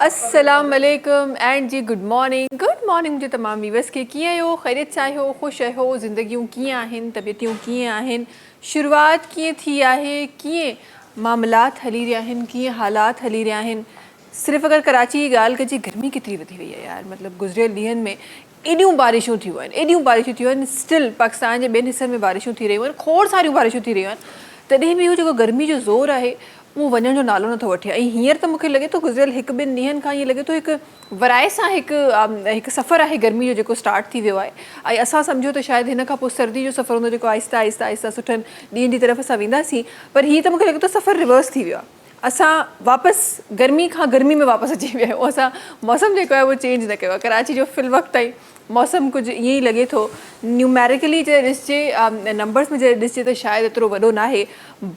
अस्सलाम वालेकुम and ji good morning मुझे तमाम व्यूअर्स के कीअं आहियो ख़ैरियत सां आहियो ख़ुशि आहियो ज़िंदगियूं कीअं आहिनि तबियतूं कीअं आहिनि शुरूआत कीअं थी आहे कीअं मामलात हली रहिया आहिनि कीअं हालात हली रहिया आहिनि। सिर्फ़ु अगर कराची जी ॻाल्हि कजे गर्मी केतिरी वधी वई आहे यार, मतलब गुज़िरियल ॾींहंनि में एॾियूं बारिशूं थियूं आहिनि स्टिल पाकिस्तान जे ॿियनि हिस्सनि में बारिशूं थी रहियूं आहिनि, खोड़ सारियूं बारिशूं थी रहियूं आहिनि। तॾहिं बि इहो जेको गर्मी जो ज़ोर आहे वो वञण जो नालो नथो वठे। ऐं हींअर त मूंखे लॻे थो गुज़िरियल हिकु ॿिनि ॾींहंनि खां ईअं लॻे थो हिकु वराए सां हिकु सफ़रु आहे गर्मी जो जेको स्टार्ट थी वियो आहे। ऐं असां सम्झो त शायदि हिन खां पोइ सर्दी जो सफ़रु हूंदो जेको आहिस्ता आहिस्ता आहिस्ता सुठनि ॾींहंनि जी तरफ़ असां वेंदासीं। पर हीअ त मूंखे लॻे थो सफ़रु रिवर्स थी वियो आहे। असां वापसि गर्मी में वापसि अची विया आहियूं। असां मौसम जेको आहे उहो चेंज न कयो आहे। कराची जो फ़िल वक़्तु ताईं मौसम कुझु ईअं ई लॻे थो। न्यूमेरिकली जे ॾिसजे नंबर्स में जे ॾिसजे त शायदि एतिरो वॾो न आहे,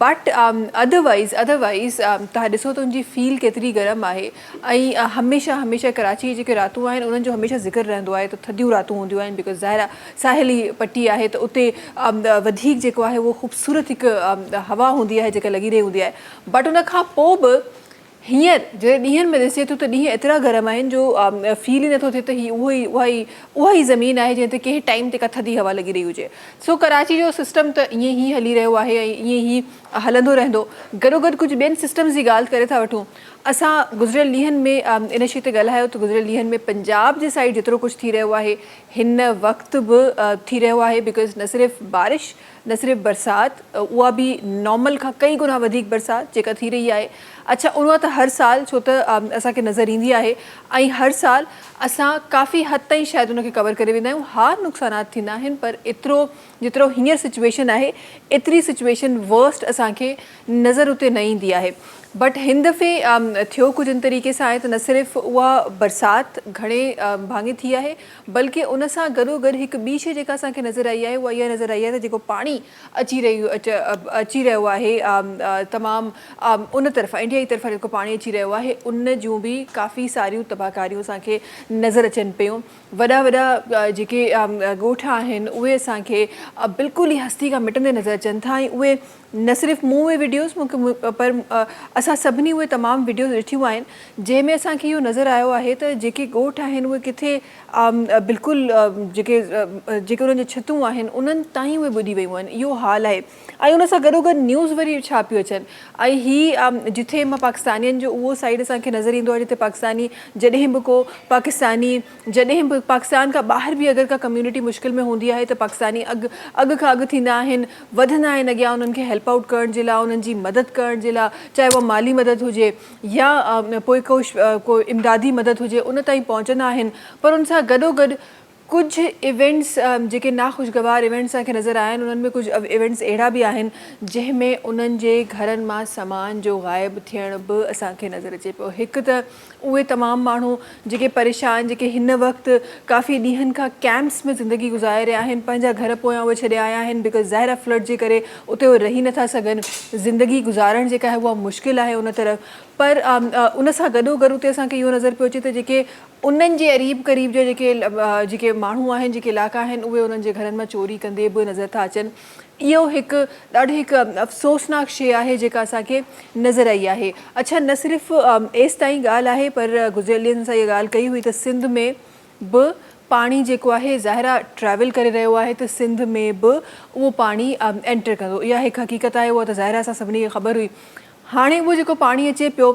बट अदरवाइज़ तव्हां ॾिसो त उनजी फील केतिरी गरम आहे। ऐं हमेशह कराची जी जेके रातूं आहिनि उन्हनि जो हमेशह ज़िक्र रहंदो आहे त थधियूं रातूं हूंदियूं आहिनि, बिकॉज़ ज़ाहिर साहिली पट्टी आहे त उते वधीक जेको आहे उहो ख़ूबसूरत हिकु हवा हूंदी आहे जेका लॻी रही हूंदी आहे। बट उन खां पोइ बि हींअर जॾहिं ॾींहंनि में ॾिसे थो त ॾींहं एतिरा गरम आहिनि जो फील ई नथो थिए त ही उहा ई ज़मीन आहे जंहिं ते कंहिं टाइम ते का थधी हवा लॻी रही हुजे। सो कराची जो सिस्टम त ईअं ई हली रहियो आहे ऐं ईअं ई हलंदो रहंदो। गॾोगॾु कुझु ॿियनि सिस्टम्स जी ॻाल्हि करे था वठूं। असां गुज़िरियल ॾींहंनि में इन शइ ते ॻाल्हायो त गुज़िरियल ॾींहंनि में पंजाब जे साइड जेतिरो कुझु थी रहियो आहे हिन वक़्तु बि थी रहियो आहे, बिकॉज़ न सिर्फ़ु बारिश न सिर्फ़ु बरसाति, उहा बि नॉर्मल खां कई गुना वधीक बरसाति जेका थी रही आहे। अच्छा, उहा त हर साल छो त असांखे नज़र ईंदी आहे ऐं हर साल असां काफ़ी हद ताईं शायदि उनखे कवर करे वेंदा आहियूं। हा, नुक़सानात थींदा आहिनि, पर एतिरो जेतिरो हींअर सिचुएशन आहे एतिरी सिचुएशन वर्स्ट असांखे नज़र उते न ईंदी आहे। बट हिन दफ़े थियो कुझु इन तरीक़े सां आहे त न सिर्फ़ु उहा बरसाति घणे भाङे थी आहे, बल्कि उन सां गॾोगॾु हिकु ॿी शइ जेका असांखे नज़र आई आहे उहा इहा नज़र आई आहे त जेको पाणी अची रहियो आहे तमामु उन तरफ़ इंडिया जी तरफ़ां जेको पाणी अची रहियो आहे उन जूं बि काफ़ी सारियूं तबाहकारियूं असांखे नज़र अचनि पियूं। वॾा जेके ॻोठ आहिनि उहे असांखे बिल्कुलु ई हस्ती खां मिटंदे नज़र अचनि था। ऐं उहे न सिर्फ़ु मूं उहे वीडियोज़ पर असां सभिनी उहे तमामु वीडियोज़ ॾिठियूं आहिनि जंहिंमें असांखे इहो नज़र आयो आहे त जेके ॻोठ आहिनि उहे किथे बिल्कुलु जेके उन्हनि जी छितूं आहिनि उन्हनि ताईं उहे ॿुॾी वियूं आहिनि। इहो हाल आहे। ऐं उन सां गॾोगॾु न्यूज़ वरी छा पियूं अचनि। ऐं हीअ जिथे मां पाकिस्तानियुनि जो उहो साइड असांखे नज़र ईंदो आहे जिते पाकिस्तानी जॾहिं बि पाकिस्तान खां ॿाहिरि बि अगरि का कम्यूनिटी मुश्किल में हूंदी आहे त पाकिस्तानी अॻु खां अॻु थींदा आहिनि, वधंदा आहिनि अॻियां उन्हनि खे हेल्प आउट करण जे लाइ, उन्हनि जी मदद करण जे लाइ, चाहे उहा माली मदद हुजे या पोइ को इमदादी मदद हुजे, उन ताईं पहुचंदा आहिनि। पर उन सां गॾोगॾु कुझु इवेंट्स जेके नाख़ुशगवार इवेंट्स असांखे नज़र आया आहिनि, उन्हनि में कुझु इवेंट्स अहिड़ा बि आहिनि जंहिंमें उन्हनि जे घरनि मां सामान जो ग़ाइबु थियण बि असांखे नज़र अचे पियो। हिकु त उहे तमामु माण्हू जेके परेशान, जेके हिन वक़्तु काफ़ी ॾींहंनि खां कैंप्स में ज़िंदगी गुज़ारे रहिया आहिनि, पंहिंजा घर पोयां उहे छॾे आया आहिनि, बिकॉज़ ज़ाहिर फ्लड जे करे उते उहे रही नथा सघनि। ज़िंदगी गुज़ारणु जेका आहे उहा मुश्किल आहे उन तरफ़। पर उन सां गॾोगॾु उते असांखे इहो नज़र पियो अचे त जेके उन्हनि जे क़रीब जा जेके माण्हू आहिनि, जेके इलाइक़ा आहिनि, उहे उन्हनि जे घरनि मां चोरी कंदे बि नज़र था अचनि। इहो हिकु ॾाढी अफ़सोसनाक शइ आहे जेका असांखे नज़र आई आहे। अच्छा, न सिर्फ़ु एसि ताईं ॻाल्हि आहे, पर गुज़िरियल ॾींहंनि सां इहा ॻाल्हि कई हुई त सिंध में बि पाणी जेको आहे ज़ाहिरा ट्रैवल करे रहियो आहे त सिंध में बि उहो पाणी एंटर कंदो। इहा हिकु हक़ीक़त आहे, उहा त ज़ाहिरा असां सभिनी खे ख़बर हुई। हाणे उहो जेको पाणी अचे पियो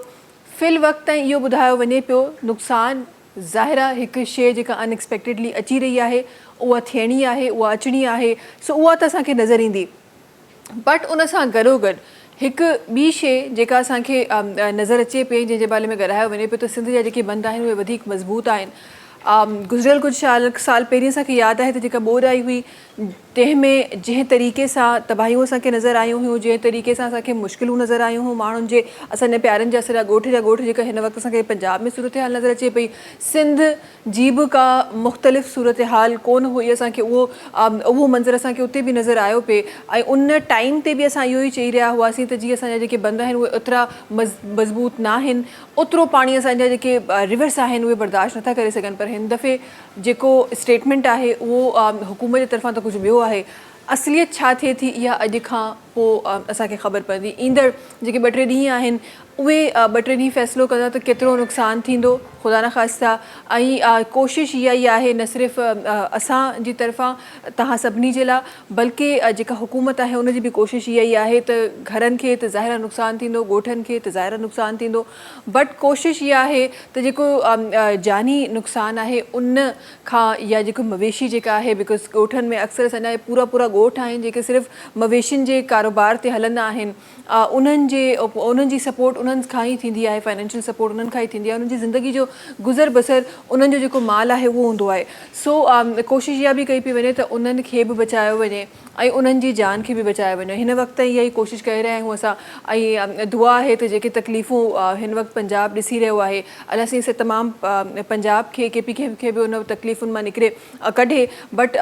फ़िल वक़्तु ताईं इहो ॿुधायो वञे पियो नुक़सानु ज़ाहिरा हिकु शइ जेका अनएक्सपेक्टेडली अची रही आहे उहा थियणी आहे, उहा अचणी आहे। सो उहा त असांखे नज़र ईंदी। बट उन सां गॾोगॾु हिकु ॿी शइ जेका असांखे नज़र अचे पई, जंहिंजे बारे में ॻाल्हायो वञे पियो त सिंध जा जेके बंद आहिनि उहे वधीक मज़बूत आहिनि। गुज़िरियल कुझु साल पहिरीं असांखे यादि आहे त जेका ॿोॾि आई हुई तंहिंमें जंहिं तरीक़े सां तबाहियूं असांखे नज़र आयूं हुयूं, जंहिं तरीक़े सां असांखे मुश्किलूं नज़र आयूं हुयूं माण्हुनि जे, असांजे प्यारनि जा सॼा ॻोठ जेका हिन वक़्तु असांखे पंजाब में सूरत हाल नज़र अचे पई। सिंध जी बि का मुख़्तलिफ़ सूरत हाल कोन हुई, असांखे उहो मंज़र असांखे उते बि नज़र आयो पिए। ऐं उन टाइम ते बि असां इहो ई चई रहिया हुआसीं त जीअं असांजा जेके बंद आहिनि उहे ओतिरा मज़बूत न आहिनि, ओतिरो पाणी असांजा जेके रिवर्स आहिनि उहे बर्दाश्त नथा करे सघनि। पर हिन दफ़े जेको स्टेटमेंट आहे उहो हुकूमत जे तरफ़ां त कुझु ॿियो आहे। असलियत छा थिए थी इहा अॼु खां पोइ असांखे ख़बर पवंदी। ईंदड़ जेके 2-3 ॾींहं आहिनि उहे 2-3 ॾींहं फ़ैसिलो कंदा त केतिरो नुक़सानु थींदो ख़ुदा न ख़ास्ता। ऐं कोशिशि इहा ई आहे न सिर्फ़ु असांजी तरफ़ां तव्हां सभिनी जे लाइ, बल्कि जेका हुकूमत आहे उनजी बि कोशिशि इहा ई आहे त घरनि खे त ज़ाहिर नुक़सानु थींदो, ॻोठनि खे त ज़ाहिर नुक़सानु थींदो, बट कोशिशि इहा आहे त जेको जानी नुक़सानु आहे उन खां, या जेको मवेशी जेका आहे, बिकॉज़ ॻोठनि में अक्सर असांजा पूरा ॻोठ आहिनि जेके सिर्फ़ु मवेशियुनि जे कारोबार ते हलंदा आहिनि। उन्हनि जी सपोर्ट उन्हनि खां ई थींदी आहे, फाइनेंशियल सपोर्ट उन्हनि खां ई थींदी आहे, उन्हनि जी ज़िंदगी जो गुज़र बसर उन्हनि जो जेको माल आहे उहो हूंदो आहे। सो कोशिशि इहा बि कई पई वञे त उन्हनि खे बि बचायो वञे ऐं उन्हनि जी जान खे बि बचायो वञे। हिन वक़्तु इहा ई कोशिशि करे रहिया आहियूं असां, ऐं दुआ आहे त जेके तकलीफ़ूं हिन वक़्तु पंजाब ॾिसी रहियो आहे, अलाह साईं से तमामु पंजाब खे KP खे बि उन तकलीफ़ुनि मां निकिरे कढे, बट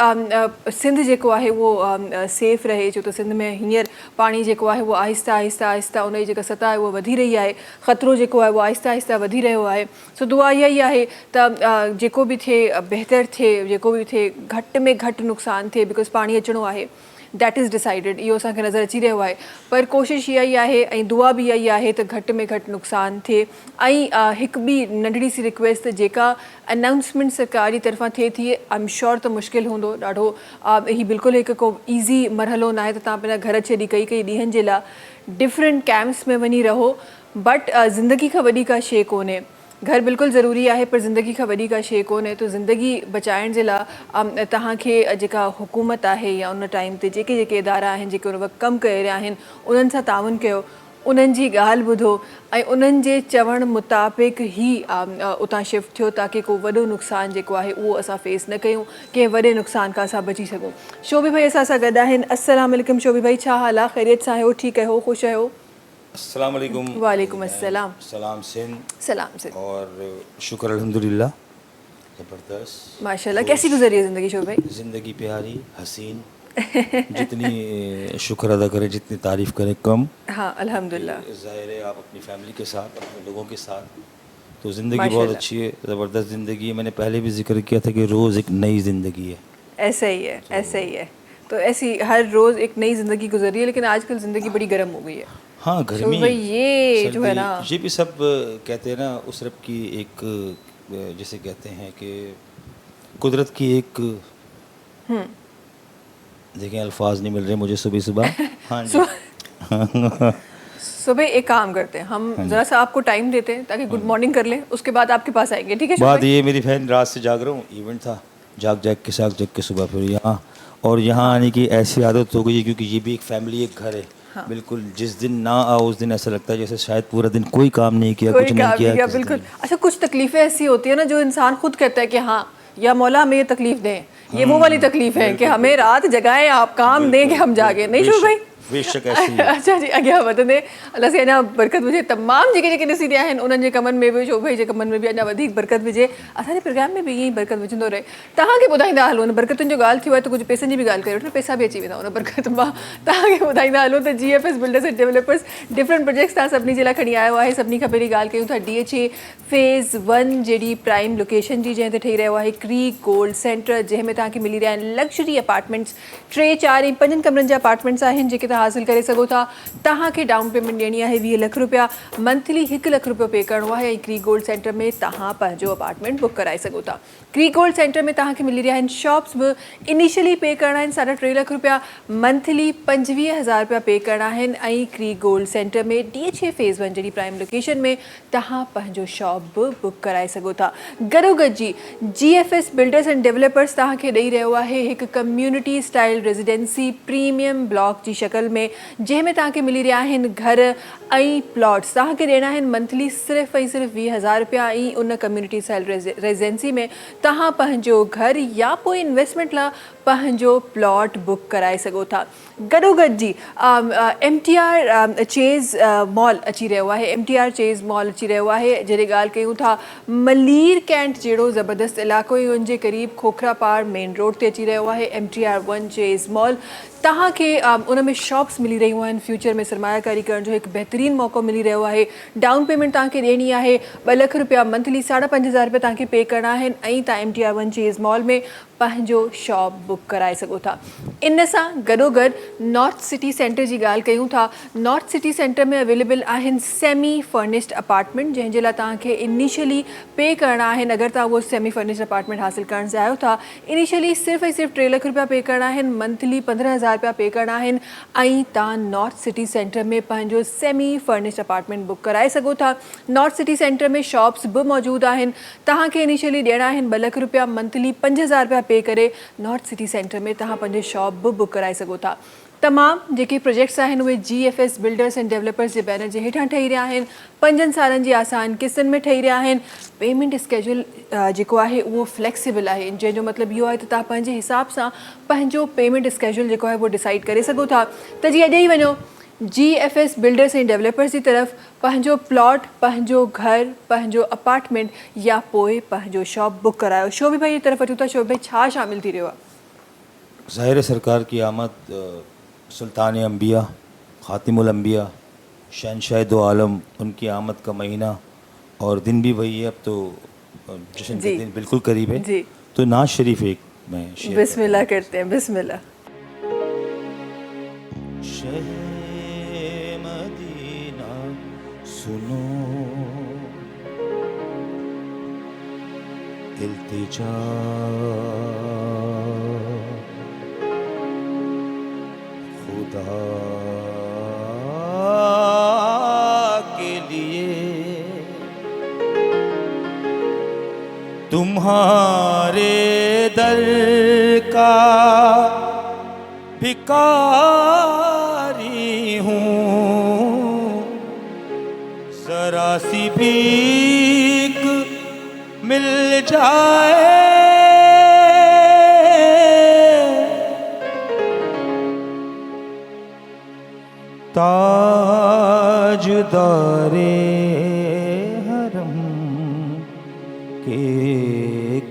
सिंध जेको आहे उहो सेफ़ रहे, छो त सिंध में हींअर पाणी जेको आहे उहो आहिस्ता आहिस्ता उनजी जेका सतह आहे उहा वधी रही आहे, ख़तरो जेको आहे उहो आहिस्ता वधी रहियो आहे। सो दुआ इहा ई आहे त जेको बि थिए बहितर थिए, जेको बि थिए घटि में घटि नुक़सानु थिए, बिकॉज़ पाणी अचिणो आहे, दैट इज़ डिसाइडेड, इहो असांखे नज़र अची रहियो आहे। पर कोशिशि इहा ई आहे ऐं दुआ बि इहा ई आहे त घटि में घटि नुक़सानु थिए। ऐं हिकु ॿी नंढड़ी सी रिक्वेस्ट, जेका अनाउंसमेंट सरकार जी तरफ़ां थिए थी, आई एम श्योर त मुश्किल हूंदो ॾाढो, हीउ बिल्कुलु हिकु को ईज़ी मरहलो न आहे त तव्हां पंहिंजा घर छॾी कई ॾींहंनि जे लाइ डिफरेंट कैंप्स में वञी रहो, बट ज़िंदगी खां वॾी का शइ कोन्हे। घर बिल्कुलु ज़रूरी आहे पर ज़िंदगी खां वॾी का शइ कोन्हे। तो ज़िंदगी बचाइण जे लाइ तव्हांखे जेका हुकूमत आहे या उन टाइम ते जेके इदारा आहिनि जेके उन वक़्तु कमु करे रहिया आहिनि, उन्हनि सां ताउन कयो, उन्हनि जी ॻाल्हि ॿुधो ऐं उन्हनि जे चवण मुताबिक़ ई उतां शिफ्ट थियो, ताकी को वॾो नुक़सानु जेको आहे उहो असां फेस न कयूं, कंहिं वॾे नुक़सान खां असां बची सघूं। शोभी भाई असां सां गॾु आहिनि। अस्सलाम वालेकुम शोभी भाई, छा हाल आहे? ख़ैरियत सां आहियो? ठीकु आहियो? ख़ुशि आहियो? अस्सलाम वालेकुम। वालेकुम अस्सलाम। सलाम सिंध। सलाम सिंध। और शुक्र अल्हम्दुलिल्लाह, ज़बरदस्त माशाल्लाह। कैसी गुजरी है ज़िंदगी शोभी भाई? ज़िंदगी प्यारी हसीन, जितनी शुक्र अदा करें, जितनी तारीफ़ करें कम। हाँ अल्हम्दुलिल्लाह। ज़ाहिर है आप अपनी फैमिली के साथ, अपने लोगों के साथ, तो ज़िंदगी बहुत अच्छी है, ज़बरदस्त ज़िंदगी है। मैंने पहले भी जिक्र किया था कि रोज़ एक नई ज़िंदगी है। ऐसा ही है, ऐसा ही है। तो ऐसी हर रोज़ एक नई ज़िंदगी गुजरी है, लेकिन आजकल ज़िंदगी बड़ी गर्म हो गई है। हाँ गर्मी, भाई ये जो है ना, ये भी सब कहते हैं ना, उस रब की एक, जैसे कहते हैं कि कुदरत की एक, देखें अल्फाज नहीं मिल रहे मुझे सुबह। हाँ जी। सुबह एक काम करते हैं हम, ज़रा सा आपको टाइम देते हैं ताकि गुड मॉर्निंग कर लें, उसके बाद आपके पास आएंगे, ठीक है? बात ये, मेरी बहन रात से जाग रहा हूँ, इवेंट था, जाग के सुबह फिर यहाँ, और यहाँ आने की ऐसी आदत हो गई है क्योंकि ये भी एक फैमिली, एक घर है। हाँ। बिल्कुल, जिस दिन ना आओ उस दिन ऐसा लगता है जैसे शायद पूरा दिन कोई काम नहीं किया, कुछ नहीं किया। बिल्कुल। अच्छा, कुछ तकलीफ़ें ऐसी होती है ना जो इंसान खुद कहता है कि हाँ या मौला हमें ये तकलीफ दें, ये वो वाली तकलीफ है कि हमें रात जगाएं, आप काम दें कि हम जागे, नहीं शो भाई? बेशक ऐसी है। अच्छा जी, अॻियां वधंदे अलाह से अञा बरकत विझे तमामु जेके ॾिसी रहिया आहिनि उन्हनि जे कमनि में बि, शो भाई जे कमनि में बि अञा वधीक बरकत विझे, असांजे प्रोग्राम में बि ईअं ई बरकत विझंदो रहे। तव्हांखे ॿुधाईंदा हलो, उन बरकतुनि जो ॻाल्हि थियो आहे त कुझु पैसनि जी बि ॻाल्हि करे वठो, पैसा बि अची वेंदा उन बरकत मां। तव्हांखे ॿुधाईंदा हलो त GFS builders and developers different projects तव्हां सभिनी जे लाइ खणी आयो आहे। सभिनी खां पहिरीं ॻाल्हि कयूं था DHA फेज़ 1 जहिड़ी प्राइम लोकेशन जी, जंहिं ते ठही रहियो आहे क्रीक गोल्ड सेंटर, जंहिंमें तव्हांखे मिली रहिया आहिनि लग्जरी अपार्टमेंट्स, 3, 4 ऐं 5 कमरनि जा अपार्टमेंट्स आहिनि जेके तव्हां हासिल करे सघो था। तव्हांखे डाउन पेमेंट ॾियणी आहे 20 लख रुपया, मंथली 1 लख रुपयो पे करिणो आहे ऐं क्रीक गोल्ड सेंटर में तव्हां पंहिंजो अपार्टमेंट बुक कराए सघो था। क्रीक गोल्ड सेंटर में तव्हांखे मिली रहिया आहिनि शॉप्स बि, इनिशियली पे करिणा आहिनि 3.5 लख रुपया, मंथली 25,000 रुपया पे करिणा आहिनि ऐं क्रीक गोल्ड सेंटर में DHA फेज़ 1 जहिड़ी प्राइम लोकेशन में तव्हां पंहिंजो शॉप बि बुक कराए सघो था। गॾोगॾु जी GFS बिल्डर्स एंड डेवलपर्स तव्हांखे ॾेई रहियो आहे हिकु community style residency premium block जी शक्ल में, जंहिंमें तव्हांखे मिली रहिया आहिनि घर ऐं प्लॉट्स। तव्हांखे ॾियणा आहिनि मंथली सिर्फ़ु ऐं सिर्फ़ु 20,000 रुपया ऐं उन कम्यूनिटी स्टाइल रेजिडेंसी में तव्हां पंहिंजो घर या पोइ इन्वेस्टमेंट लाइ पंहिंजो प्लॉट बुक कराए सघो था। गॾोगॾु जी MTR चेज़ मॉल अची रहियो आहे, MTR चेज़ मॉल अची रहियो आहे। जॾहिं ॻाल्हि कयूं था मलीर कैंट जहिड़ो ज़बरदस्त इलाइक़ो ई उनजे क़रीब खोखरा पार मेन रोड ते अची रहियो आहे MTR 1 चेज़ मॉल। तव्हांखे उन में शॉप्स मिली रहियूं आहिनि, फ्यूचर में सरमायाकारी करण जो हिकु बहितरीनु मौक़ो मिली रहियो आहे। डाउन पेमेंट तव्हांखे ॾियणी आहे 2 लख रुपया, मंथली 5,500 रुपया तव्हांखे पे करणा आहिनि ऐं तव्हां MTR 1 चेज़ मॉल में पंहिंजो शॉप बुक कराए सघो था। इन सां गॾोगॾु नॉर्थ सिटी सेंटर जी ॻाल्हि कयूं था। नॉर्थ सिटी सेंटर में अवेलेबल आहिनि सेमी फर्निश्ड अपार्टमेंट, जंहिंजे लाइ तव्हांखे इनिशियली पे करणा आहिनि। अगरि तव्हां उहो सेमी फर्निश्ड अपार्टमेंट हासिल करणु चाहियो था, इनिशियली सिर्फ़ु ऐं सिर्फ़ु 3 लाख रुपया पे करणा आहिनि, मंथली 15,000 रुपया पे करणा आहिनि ऐं तव्हां नॉर्थ सिटी सेंटर में पंहिंजो सेमी फर्निश्ड अपार्टमेंट बुक कराए सघो था। नॉर्थ सिटी सेंटर में शॉप्स बि मौजूदु आहिनि। तव्हांखे इनिशियली ॾियणा आहिनि 2 लाख रुपया, मंथली 5,000 रुपया पे करे नॉर्थ सिटी सेंटर में तव्हां पंहिंजो शॉप बि बुक कराए सघो था। तमामु जेके प्रोजेक्ट्स आहिनि उहे GFS बिल्डर्स एंड डेवलपर्स जे बैनर जे हेठां ठही रहिया आहिनि। 5 सालनि जी आसान किस्तनि में ठही रहिया आहिनि। पेमेंट स्केड्यूल जेको आहे उहो फ्लेक्सिबल आहे, जंहिंजो मतिलबु इहो आहे त तव्हां पंहिंजे हिसाब सां पंहिंजो पेमेंट स्केड्यूल जेको आहे उहो डिसाइड करे सघो था। त जी अॼु ई वञो GFS बिल्डर्स एंड डेवलपर्स की तरफ, पंहिंजो प्लॉट, पंहिंजो घर, पंहिंजो अपार्टमेंट या पोइ पंहिंजो शॉप बुक करायो। शोभी भाई की तरफ अचूं था। शोभी भाई छा शामिल थी रहियो आहे? ज़ाहिर सरकार की आमद, सुल्तान अंबिया, ख़ातिमुल अंबिया, शहनशाह दो आलम, उनकी आमद का महीना और दिन भी वही है। अब तो जश्न का दिन बिल्कुल करीब है जी। तो नाज शरीफ एक मैं शेयर बिस्मिल्लाह करते हैं। बिस्मिल्लाह। शहे मदीना सुनो, इल्तिजा खुदा के लिए तुम्हारे दर का भिखारी हूँ, जरा सी भीख मिल जाए ताजदारे हरम के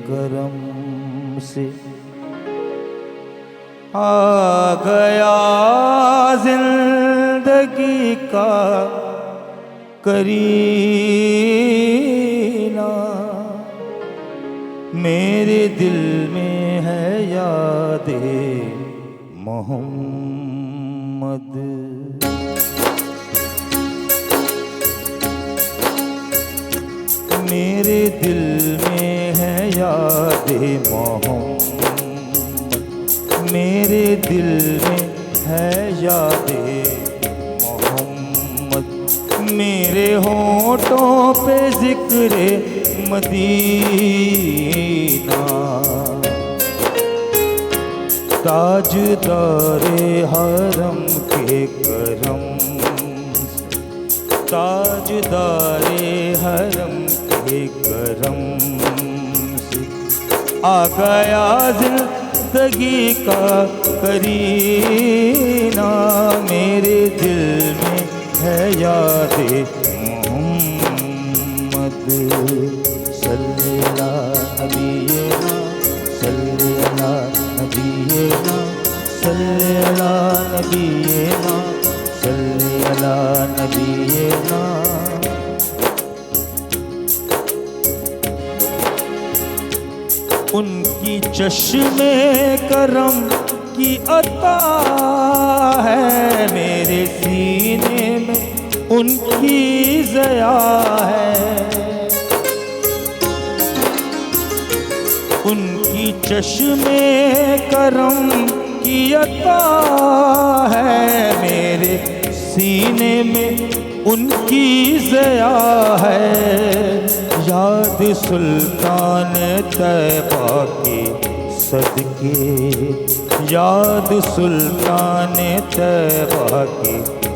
करम से आ गया जिंदगी का करीना, मेरे दिल में है यादे मोहम्मद। मेरे दिल में है यादे मोहम्मद, मेरे दिल में है यादे मोहम्मद, मेरे होठों पे जिक्रे मदीना, ताजदारे हरम के करम, ताजदारे हरम के करम से आ गया जिंदगी का करीना, मेरे दिल में है यादे मोहम्मद। सल्ले अला नबीना, सल्ले अला नबीना, सल्ले अला नबीना, सल्ले अला नबीना। उनकी चश्मे करम की अता है, मेरे सीने में उनकी ज़या है, उनकी चश्मे करम की अता है, मेरे सीने में उनकी ज़या है, याद सुल्तान तैबा के सदके, याद सुल्तान तैबा के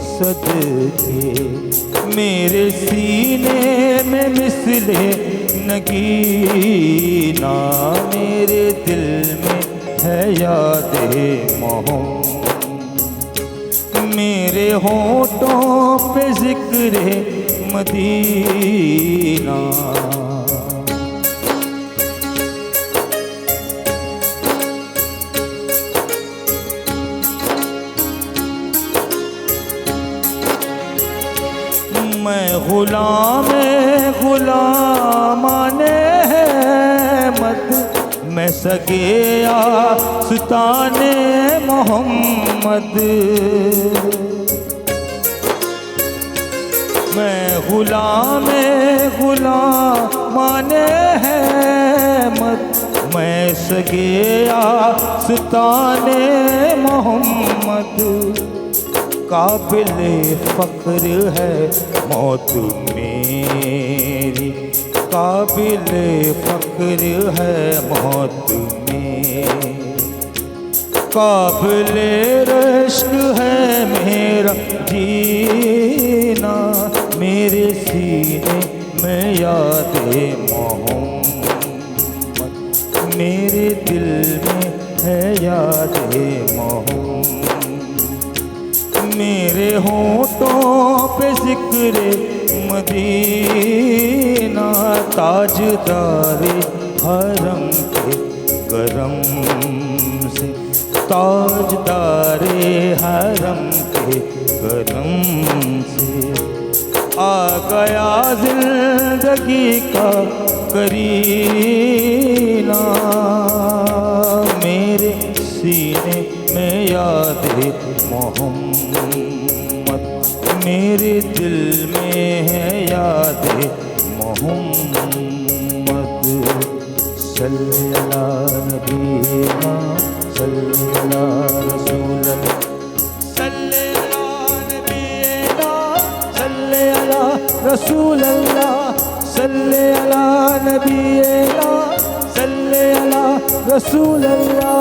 सदके, मेरे सीने में मिसले नगीना, मेरे दिल में है यादे मोहम्मद, मेरे होठों पे जिक्रे मदीना। मैं गुलामाने हैं मत, मैं सगे आस्ताने मोहम्मद, मैं गुलामाने अहमद, मैं सगे आस्ताने मोहम्मद, काबिल फ़ख्र है मौत मेरी, काबिल फ़ख्र है मौत मेरी, काबिल रश्क है मेरा जीना, मेरे सीने में याद मोहम्मद, मेरे दिल में है याद मोहम्मद, मेरे होठों पे ज़िक्र मदीना, ताजदारे हरम के करम से, ताजदारे हरम के करम से, आ गया जिंदगी का करीना, मेरे सीने में याद मोहम्मद, मेरे दिल में है याद मोहम्मद, सल्ले अला नबीना, सल्ले अला रसूलना, सल्ले अला नबीना, सल्ले अला रसूलल्लाह, सल्ले अला नबीना, सल्ले अला रसूलल्लाह।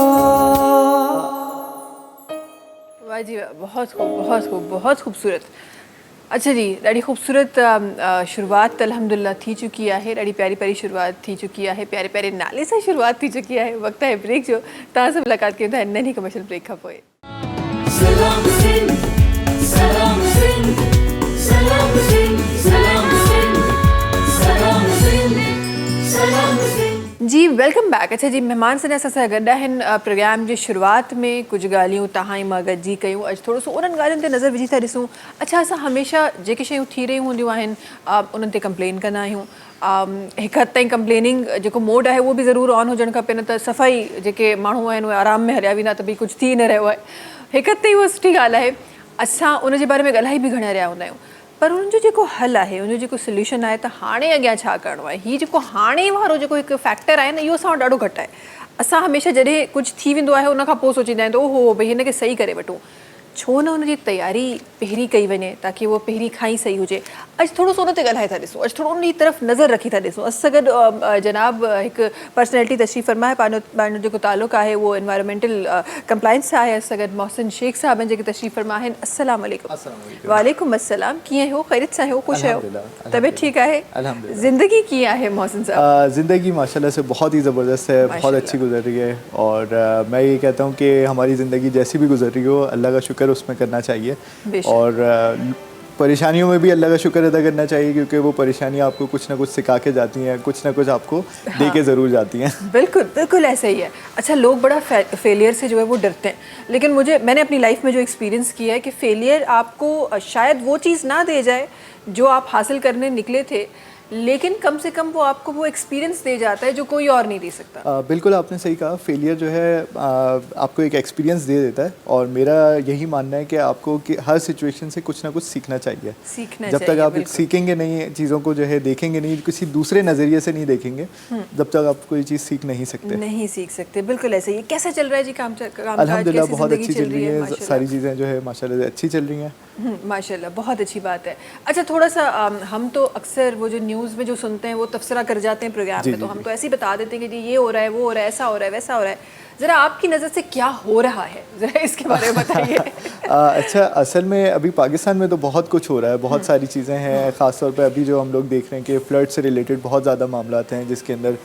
वाह जी वाह, बहुत खूब, बहुत खूब, बहुत खूबसूरत। अच्छा जी, ॾाढी ख़ूबसूरत शुरुआत अल्हम्दुलिल्लाह थी चुकी आहे, ॾाढी प्यारी प्यारी शुरुआत थी चुकी आहे, प्यारे प्यारे नाले सां शुरुआत थी चुकी आहे। वक़्तु आहे ब्रेक जो, तव्हां सां मुलाक़ात कयूं था नन्ही कमर्शियल ब्रेक खां पोइ। सलाम सिंध, सलाम सिंध, सलाम सिंध, सलाम सिंध, सलाम सिंध, सलाम सिंध। जी वेलकम बैक। अच्छा जी, महिमान से असां सां गॾु आहिनि। प्रोग्राम जी शुरुआत में कुझु ॻाल्हियूं तव्हां मां गॾिजी कयूं। अॼु थोरो सो उन्हनि ॻाल्हियुनि ते नज़र विझी था ॾिसूं। अच्छा, असां हमेशह जेके शयूं थी रहियूं हूंदियूं आहिनि उन्हनि ते कंप्लेन कंदा आहियूं। हिकु हद ताईं कंप्लेनिंग जेको मोड आहे उहो बि ज़रूरु ऑन हुजणु खपे, न त सफ़ाई जेके माण्हू आहिनि उहे आराम में हलिया वेंदा त भई कुझु थी न रहियो आहे। हिकु हद ताईं उहा सुठी ॻाल्हि आहे। असां उनजे बारे में ॻाल्हाए बि घणा रहिया हूंदा आहियूं, पर उनजो जेको हल आहे, उनजो जेको सोल्यूशन आहे त हाणे अॻियां छा करिणो आहे, हीउ जेको हाणे वारो जेको हिकु फैक्टर आहे न, इहो असां वटि ॾाढो घटि आहे। असां हमेशह जॾहिं कुझु थी वेंदो आहे उनखां पोइ सोचींदा आहियूं त ओहो भई हिनखे सही करे वठूं, छो न हुनजी तयारी पहिरीं कई वञे ताकी उहो पहिरीं खां ई सही हुजे। अॼु थोरो सो उन ते ॻाल्हाए था ॾिसूं, अॼु थोरो उन तरफ़ नज़र रखी था ॾिसूं। असां सां गॾु जनाब हिकु पर्सनैलिटी तशरीफ़ फरमा आहे, पंहिंजो जेको तालुक़ु आहे उहो एनवायरमेंटल कंप्लाइंस सां आहे। असां सां गॾु मोहसिन शेख साहब आहिनि जेके तशरीफ़ फरमा आहिनि। अस्सलाम वालेकुम। वालेकुम अस्सलाम। कीअं हो, ख़ैरियत सां हो, ख़ुशि आहियो, तबियत ठीकु आहे? ज़िंदगी कीअं आहे मोहसिन साहब? ज़िंदगी माशाल्लाह से बहुत ही ज़बरदस्त है, बहुत अच्छी गुजर रही है। और मैं ये कहता हूँ कि हमारी ज़िंदगी जैसी भी गुजर रही हो, अल्लाह का शुक्र उसमें करना चाहिए। और परेशानियों में भी अल्लाह का शुक्र अदा करना चाहिए, क्योंकि वो परेशानियाँ आपको कुछ ना कुछ सिखा के जाती हैं, कुछ ना कुछ आपको दे के ज़रूर जाती हैं। बिल्कुल बिल्कुल ऐसा ही है। अच्छा, लोग बड़ा फेलियर से जो है वो डरते हैं, लेकिन मैंने अपनी लाइफ में जो एक्सपीरियंस किया है कि फेलियर आपको शायद वो चीज़ ना दे जाए जो आप हासिल करने निकले थे, लेकिन कम से कम वो आपको वो एक्सपीरियंस दे जाता है जो कोई और नहीं दे सकता। बिल्कुल आपने सही कहा, फेलियर जो है आपको एक एक्सपीरियंस दे देता है। और मेरा यही मानना है कि आपको कि हर सिचुएशन से कुछ ना कुछ सीखना चाहिए। जब तक आप सीखेंगे नहीं, चीज़ों को जो है देखेंगे नहीं, किसी दूसरे नज़रिए से नहीं देखेंगे, जब तक आप कोई चीज़ सीख नहीं सकते। बिल्कुल ऐसे ही। कैसा चल रहा है जी काम? अल्हम्दुलिल्लाह बहुत अच्छी चल रही है, सारी चीज़ें जो है माशाल्लाह अच्छी चल रही हैं। माशाल्लाह, बहुत अच्छी बात है। अच्छा, थोड़ा सा हम तो अक्सर वो जो न्यूज़ में जो सुनते हैं वो तफसरा कर जाते हैं प्रोग्राम में, तो हम तो ऐसे ही बता देते हैं कि जी ये हो रहा है, वो हो रहा है, ऐसा हो रहा है, वैसा हो रहा है। ज़रा आपकी नज़र से क्या हो रहा है, ज़रा इसके बारे में बताइए। अच्छा, असल में अभी पाकिस्तान में तो बहुत कुछ हो रहा है, बहुत सारी चीज़ें हैं। ख़ास तौर पे अभी जो हम लोग देख रहे हैं कि फ़्लड से रिलेटेड बहुत ज़्यादा मामलात हैं, जिसके अंदर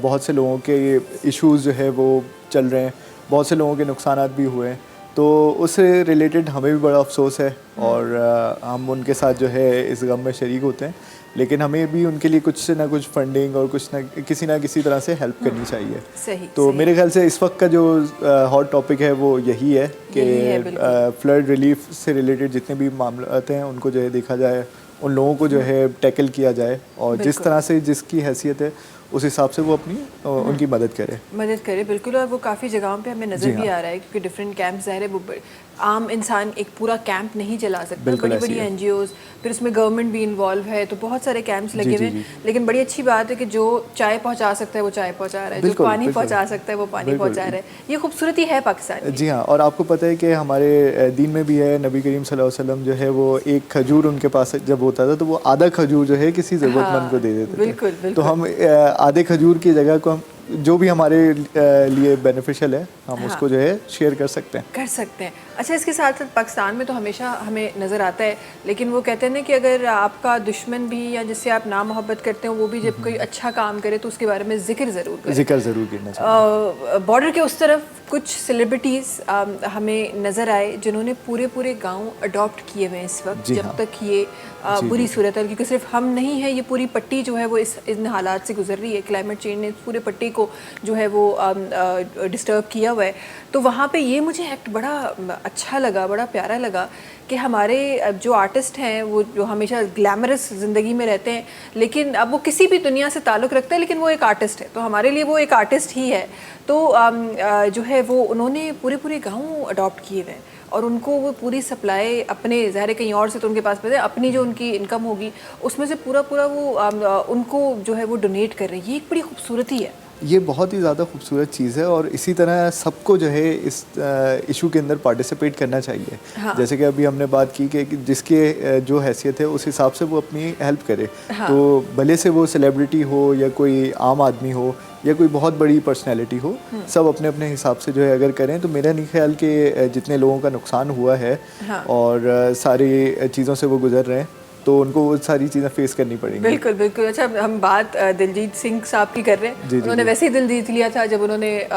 बहुत से लोगों के इश्यूज़ जो है वो चल रहे हैं, बहुत से लोगों के नुकसानात भी हुए हैं। तो उससे रिलेटेड हमें भी बड़ा अफसोस है और हम उनके साथ जो है इस गम में शरीक होते हैं, लेकिन हमें भी उनके लिए कुछ ना कुछ फंडिंग और कुछ ना किसी तरह से हेल्प करनी चाहिए। सही। मेरे ख्याल से इस वक्त का जो हॉट टॉपिक है वो यही है कि फ्लड रिलीफ से रिलेटेड जितने भी मामले आते हैं उनको जो है देखा जाए, उन लोगों को जो है टैकल किया जाए, और जिस तरह से जिसकी हैसियत है उस हिसाब से वो अपनी उनकी मदद करे। बिल्कुल। और वो काफ़ी जगहों पे हमें नज़र भी आ रहा है, क्योंकि डिफरेंट कैंप ज़ाहिर है वो आम इंसान एक पूरा कैंप नहीं चला सकता, बड़ी बड़ी NGOs, फिर उसमें गवर्नमेंट भी इन्वॉल्व है, तो बहुत सारे कैंप्स लगे हुए हैं। लेकिन बड़ी अच्छी बात है कि जो चाय पहुंचा सकता है वो चाय पहुंचा रहा है, जो पानी पहुंचा सकता है वो पानी पहुंचा रहा है। ये खूबसूरती है पाकिस्तान की। जी हाँ, और आपको पता है कि हमारे दीन में भी है, नबी करीम सल्लल्लाहु अलैहि वसल्लम जो है वो एक खजूर उनके पास जब होता था तो वो आधा खजूर जो है किसी ज़रूरतमंद को दे देते थे। तो हम आधे खजूर की जगह को हम जो भी हमारे लिए बेनिफिशियल है हम उसको जो है शेयर कर सकते हैं। अच्छा, इसके साथ साथ पाकिस्तान में तो हमेशा हमें नज़र आता है, लेकिन वो कहते हैं ना कि अगर आपका दुश्मन भी या जिससे आप ना मोहब्बत करते हो वो भी जब कोई अच्छा काम करे तो उसके बारे में जिक्र ज़रूर करना चाहिए। बॉर्डर के उस तरफ कुछ सेलिब्रिटीज़ हमें नज़र आए जिन्होंने पूरे गांव अडॉप्ट किए हुए हैं इस वक्त, जब तक ये बुरी सूरत है, क्योंकि सिर्फ हम नहीं है, ये पूरी पट्टी जो है वो इन हालात से गुजर रही है। क्लाइमेट चेंज ने पूरे पट्टी को जो है वो डिस्टर्ब किया हुआ है। तो वहाँ पे ये मुझे एक्ट बड़ा अच्छा लगा, बड़ा प्यारा लगा कि हमारे जो आर्टिस्ट हैं वो जो हमेशा ग्लैमरस ज़िंदगी में रहते हैं, लेकिन अब वो किसी भी दुनिया से ताल्लुक़ रखते हैं, लेकिन वो एक आर्टिस्ट है, तो हमारे लिए वो एक आर्टिस्ट ही है। तो जो है वो उन्होंने पूरे गाँव अडॉप्ट किए हुए हैं और उनको वो पूरी सप्लाई अपने ज़ाहिर कहीं और से तो उनके पास पता है अपनी जो उनकी इनकम होगी उसमें से पूरा वो उनको जो है वो डोनेट कर रही है। ये एक बड़ी खूबसूरती है, ये बहुत ही ज़्यादा खूबसूरत चीज़ है और इसी तरह सबको जो है इस इशू के अंदर पार्टिसिपेट करना चाहिए। जैसे कि अभी हमने बात की कि जिसके जो हैसियत है उस हिसाब से वो अपनी हेल्प करे। तो भले से वो सेलिब्रिटी हो या कोई आम आदमी हो या कोई बहुत बड़ी पर्सनैलिटी हो, सब अपने अपने हिसाब से जो है अगर करें तो मेरा नहीं ख्याल कि जितने लोगों का नुकसान हुआ है और सारी चीज़ों से वो गुजर रहे हैं तो उनको वो सारी चीज़ें फेस करनी पड़ेंगी। बिल्कुल। अच्छा, हम बात दिलजीत सिंह साहब की कर रहे हैं। उन्होंने वैसे ही दिल जीत लिया था जब उन्होंने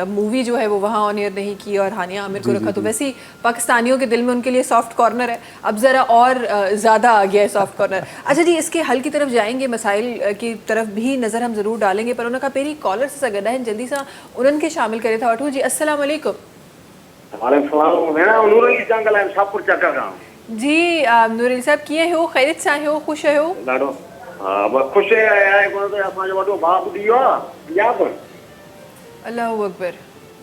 मूवी जो है वो वहाँ ऑन एयर नहीं की और हानिया आमिर को रखा, तो वैसे ही पाकिस्तानियों के दिल में उनके लिए सॉफ्ट कॉर्नर है, अब ज़रा और ज़्यादा आ गया है सॉफ्ट कॉर्नर। अच्छा जी, इसके हल की तरफ जाएंगे, मसाइल की तरफ भी नज़र हम ज़रूर डालेंगे, पर उन्होंने कहा पेरी कॉलर से सगदा है जल्दी सा उन्होंने के शामिल करे था। अठू जी, अस्सलाम वालेकुम। जी नूरिल साहब, कीअं हो? ख़ैरियत सां आहियो? ख़ुशि आहियो? ॾाढो ख़ुशि आहे कोन त असांजो वॾो भाउ ॿुधी वियो आहे पंजाब। अल्लाहु अकबर।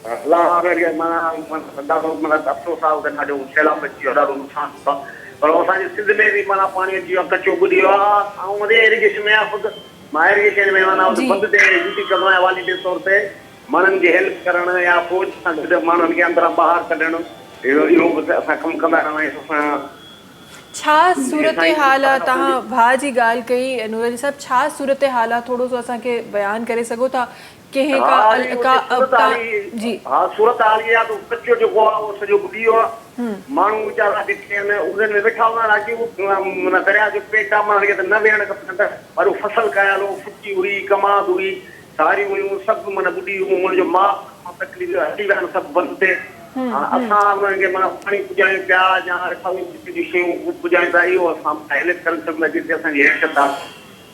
ॾाढो मतिलबु अफ़सोस आहे, उते ॾाढो सैलाब अची वियो, ॾाढो नुक़सानु थियो आहे। पर असांजे सिंध में बि माना पाणी अची वियो आहे, कचो ॿुधी वियो आहे। ऐं वॾे इरिगेशन में आहे, ख़ुदि मां इरिगेशन में माना उते बंदि ते ड्यूटी कंदो आहियां वाली तौर ते, माण्हुनि जी हेल्प करणु या फौज सां गॾु माण्हुनि खे अंदरां ॿाहिरि कढणु, इहो बि असां कमु कंदा रहंदा आहियूं। छा सूरत हाल आहे? तव्हां भाउ जी ॻाल्हि कई नूरल साहब, छा सूरत हाल आहे? थोरो सो असांखे बयानु करे सघो था? जी हाँ, सूरत हाल इहा आहे त कचो जेको आहे उहो सॼो ॿुधी वियो आहे। माण्हू वीचारा किथे आहिनि, उन्हनि में वेठा हूंदा आहिनि, अची माना दरिया जो पेट आहे, माण्हुनि खे त न वेहणु खपे, पर उहो फसल कयल हो, फुची हुई, कमाद हुई, सारियूं हुयूं, सभु माना ॿुधी वियूं, हुनजो माउ तकलीफ़ हटी विया आहिनि, सभु बंदि थिए। असां उन्हनि खे माना पाणी पुॼायूं पिया या रखायूं शयूं पुॼायूं था, इहो असां हेल्प करे सघूं था जिते असांजी हैसियत आहे।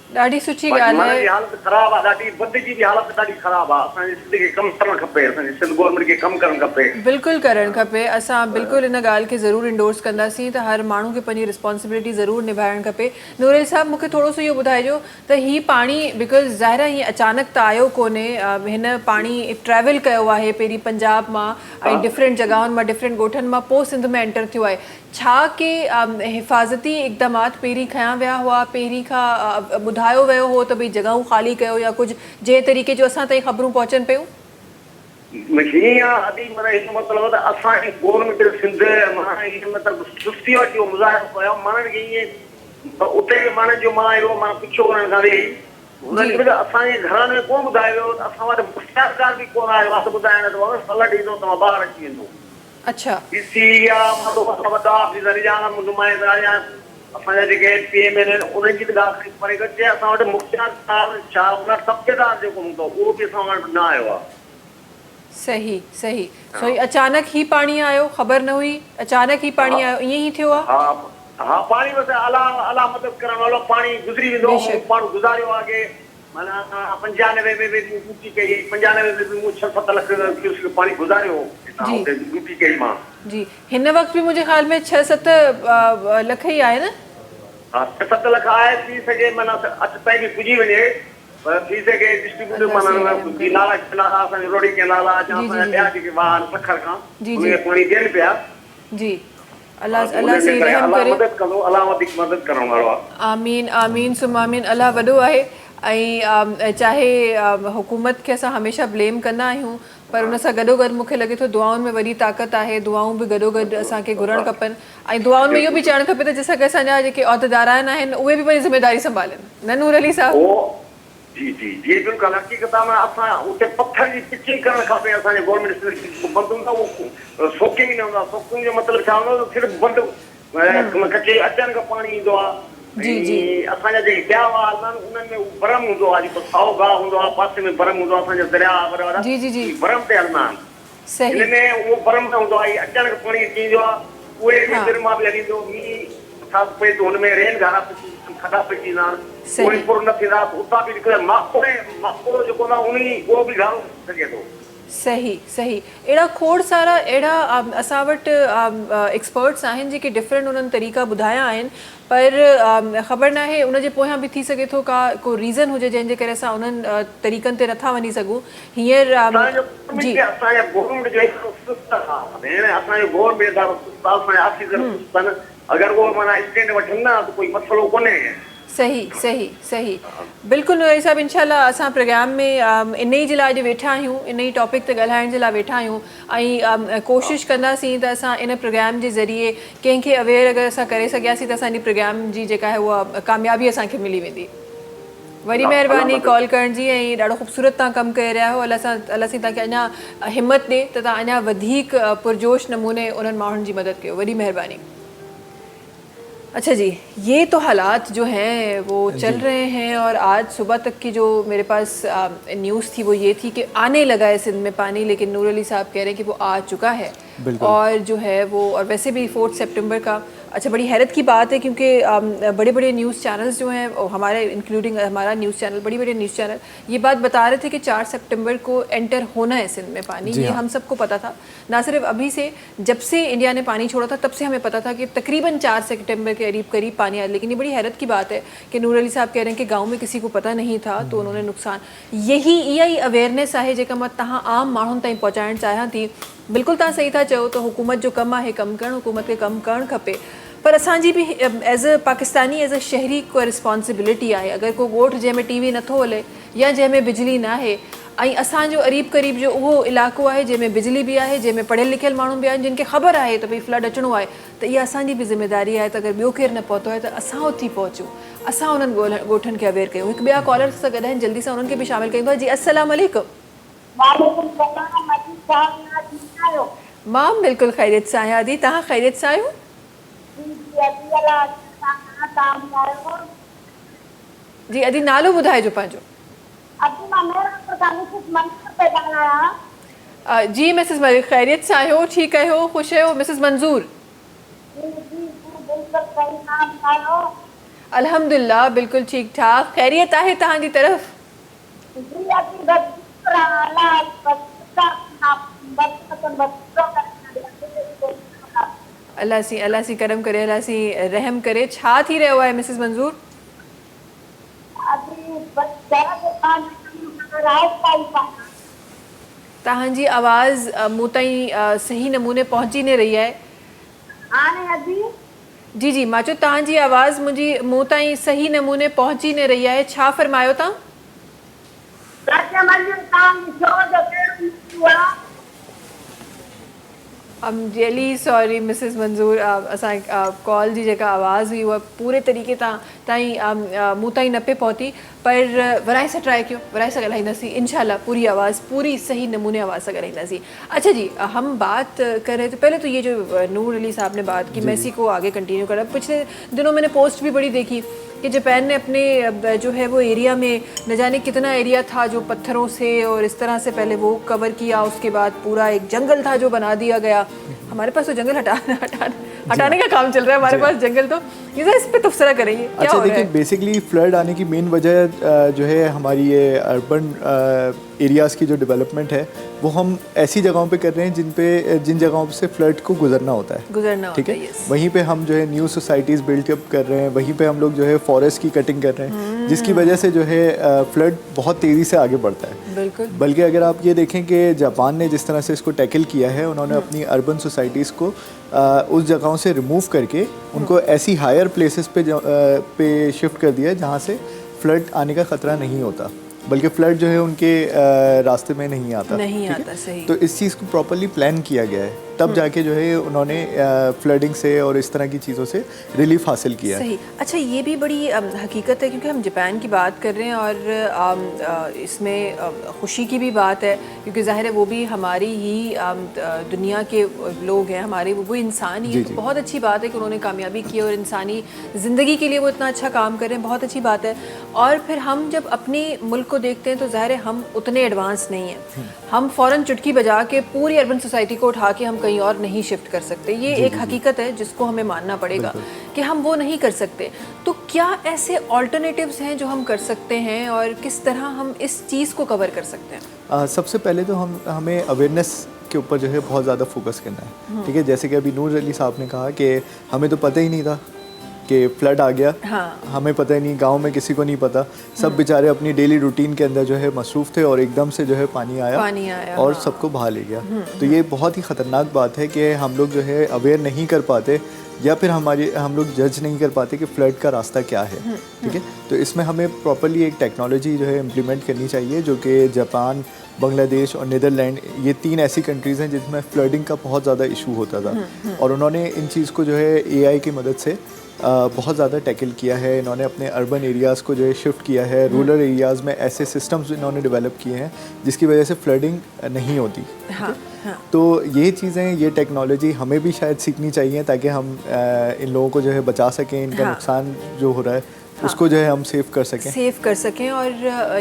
ॾाढी सुठी ॻाल्हि आहे। हालत ख़राब आहे, ॾाढी बंदि जी बि हालत ॾाढी ख़राब आहे। असांजे सिंध खे कमु करणु खपे, असांजी सिंध गवर्नमेंट खे कमु करणु खपे। बिल्कुलु करणु खपे। असां बिल्कुलु इन ॻाल्हि खे ज़रूरु इंडोर्स कंदासीं त हर माण्हू खे पंहिंजी रिस्पॉन्सिबिलिटी ज़रूरु निभाइणु खपे। नूरिल साहब, मूंखे थोरो सो इहो ॿुधाइजो त हीउ पाणी बिकॉज़ ज़ाहिर आहे हीअं अचानक त आयो कोन्हे, हिन पाणी ट्रैवल कयो आहे पहिरीं पंजाब मां ऐं डिफरेंट जॻहियुनि मां, डिफरेंट ॻोठनि मां, पोइ सिंध में एंटर थियो आहे। छा के हिफ़ाज़ती इक़दामात पहिरीं खयां विया हुआ, पहिरीं खां ॿुधायो वियो हो त भई जॻहियूं ख़ाली कयो या कुझु जंहिं तरीक़े जो असां ताईं ख़बरूं पहुचनि पियूं? मतिलबु त असांजी गवर्नमेंट सिंध मतिलबु सुस्ती वठी मुज़ाहिरो कयो माण्हुनि खे, ईअं उते माण्हुनि जो मां अहिड़ो माना पुछो उन्हनि खां वेही, उन्हनि खे असांजे घरनि में कोन ॿुधायो वियो, असां वटि मुख़्तियारकार बि कोन आयो आहे त ॿुधाइण त फ्लड ईंदो तव्हां ॿाहिरि अची वेंदो। अच्छा, नुमाइंदा या असांजा जेके MPM आहिनि उन्हनि जी त ॻाल्हि परे अचे, असां वटि मुख़्तियारकार छा तब्केदार जेको हूंदो उहो बि असां वटि न आयो आहे। सही। अचानक ही पाणी आयो, ख़बर न हुई, अचानक ही पाणी आयो, ईअं ई थियो आहे? हाँ, पाणी बसि अला मदद करण वारो पाणी गुज़री वेंदो, माण्हू गुज़ारियो आहे। माना 95 में बि ड्यूटी कई, 95 में बि मूं 6-7 लख क्यूसेक पाणी गुज़ारियो ड्यूटी कई मां। जी, हिन वक्त भी मुझे ख्याल में 6-7 लख ही आए न? हाँ, 6-7 लख आहे, थी सघे माना अच ताईं बि पुॼी वञे, पर थी सके डिस्ट्रीब्यूटर माना जी नाला नाला असां रोडी के नाला जा ॿिया जेके वाहन सखर खां उनखे पाणी ॾियनि पिया जी अल्लाह अल्लाह से रहम करे मदद कंदो अल्लाह वधीक मदद करण वारो आहे आमीन आमीन सुम आमीन अल्लाह वॾो आहे ऐं चाहे हुकूमत खे असां हमेशह ब्लेम कंदा आहियूं पर उन सां गॾोगॾु मूंखे लॻे थो दुआउनि में वॾी ताक़त आहे दुआऊं बि गॾोगॾु असांखे घुरणु खपनि ऐं दुआउनि में इहो बि चवणु खपे त जंहिंसां की असांजा जेके उहिदेदारान आहिनि उहे बि पंहिंजी ज़िमेदारी संभालनि न नूर अली साहब जी जी जी बिल्कुलु हक़ीक़त में असां उते पत्थर जी पिचिंग करणु खपे असांजे गवर्नमेंट बंदि हूंदा उहो सोकिंग न हूंदा सोकिंग जो मतिलबु छा हूंदो सिर्फ़ु बंदि कचे अचनि खां पाणी ईंदो आहे जी जी असांजा जेके ॿिया वाहन आहिनि उन्हनि में बरम हूंदो आहे जेको साओ गाहु हूंदो आहे पासे में बरम हूंदो आहे असांजा दरिया वग़ैरह जी जी जी बरम ते हलंदा आहिनि सही हिन में उहो बरम न हूंदो आहे अचनि खां पाणी अची वेंदो आहे उहे बि दिलि मां बि हलींदो मींहुं छा पए थो हुन में रेन गारा खॾा पइजी वेंदा आहिनि उहे पूरो न थींदा उतां बि निकिरे माखोड़ो जेको आहे उहो बि गारो सघे थो सही सही अहिड़ा खोड़ सारा अहिड़ा असां वटि एक्सपर्ट्स आहिनि जेके डिफरेंट उन्हनि तरीक़ा ॿुधाया आहिनि पर ख़बर न आहे उनजे पोयां बि थी सघे थो को रीज़न हुजे जंहिंजे करे असां उन्हनि तरीक़नि ते नथा वञी सघूं हींअर जी असांजा गवर्नमेंट जो हिकिड़ो सिस्टम आहे असांजो गवर्नमेंट असांजा ऑफिसर आहिनि अगरि उहो माना स्टैंड वठनि न त कोई मसइलो कोन्हे सही सही सही बिल्कुलु नूर अली साहब इंशाल्लाह असां प्रोग्राम में इन ई जे लाइ अॼु वेठा आहियूं इन ई टॉपिक ते ॻाल्हाइण जे लाइ वेठा आहियूं ऐं कोशिशि कंदासीं त असां इन प्रोग्राम जे ज़रिए कंहिंखे अवेयर अगरि असां करे सघियासीं त असांजी प्रोग्राम जी जेका आहे उहा कामयाबी असांखे मिली वेंदी वरी महिरबानी कॉल करण जी ऐं ॾाढो ख़ूबसूरत तव्हां कमु करे रहिया आहियो अलाह सां तव्हांखे अञा हिमत ॾिए त तव्हां अञा वधीक पुरजोश नमूने उन्हनि माण्हुनि जी मदद कयो वॾी महिरबानी अच्छा जी ये तो हालात जो हैं वो चल रहे हैं और आज सुबह तक की जो मेरे पास न्यूज़ थी वो ये थी कि आने लगा है सिंध में पानी लेकिन नूर अली साहब कह रहे हैं कि वो आ चुका है और जो है वो और वैसे भी 4 सितंबर का अच्छा बड़ी हैरत की बात है क्योंकि बड़े बड़े न्यूज़ चैनल्स जो हैं हमारे इंक्लूडिंग हमारा न्यूज़ चैनल बड़े बड़े न्यूज़ चैनल ये बात बता रहे थे कि 4 सितंबर को एंटर होना है सिंध में पानी ये हम सबको पता था ना सिर्फ अभी से जब से इंडिया ने पानी छोड़ा था तब से हमें पता था कि तकरीबन 4 सितंबर के करीब पानी आया लेकिन ये बड़ी हैरत की बात है कि नूर अली साहब कह रहे हैं कि गाँव में किसी को पता नहीं था तो उन्होंने नुकसान यही इहा अवेयरनेस है जेका मां तव्हां आम माण्हुनि ताईं पहुचाइण चाहियां थी बिल्कुलु तव्हां सही था चयो त हुकूमत जो कमु आहे कमु करणु हुकूमत खे कमु करणु खपे पर असांजी बि as a Pakistani as a शहरी को रिस्पॉन्सिबिलिटी आहे अगरि को ॻोठ जंहिंमें टीवी नथो हले या जंहिंमें बिजली न आहे ऐं असांजो अरीब क़रीब जो उहो इलाइक़ो आहे जंहिंमें बिजली बि आहे जंहिंमें पढ़ियल लिखियल माण्हू बि आहिनि जिन खे ख़बर आहे त भई फ्लड अचिणो आहे त इहा असांजी बि ज़िमेदारी आहे त अगरि ॿियो केरु न पहुतो आहे त असां उथी पहुचूं असां उन्हनि ॻोठनि खे अवेयर कयूं हिकु ॿिया कॉलर सां गॾु आहिनि जल्दी सां उन्हनि खे बि शामिलु कयूं था जी अस्सलाम वालेकुम मां बिल्कुलु ख़ैरियत सां आहियां दी तव्हां ख़ैरियत सां आहियो जी अदी नालो ॿुधाइजो पंहिंजो जी मिसिस मलिक ख़ैरियत सां आहियो ठीकु आहियो ख़ुशि आहियो मिसिस मंज़ूर अल्हम्दुलिल्लाह बिल्कुलु ठीकु ठाक ख़ैरियत आहे तव्हांजी तरफ़ अल्लाह सी करम करे अल्लाह सी रहम करे छा थी रहियो आहे मिसिस मंज़ूर तव्हांजी आवाज़ मूं ताईं सही नमूने पहुची न रही आहे जी जी मां चयो तव्हांजी आवाज़ मुंहिंजी मूं ताईं सही नमूने पहुची न रही आहे छा फरमायो तव्हां रियली सॉरी मिसिस मंज़ूर असां कॉल जी जेका आवाज़ हुई उहा पूरे तरीक़े ताईं मूं ताईं न पे पहुती पर वराए सां ट्राई कयो वराए सां ॻाल्हाईंदासीं इंशाल्लाह पूरी आवाज़ पूरी सही नमूने आवाज़ सां ॻाल्हाईंदासीं अच्छा जी हम बात कर रहे थे पहले तो ये जो नूर अली साहब ने बात की मैं इसी को आगे कंटिन्यू करा पिछले दिनों मैंने पोस्ट भी बड़ी देखी कि जापान ने अपने जो है वो एरिया में न जाने कितना एरिया था जो पत्थरों से और इस तरह से पहले वो कवर किया उसके बाद पूरा एक जंगल था जो बना दिया गया हमारे पास तो जंगल हटाने का काम चल रहा है हमारे पास जंगल तो ये इस पे तबसरा करेंगे क्या अच्छा हो रहा देखिए, है? बेसिकली फ्लड आने की मेन वजह जो है हमारी ये अर्बन एरियाज़ की जो डेवलपमेंट है वो हम ऐसी जगहों पे कर रहे हैं जिन जगहों से फ्लड को गुजरना होता है, गुजरना ठीक होता है। है, yes. वहीं पे हम जो है न्यू सोसाइटीज़ बिल्ड अप कर रहे हैं, वहीं पे हम लोग जो है फॉरेस्ट की कटिंग कर रहे हैं, जिसकी वजह से जो है फ्लड बहुत तेज़ी से आगे बढ़ता है। बिल्कुल। बल्कि अगर आप ये देखें कि जापान ने जिस तरह से इसको टैकल किया है, उन्होंने अपनी अर्बन सोसाइटीज़ को उस जगहों से रिमूव करके उनको ऐसी हायर प्लेसेस पे शिफ्ट कर दिया है जहाँ से फ्लड आने का ख़तरा नहीं होता, बल्कि फ्लड जो है उनके रास्ते में नहीं आता। नहीं ठीक है? आता, सही। तो इस चीज़ को प्रॉपरली प्लान किया गया है, तब जाके जो है उन्होंने फ्लडिंग से और इस तरह की चीज़ों से रिलीफ हासिल किया है। सही। अच्छा, ये भी बड़ी हकीकत है, क्योंकि हम जापान की बात कर रहे हैं और इसमें खुशी की भी बात है, क्योंकि ज़ाहिर है वो भी हमारी ही दुनिया के लोग हैं, हमारे वो इंसान ही है। तो बहुत अच्छी बात है कि उन्होंने कामयाबी की और इंसानी ज़िंदगी के लिए वो इतना अच्छा काम कर रहे हैं, बहुत अच्छी बात है। और फिर हम जब अपने मुल्क को देखते हैं तो ज़ाहिर है हम उतने एडवांस नहीं हैं, हम फ़ौरन चुटकी बजा के पूरी अर्बन सोसाइटी को उठा के हम कहीं और नहीं शिफ्ट कर सकते। ये एक हकीकत है जिसको हमें मानना पड़ेगा कि हम वो नहीं कर सकते। तो क्या ऐसे ऑल्टरनेटिव्स हैं जो हम कर सकते हैं और किस तरह हम इस चीज़ को कवर कर सकते हैं? सबसे पहले तो हमें अवेयरनेस के ऊपर जो है बहुत ज़्यादा फोकस करना है, ठीक है। जैसे कि अभी नूर अली साहब ने कहा कि हमें तो पता ही नहीं था कि फ्लड आ गया। हाँ। हमें पता ही नहीं, गांव में किसी को नहीं पता, सब बेचारे अपनी डेली रूटीन के अंदर जो है मसरूफ़ थे और एकदम से जो है पानी आया और हाँ। सबको बहा ले गया। तो ये बहुत ही ख़तरनाक बात है कि हम लोग जो है अवेयर नहीं कर पाते, या फिर हम लोग जज नहीं कर पाते कि फ्लड का रास्ता क्या है, ठीक है। तो इसमें हमें प्रॉपर्ली एक टेक्नोलॉजी जो है इम्प्लीमेंट करनी चाहिए, जो कि जापान, बांग्लादेश और नीदरलैंड, ये 3 ऐसी कंट्रीज़ हैं जिसमें फ्लडिंग का बहुत ज़्यादा इशू होता था, और उन्होंने इन चीज़ को जो है AI की मदद से बहुत ज़्यादा टैकल किया है। इन्होंने अपने अर्बन एरियाज़ को जो है शिफ्ट किया है, रूरल एरियाज़ में ऐसे सिस्टम्स इन्होंने डेवलप किए हैं जिसकी वजह से फ्लडिंग नहीं होती। हाँ, हाँ। तो ये चीज़ें, ये टेक्नोलॉजी हमें भी शायद सीखनी चाहिए ताकि हम इन लोगों को जो है बचा सकें, इनका हाँ। नुकसान जो हो रहा है उसको जो है हम सेव कर सकें। और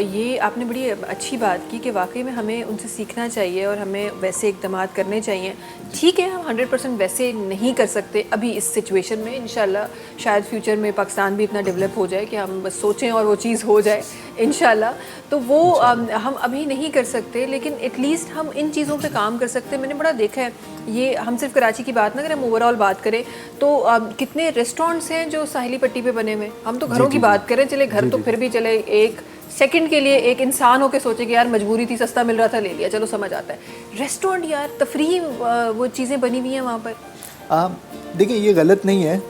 ये आपने बड़ी अच्छी बात की कि वाकई में हमें उनसे सीखना चाहिए और हमें वैसे इक़दाम करने चाहिए। ठीक है, हम 100% वैसे नहीं कर सकते अभी इस सिचुएशन में। इंशाल्लाह शायद फ्यूचर में पाकिस्तान भी इतना डेवलप हो जाए कि हम बस सोचें और वो चीज़ हो जाए इंशाल्लाह। तो वो हम अभी नहीं कर सकते, लेकिन एटलीस्ट हम इन चीज़ों पे काम कर सकते हैं। मैंने बड़ा देखा है, ये हम सिर्फ कराची की बात ना करें, हम ओवरऑल बात करें तो कितने रेस्टोरेंट्स हैं जो साहिली पट्टी पे बने हुए। हम तो घरों की बात करें, चले घर तो फिर भी चले, एक सेकंड के लिए एक इंसान होके सोचे कि यार मजबूरी थी, सस्ता मिल रहा था, ले लिया, चलो समझ आता है। रेस्टोरेंट यार, तफरीह वो चीज़ें बनी हुई हैं वहाँ पर। देखिए, ये गलत नहीं है।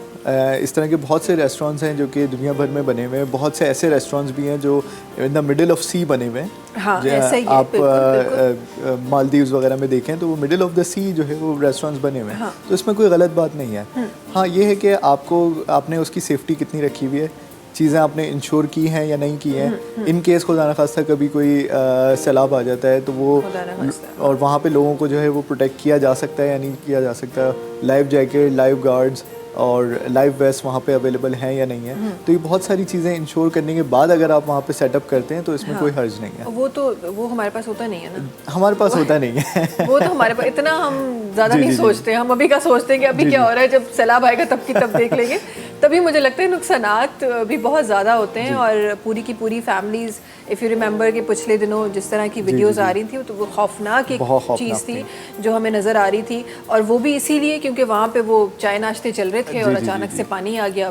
इस तरह के बहुत से रेस्टोरेंट्स हैं जो कि दुनिया भर में बने हुए हैं। बहुत से ऐसे रेस्टोरेंट्स भी हैं जो इन द मिडिल ऑफ सी बने हुए हैं। हाँ, ऐसा ही है, आप बिल्कुल। मालदीव्स वगैरह में देखें तो वो मिडिल ऑफ द सी जो है वो रेस्टोरेंट्स बने हुए हैं। हाँ। तो इसमें कोई गलत बात नहीं है। हाँ, ये है कि आपने उसकी सेफ्टी कितनी रखी हुई है, चीज़ें आपने इंश्योर की हैं या नहीं की हैं। इन केस खुदा न खास्ता कभी कोई सैलाब आ जाता है तो वो, और वहाँ पे लोगों को जो है वो प्रोटेक्ट किया जा सकता है या नहीं किया जा सकता। लाइफ जैकेट, लाइफ गार्ड्स और लाइफ वेस्ट वहाँ पे अवेलेबल हैं या नहीं है। तो ये बहुत सारी चीज़ें इंश्योर करने के बाद अगर आप वहाँ पे सेटअप करते हैं तो इसमें कोई हर्ज नहीं है। वो हमारे पास होता नहीं है ना, हमारे पास होता नहीं है। वो तो हमारे पास इतना हम ज़्यादा नहीं सोचते। हम अभी का सोचते हैं कि अभी क्या हो रहा है, जब सैलाब आएगा तब की तब देख लेंगे। तभी मुझे लगता है नुकसानात भी बहुत ज़्यादा होते हैं, और पूरी की पूरी फैमिलीज़, इफ़ यू रिमेंबर कि पिछले दिनों जिस तरह की वीडियोस आ रही थी तो वो खौफनाक एक चीज़ थी जो हमें नज़र आ रही थी। और वो भी इसीलिए क्योंकि वहाँ पे वो चाय नाश्ते चल रहे थे और अचानक से पानी आ गया।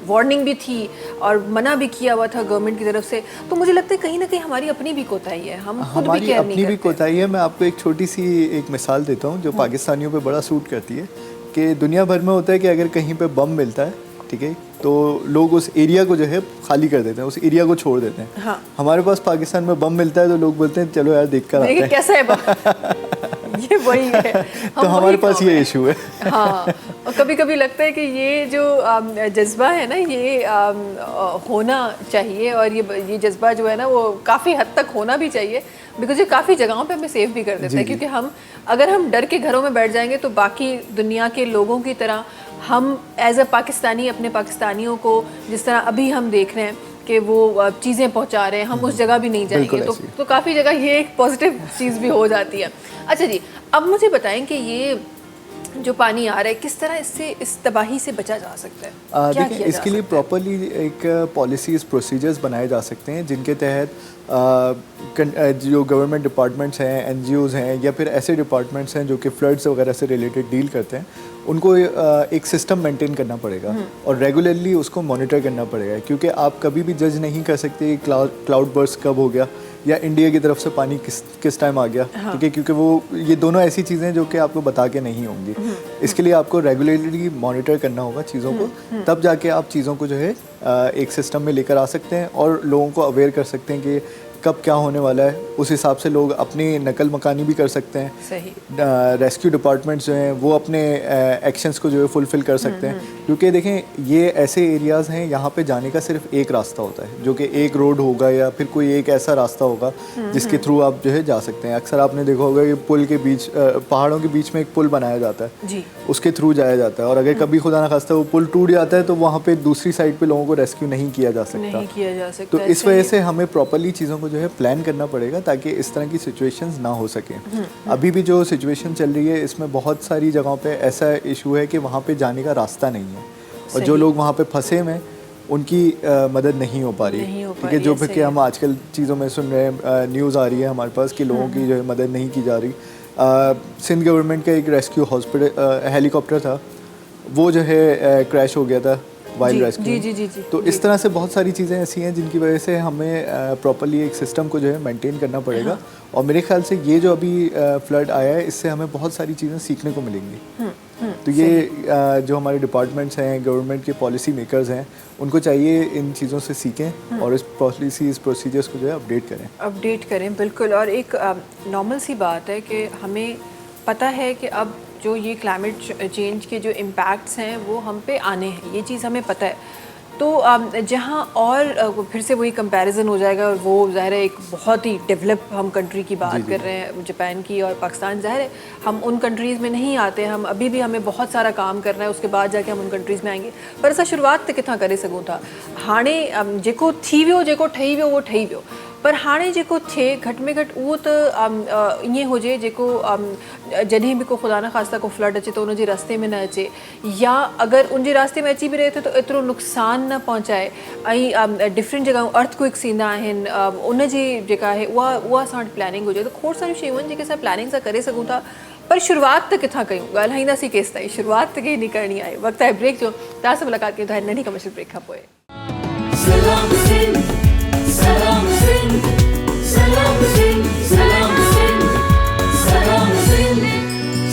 वार्निंग भी थी और मना भी किया हुआ था गवर्नमेंट की तरफ से। तो मुझे लगता है कहीं ना कहीं हमारी अपनी भी कोताही है, हम खुद भी केयर नहीं करते। कोताही है। मैं आपको एक छोटी सी एक मिसाल देता हूँ जो पाकिस्तानियों पे बड़ा सूट करती है, कि दुनिया भर में होता है कि अगर कहीं पे बम मिलता है, ठीक है, तो लोग उस एरिया को जो है खाली कर देते हैं, उस एरिया को छोड़ देते हैं। हाँ। हमारे पास पाकिस्तान में बम मिलता है तो लोग बोलते हैं चलो यार देख कर आते हैं कैसा है बम। ये वही है, तो हमारे पास ये इशू है। हाँ, और कभी कभी लगता है कि ये जो जज्बा है ना, ये होना चाहिए, और ये जज्बा जो है ना वो काफ़ी हद तक होना भी चाहिए, बिकॉज ये काफ़ी जगहों पे हमें सेफ भी कर देता है। क्योंकि अगर हम डर के घरों में बैठ जाएंगे तो बाकी दुनिया के लोगों की तरह हम एज अ पाकिस्तानी अपने पाकिस्तानियों को जिस तरह अभी हम देख रहे हैं कि वो चीज़ें पहुंचा रहे हैं, हम उस जगह भी नहीं जाएंगे। तो काफ़ी जगह ये एक पॉजिटिव चीज़ भी हो जाती है। अच्छा जी, अब मुझे बताएं कि ये जो पानी आ रहा है, किस तरह इससे, इस तबाही से बचा जा सकता है? क्या देखिए किया इसके जा लिए सकता है? प्रॉपरली एक पॉलिसीज़ प्रोसीजर्स बनाए जा सकते हैं जिनके तहत जो गवर्नमेंट डिपार्टमेंट्स हैं, एनजीओज़ हैं, या फिर ऐसे डिपार्टमेंट्स हैं जो कि फ्लड्स वगैरह से रिलेटेड डील करते हैं, उनको एक सिस्टम मेंटेन करना पड़ेगा और रेगुलरली उसको मॉनिटर करना पड़ेगा, क्योंकि आप कभी भी जज नहीं कर सकते क्लाउड बर्स्ट कब हो गया या इंडिया की तरफ से पानी किस टाइम आ गया। ठीक है, क्योंकि वो ये दोनों ऐसी चीज़ें हैं जो कि आपको बता के नहीं होंगी। इसके लिए आपको रेगुलरली मॉनिटर करना होगा चीज़ों को, तब जाके आप चीज़ों को जो है एक सिस्टम में लेकर आ सकते हैं और लोगों को अवेयर कर सकते हैं कि कब क्या होने वाला है। उस हिसाब से लोग अपनी नकल मकानी भी कर सकते हैं। सही। रेस्क्यू डिपार्टमेंट्स जो हैं वो अपने एक्शंस को जो है फुलफ़िल कर सकते हैं, क्योंकि देखें ये ऐसे एरियाज़ हैं यहाँ पे जाने का सिर्फ एक रास्ता होता है, जो कि एक रोड होगा या फिर कोई एक ऐसा रास्ता होगा जिसके थ्रू आप जो है जा सकते हैं। अक्सर आपने देखा होगा कि पुल के बीच, पहाड़ों के बीच में एक पुल बनाया जाता है जी। उसके थ्रू जाया जाता है, और अगर कभी खुदा ना खास्ता वो पुल टूट जाता है तो वहाँ पे दूसरी साइड पे लोगों को रेस्क्यू नहीं किया जा सकता। नहीं किया जा सकता। तो इस वजह से हमें प्रॉपरली चीज़ों को जो है प्लान करना पड़ेगा ताकि इस तरह की सिचुएशंस ना हो सकें। अभी भी जो सिचुएशन चल रही है इसमें बहुत सारी जगहों पे ऐसा इशू है कि वहाँ पे जाने का रास्ता नहीं है, और जो लोग वहाँ पे फंसे हुए हैं उनकी मदद नहीं हो पा रही। ठीक है, जो कि हम आजकल चीज़ों में सुन रहे हैं, न्यूज़ आ रही है हमारे पास कि लोगों की जो है मदद नहीं की जा रही। सिंध गवर्नमेंट का एक रेस्क्यू हॉस्पिटल हेलीकॉप्टर था, वो जो है क्रैश हो गया था वाइल्ड रेस्क्यू। जी। तो इस तरह से बहुत सारी चीज़ें ऐसी हैं जिनकी वजह से हमें प्रॉपरली एक सिस्टम को जो है मेंटेन करना पड़ेगा। और मेरे ख्याल से ये जो अभी फ्लड आया है इससे हमें बहुत सारी चीज़ें सीखने को मिलेंगी। तो ये जो हमारे डिपार्टमेंट्स हैं, गवर्नमेंट के पॉलिसी मेकर्स हैं, उनको चाहिए इन चीज़ों से सीखें और इस पॉलिसीज़ प्रोसीजर्स को जो है अपडेट करें। बिल्कुल। और एक नॉर्मल सी बात है कि हमें पता है कि अब जो ये क्लाइमेट चेंज के जो इम्पैक्ट्स हैं वो हम पे आने हैं, ये चीज़ हमें पता है। तो जहाँ और फिर से वही कंपैरिजन हो जाएगा, और वो ज़ाहिर है एक बहुत ही डेवलप हम कंट्री की बात कर रहे हैं, जापान की और पाकिस्तान, ज़ाहिर है हम उन कंट्रीज़ में नहीं आते, हम अभी भी हमें बहुत सारा काम करना है, उसके बाद जाके हम उन कंट्रीज़ में आएंगे। पर असां शुरुआत त किथां करे सघूं था। हाणे जेको थी वियो, जेको ठही वियो, वो ठही वियो। पर हाणे जेको थिए घटि में घटि उहो त ईअं हुजे जेको जॾहिं बि को ख़ुदा न ख़ास्ता को फ्लड अचे त उनजे रस्ते में न अचे, या अगरि उनजे रास्ते में अची बि रहे थो त एतिरो नुक़सानु न पहुचाए। ऐं डिफरेंट जॻहियूं अर्थक्विक्स ईंदा आहिनि, उनजी जेका आहे उहा असां वटि प्लानिंग हुजे। त खोड़ सारियूं शयूं आहिनि जेके असां प्लानिंग सां करे सघूं था, पर शुरूआत त किथां कयूं, ॻाल्हाईंदासीं केसि ताईं, शुरूआत त कंहिं करणी आहे। वक़्तु आहे ब्रेक जो, तव्हां सां मुलाक़ात कयूं था नंढी कमर्शियल ब्रेक खां पोइ। सलाम सिंध सलाम सिंध सलाम सिंध सलाम सिंध सलाम सिंध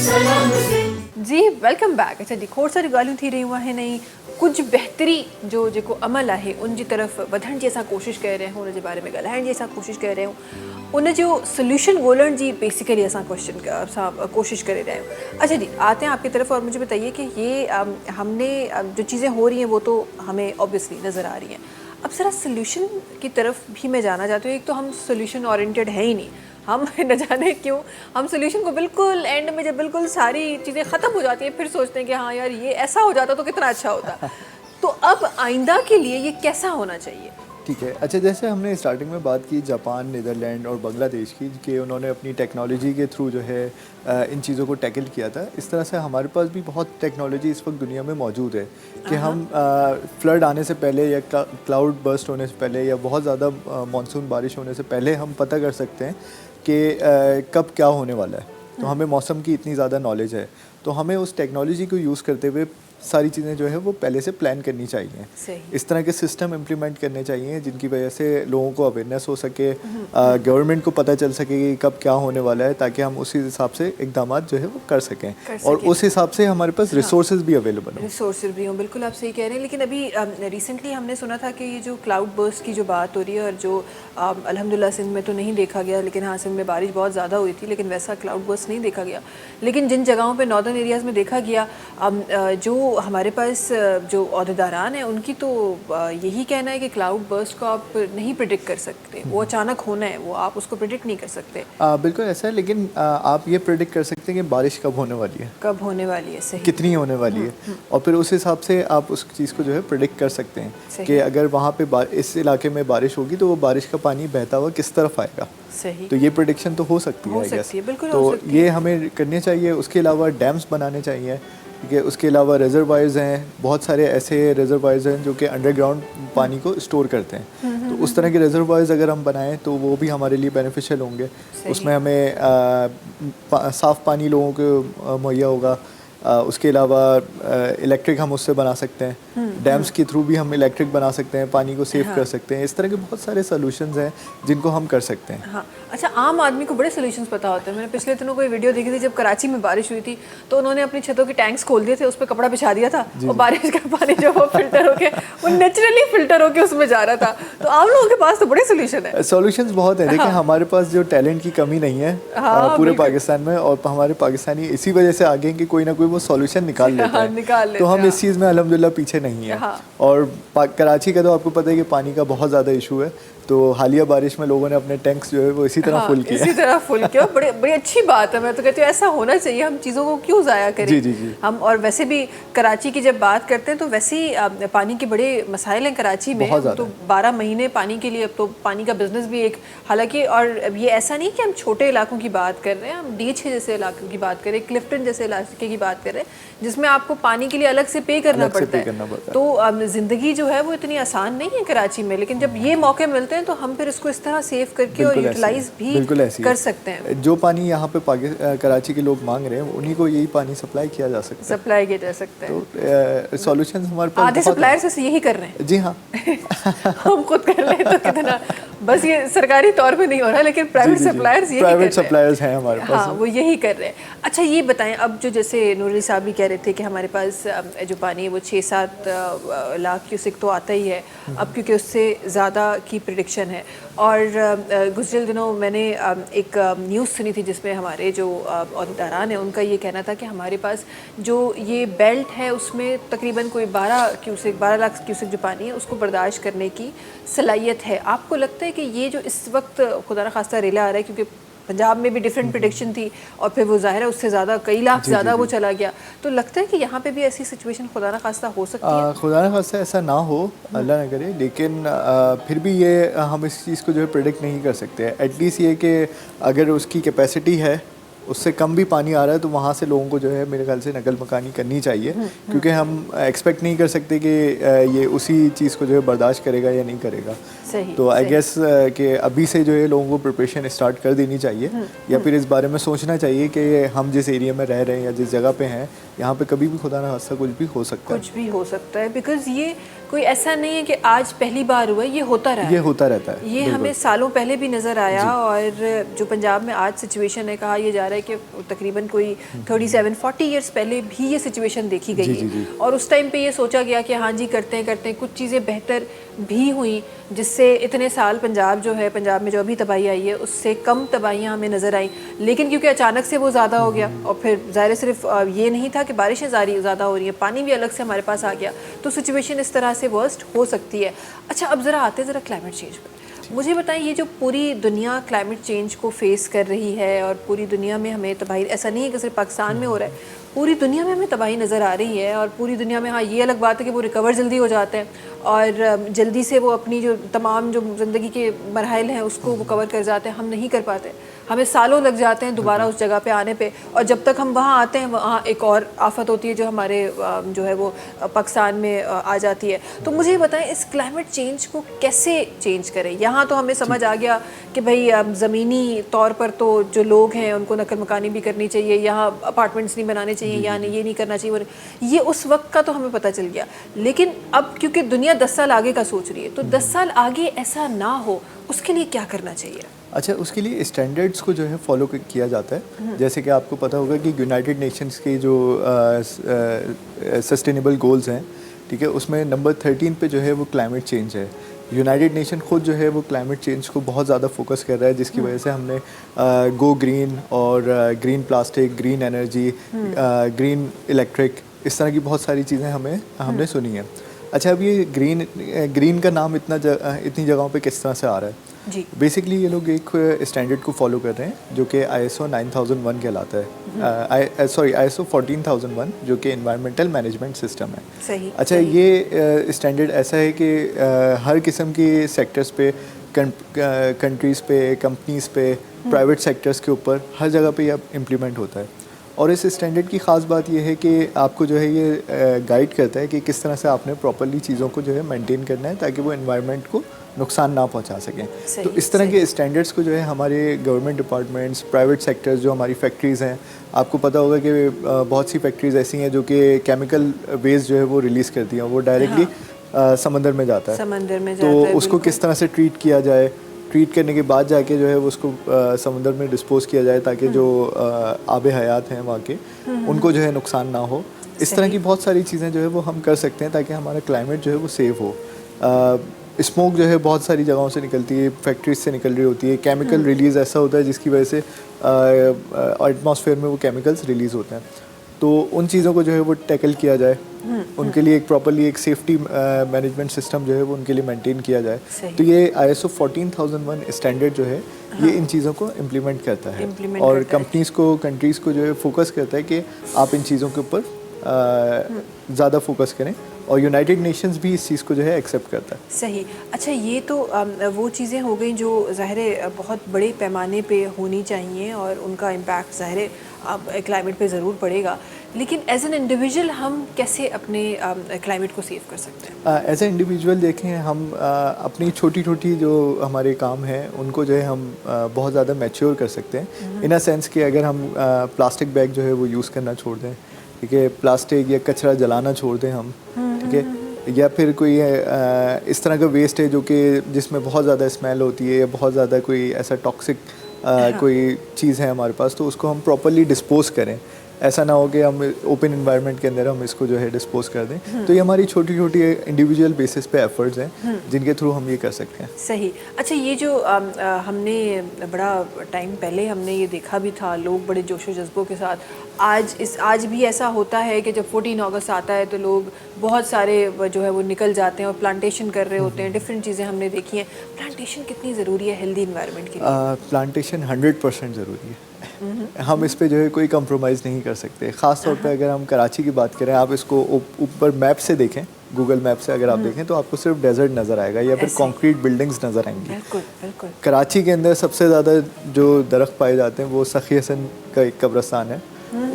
सलाम सिंध। जी वेलकम बैक। अच्छा जी, खोड़ सारी ॻाल्हियूं थी रहियूं आहिनि ऐं कुझु बहितरी जो जेको अमल आहे उन जी तरफ़ वधण जी असां कोशिशि करे रहिया आहियूं, उन जे बारे में ॻाल्हाइण जी असां कोशिशि करे रहिया आहियूं, उन जो सोल्यूशन ॻोल्हण जी बेसिकली असां कोशिश करे रहे हैं। अच्छा जी, आते हैं आपकी तरफ और मुझे बताइए कि ये हमने जो चीज़ें हो रही हैं वो तो हमें ऑब्वियसली नज़र आ रही हैं। अब ज़रा सोल्यूशन की तरफ भी मैं जाना चाहती हूँ। एक तो हम सोल्यूशन ओरिएंटेड है ही नहीं, हम न जाने क्यों हम सोल्यूशन को बिल्कुल एंड में जब बिल्कुल सारी चीज़ें ख़त्म हो जाती हैं फिर सोचते हैं कि हाँ यार ये ऐसा हो जाता तो कितना अच्छा होता। तो अब आइंदा के लिए ये कैसा होना चाहिए? ठीक है। अच्छा, जैसे हमने स्टार्टिंग में बात की जापान, नीदरलैंड और बांग्लादेश की, कि उन्होंने अपनी टेक्नोलॉजी के थ्रू जो है इन चीज़ों को टैकल किया था, इस तरह से हमारे पास भी बहुत टेक्नोलॉजी इस वक्त दुनिया में मौजूद है कि हम फ्लड आने से पहले या क्लाउड बर्स्ट होने से पहले या बहुत ज़्यादा मानसून बारिश होने से पहले हम पता कर सकते हैं कि कब क्या होने वाला है। तो हमें मौसम की इतनी ज़्यादा नॉलेज है, तो हमें उस टेक्नोलॉजी को यूज़ करते हुए सारी चीज़ें जो है वो पहले से प्लान करनी चाहिए। सही। इस तरह के सिस्टम इम्प्लीमेंट करने चाहिए जिनकी वजह से लोगों को अवेयरनेस हो सके, गवर्नमेंट को पता चल सके कि कब क्या होने वाला है, ताकि हम उसी हिसाब से इकदाम जो है वो कर सकें और उस हिसाब से हमारे पास रिसोर्सेज भी अवेलेबल हो। रिसोर्सेज भी हों, बिल्कुल आप सही कह रहे हैं। लेकिन अभी रिसेंटली हमने सुना था कि ये जो क्लाउड बर्स्ट की जो बात हो रही है, और जो अल्हम्दुलिल्लाह सिंध में तो नहीं देखा गया, लेकिन हाँ सिंध में बारिश बहुत ज़्यादा हुई थी, लेकिन वैसा क्लाउड बर्स्ट नहीं देखा गया। लेकिन जिन जगहों पर नॉर्दर्न एरियाज़ में देखा गया, जो हमारे पास जो अहदेदारान हैं उनकी तो यही कहना है कि क्लाउड बर्स्ट को आप नहीं प्रिडिक्ट कर सकते, वो अचानक होना है, वो आप उसको प्रिडिक्ट नहीं कर सकते। बिल्कुल ऐसा है, लेकिन आप ये प्रिडिक्ट कर सकते हैं कि बारिश कब होने वाली है, कब होने वाली है, सही, कितनी होने वाली है, और फिर उस हिसाब से आप उस चीज़ को जो है प्रिडिक्ट कर सकते हैं कि अगर वहाँ पे इस इलाके में बारिश होगी तो वो बारिश का पानी बहता हुआ किस तरफ आएगा। सही, तो ये प्रेडिक्शन तो हो सकती है, बिल्कुल तो हो सकती ये हमें करनी चाहिए। उसके अलावा डैम्स बनाने चाहिए, ठीक है। उसके अलावा रिजर्वायर्स हैं, बहुत सारे ऐसे रिजर्वायर्स हैं जो कि अंडरग्राउंड पानी को स्टोर करते हैं। तो उस तरह के रिजर्वायर्स अगर हम बनाएं तो वो भी हमारे लिए बेनिफिशियल होंगे। उसमें हमें साफ़ पानी लोगों को मुहैया होगा। उसके अलावा इलेक्ट्रिक हम उससे बना सकते हैं, डैम्स के थ्रू भी हम इलेक्ट्रिक बना सकते हैं, पानी को सेव कर सकते हैं। इस तरह के बहुत सारे सॉल्यूशंस हैं जिनको हम कर सकते हैं। हाँ, अच्छा, आम आदमी को बड़े सॉल्यूशंस पता होते हैं। मैंने पिछले दिनों कोई वीडियो देखी थी, जब कराची में बारिश हुई थी तो उन्होंने अपनी छतों के टैंक्स खोल दिए थे, उस पर कपड़ा बिछा दिया था और बारिश का पानी जो वो फिल्टर होके, वो नेचुरली फिल्टर होके उसमें जा रहा था। तो आम लोगों के पास तो बड़े सॉल्यूशन है, सॉल्यूशंस बहुत है। देखिए, हमारे पास जो टैलेंट की कमी नहीं है पूरे पाकिस्तान में, और हमारे पाकिस्तानी इसी वजह से आगे हैं कि कोई ना कोई वो सॉल्यूशन निकाल लेते हैं। तो हम इस चीज़ में अल्हम्दुलिल्लाह पीछे नहीं है। और कराची का तो आपको पता है कि पानी का बहुत ज़्यादा इशू है। तो हालिया बारिश में लोगों ने अपने टैंक्स जो है वो इसी तरह फुल किया, इसी तरह फुल किया। बड़ी अच्छी बात है। मैं तो कहती हूँ ऐसा होना चाहिए, हम चीज़ों को क्यों ज़ाया करें। जी जी जी। हम और वैसे भी कराची की जब बात करते हैं तो वैसे ही पानी के बड़े मसाइल हैं कराची में। तो 12 महीने पानी के लिए, अब तो पानी का बिजनेस भी एक, हालांकि, और ये ऐसा नहीं कि हम छोटे इलाकों की बात कर रहे हैं, हम D6 जैसे इलाकों की बात करें, क्लिफ्टन जैसे इलाके की बात करें, जिसमें आपको पानी के लिए अलग से पे करना पड़ता है। तो ज़िंदगी जो है वो इतनी आसान नहीं है कराची में, लेकिन जब ये मौके मिलते हैं तो हम फिर इसको इस तरह सेव करके और यूटिलाइज भी कर सकते हैं। जो पानी यहाँ पे कराची के लोग मांग रहे हैं उन्हीं को यही पानी सप्लाई किया जा सकता है, सप्लाई किया जा सकता है। तो सॉल्यूशंस हमारे पास आधे सप्लायर्स से यही कर रहे हैं। जी हाँ। हम खुद कर रहे हैं तो कितना, बस ये सरकारी तौर पे नहीं हो रहा, लेकिन प्राइवेट सप्लायर्स यही प्राइवेट सप्लायर्स हैं हमारे पास। हाँ, वो यही कर रहे हैं। अच्छा, ये बताएं, अब जो जैसे नूरी साहब भी कह रहे थे कि हमारे पास जो पानी है वो 6-7 लाख क्यूसेक तो आता ही है अब, क्योंकि उससे ज़्यादा की प्रेडिक्शन है। और गुज़िर दिनों मैंने एक न्यूज़ सुनी थी जिसमें हमारे जो अहदेदारान हैं उनका ये कहना था कि हमारे पास जो ये बेल्ट है उसमें तकरीबन कोई 12 लाख क्यूसेक जो पानी है उसको बर्दाश्त करने की सलाहियत है। आपको लगता है कि ये जो इस वक्त खुदा न खास्ता रेला आ रहा है, क्योंकि पंजाब में भी डिफरेंट प्रेडिक्शन थी और फिर वो ज़ाहिर है उससे ज़्यादा, कई लाख ज़्यादा वो चला गया, तो लगता है कि यहाँ पे भी ऐसी सिचुएशन खुदा न खास्ता हो सकती है? खुदा न खास्ता ऐसा ना हो, अल्लाह न करे, लेकिन फिर भी ये हम इस चीज़ को जो है प्रेडिक्ट नहीं कर सकते। एटलीस्ट ये कि अगर उसकी कैपेसिटी है, उससे कम भी पानी आ रहा है, तो वहाँ से लोगों को जो है मेरे ख्याल से नकल मकानी करनी चाहिए, क्योंकि हम एक्सपेक्ट नहीं कर सकते कि ये उसी चीज़ को जो है बर्दाश्त करेगा या नहीं करेगा। सही, तो आई गेस कि अभी से जो है लोगों को प्रिपरेशन स्टार्ट कर देनी चाहिए, या फिर इस बारे में सोचना चाहिए कि हम जिस एरिया में रह रहे हैं या जिस जगह पे हैं, यहाँ पे कभी भी खुदा न खास्ता कुछ भी हो सकता है। कुछ भी हो सकता है, बिकॉज ये कोई ऐसा नहीं है कि आज पहली बार हुआ है, ये होता रहा है, ये होता रहता है। ये हमें सालों पहले भी नज़र आया। और जो पंजाब में आज सिचुएशन है, कहा यह जा रहा है कि तकरीबन कोई 37-40 ईयर्स पहले भी ये सिचुएशन देखी गई है। और उस टाइम पे ये सोचा गया कि हाँ जी करते हैं कुछ चीज़ें बेहतर भी हुई, जिससे इतने साल पंजाब में जो अभी तबाही आई है उससे कम तबाहियाँ हमें नज़र आई। लेकिन क्योंकि अचानक से वो ज़्यादा हो गया, और फिर ज़ाहिर सिर्फ ये नहीं था कि बारिशें ज़्यादा हो रही हैं, पानी भी अलग से हमारे पास आ गया, तो सिचुएशन इस तरह से वर्स्ट हो सकती है। अच्छा, अब ज़रा आते ज़रा क्लाइमेट चेंज पर। मुझे बताएं, ये जो पूरी दुनिया क्लाइमेट चेंज को फेस कर रही है और पूरी दुनिया में हमें तबाही, ऐसा नहीं है कि सिर्फ पाकिस्तान में हो रहा है, पूरी दुनिया में हमें तबाही नज़र आ रही है। और पूरी दुनिया में, हाँ, ये अलग बात है कि वो रिकवर जल्दी हो जाते हैं और जल्दी से वो अपनी जो तमाम जो ज़िंदगी के मरहल हैं उसको वो कवर कर जाते हैं, हम नहीं कर पाते। हमें सालों लग जाते हैं दोबारा उस जगह पे आने पे, और जब तक हम वहाँ आते हैं वहाँ एक और आफत होती है जो हमारे जो है वो पाकिस्तान में आ जाती है। तो मुझे बताएं, इस क्लाइमेट चेंज को कैसे चेंज करें? यहाँ तो हमें समझ आ गया कि भाई ज़मीनी तौर पर तो जो लोग हैं उनको नकल मकानी भी करनी चाहिए, यहाँ अपार्टमेंट्स नहीं बनाने चाहिए, यहाँ ये नहीं करना चाहिए, ये उस वक्त का तो हमें पता चल गया। लेकिन अब क्योंकि दुनिया 10 साल आगे का सोच रही है, तो 10 साल आगे ऐसा ना हो उसके लिए क्या करना चाहिए? अच्छा, उसके लिए स्टैंडर्ड्स को जो है फॉलो किया जाता है। जैसे कि आपको पता होगा कि यूनाइटेड नेशंस के जो सस्टेनेबल गोल्स हैं, ठीक है, उसमें नंबर 13 पे जो है वो क्लाइमेट चेंज है। यूनाइटेड नेशन खुद जो है वो क्लाइमेट चेंज को बहुत ज़्यादा फोकस कर रहा है, जिसकी वजह से हमने गो ग्रीन और green plastic, green energy, green electric, इस तरह की बहुत सारी चीज़ें हमने सुनी हैं। अच्छा, अब ये ग्रीन का नाम इतनी जगहों पे किस तरह से आ रहा है? जी। बेसिकली ये लोग एक स्टैंडर्ड को फॉलो कर रहे हैं जो कि ISO 9001 कहलाता है, सॉरी ISO 14001 जो कि इन्वायरमेंटल मैनेजमेंट सिस्टम है। सही। अच्छा, ये स्टैंडर्ड ऐसा है कि हर किस्म के सेक्टर्स पे, कंट्रीज़ पे, कंपनीज़ पे, प्राइवेट सेक्टर्स के ऊपर हर जगह पे ये इम्प्लीमेंट होता है। और इस स्टैंडर्ड की ख़ास बात यह है कि आपको जो है ये गाइड करता है कि किस तरह से आपने प्रॉपर्ली चीज़ों को जो है मेंटेन करना है ताकि वो एनवायरनमेंट को नुकसान ना पहुंचा सकें। तो इस तरह के स्टैंडर्ड्स को जो है हमारे गवर्नमेंट डिपार्टमेंट्स, प्राइवेट सेक्टर्स, जो हमारी फैक्ट्रीज़ हैं, आपको पता होगा कि बहुत सी फैक्ट्रीज़ ऐसी हैं जो कि केमिकल वेस्ट जो है वो रिलीज़ करती हैं, वो डायरेक्टली समंदर में जाता है। समंदर में तो जाता है, उसको किस तरह से ट्रीट किया जाए, ट्रीट करने के बाद जाके जो है उसको समंदर में डिस्पोज किया जाए ताकि जो आबे हयात हैं वहाँ के उनको जो है नुकसान ना हो। इस तरह की बहुत सारी चीज़ें जो है वो हम कर सकते हैं ताकि हमारा क्लाइमेट जो है वो सेफ हो। स्मोक जो है बहुत सारी जगहों से निकलती है, फैक्ट्रीज से निकल रही होती है, केमिकल रिलीज़ ऐसा होता है जिसकी वजह से एटमॉस्फेयर में वो केमिकल्स रिलीज़ होते हैं। तो उन चीज़ों को जो है वो टैकल किया जाए, उनके लिए एक प्रॉपरली एक सेफ्टी मैनेजमेंट सिस्टम जो है वो उनके लिए मेंटेन किया जाए। तो ये ISO 14001 स्टैंडर्ड जो है ये इन चीज़ों को इम्प्लीमेंट करता है और कंपनीज़ को, कंट्रीज़ को जो है फोकस करता है कि आप इन चीज़ों के ऊपर ज़्यादा फोकस करें, और यूनाइटेड नेशंस भी इस चीज़ को जो है एक्सेप्ट करता है। सही। अच्छा, ये तो वो चीज़ें हो गई जो ज़ाहिर है बहुत बड़े पैमाने पे होनी चाहिए और उनका इम्पैक्ट ज़ाहिर है अब क्लाइमेट पे ज़रूर पड़ेगा, लेकिन एज एन इंडिविजुअल हम कैसे अपने क्लाइमेट को सेव कर सकते हैं? एज ए इंडिविजुअल देखें, हम अपनी छोटी छोटी जो हमारे काम हैं उनको जो है हम बहुत ज़्यादा मैच्योर कर सकते हैं, इन अ सेंस कि अगर हम प्लास्टिक बैग जो है वो यूज़ करना छोड़ दें, ठीक है, प्लास्टिक या कचरा जलाना छोड़ दें हम, ठीक है, या फिर कोई इस तरह का वेस्ट है जो कि जिसमें बहुत ज़्यादा स्मेल होती है या बहुत ज़्यादा कोई ऐसा टॉक्सिक कोई चीज़ है हमारे पास, तो उसको हम प्रॉपरली डिस्पोज करें। ऐसा ना हो कि हम ओपन इन्वायरमेंट के अंदर हम इसको जो है डिस्पोज कर दें। तो ये हमारी छोटी छोटी इंडिविजुअल बेसिस पे एफर्ट्स हैं जिनके थ्रू हम ये कर सकते हैं। सही। अच्छा, ये जो हमने बड़ा टाइम पहले हमने ये देखा भी था, लोग बड़े जोशो जज्बों के साथ आज भी ऐसा होता है कि जब 14 अगस्त आता है तो लोग बहुत सारे जो है वो निकल जाते हैं और प्लांटेशन कर रहे होते हैं। डिफरेंट चीज़ें हमने देखी हैं। प्लांटेशन कितनी ज़रूरी है हेल्दी इन्वायरमेंट के लिए? प्लांटेशन 100% ज़रूरी है। हम इस पे जो है कोई कंप्रोमाइज़ नहीं कर सकते। ख़ास तौर पे अगर हम कराची की बात करें, आप इसको ऊपर मैप से देखें, गूगल मैप से अगर आप देखें तो आपको सिर्फ डेजर्ट नज़र आएगा या फिर कंक्रीट बिल्डिंग्स नज़र आएंगी। बिल्कुल बिल्कुल। कराची के अंदर सबसे ज़्यादा जो दरख्त पाए जाते हैं वो सखी हसन का एक कब्रस्तान है।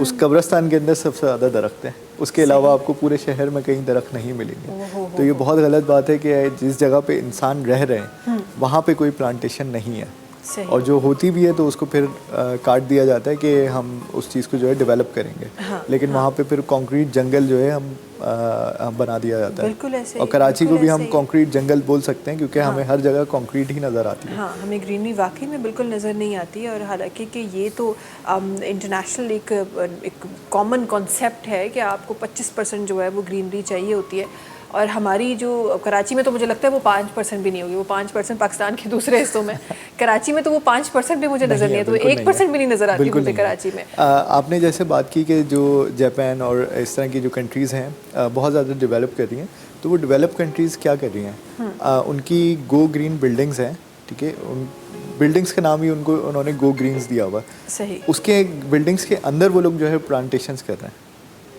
उस कब्रस्तान के अंदर सबसे ज़्यादा दरख्त हैं, उसके अलावा आपको पूरे शहर में कहीं दरख्त नहीं मिलेंगे। तो ये बहुत गलत बात है कि जिस जगह पे इंसान रह रहे हैं वहाँ पे कोई प्लांटेशन नहीं है, और जो होती भी है तो उसको फिर काट दिया जाता है कि हम उस चीज़ को जो है डेवलप करेंगे। लेकिन वहाँ पे फिर कंक्रीट जंगल जो है हम बना दिया जाता है। बिल्कुल ऐसे। और कराची को भी हम कंक्रीट जंगल बोल सकते हैं क्योंकि हमें हर जगह कंक्रीट ही नज़र आती है। हाँ, हमें ग्रीनरी वाकई में बिल्कुल नज़र नहीं आती है। और हालांकि कि ये तो इंटरनेशनल एक कॉमन कॉन्सेप्ट है कि आपको 25% जो है वो ग्रीनरी चाहिए होती है, और हमारी जो कराची में तो मुझे लगता है वो 5% भी नहीं होगी। वो 5% पाकिस्तान के दूसरे हिस्सों में, कराची में तो वो 5% भी मुझे नज़र नहीं है, तो 1% भी नहीं नज़र आती मुझे कराची में। आपने जैसे बात की कि जो जापान और इस तरह की जो कंट्रीज़ हैं बहुत ज़्यादा डेवलप कर रही हैं, तो वो डेवलप कंट्रीज़ क्या कर रही हैं, उनकी गो ग्रीन बिल्डिंग्स हैं, ठीक है, उन बिल्डिंग्स का नाम ही उन्होंने गो ग्रीन्स दिया हुआ। सही। उसके बिल्डिंग्स के अंदर वो लोग जो है प्लांटेशंस कर रहे हैं,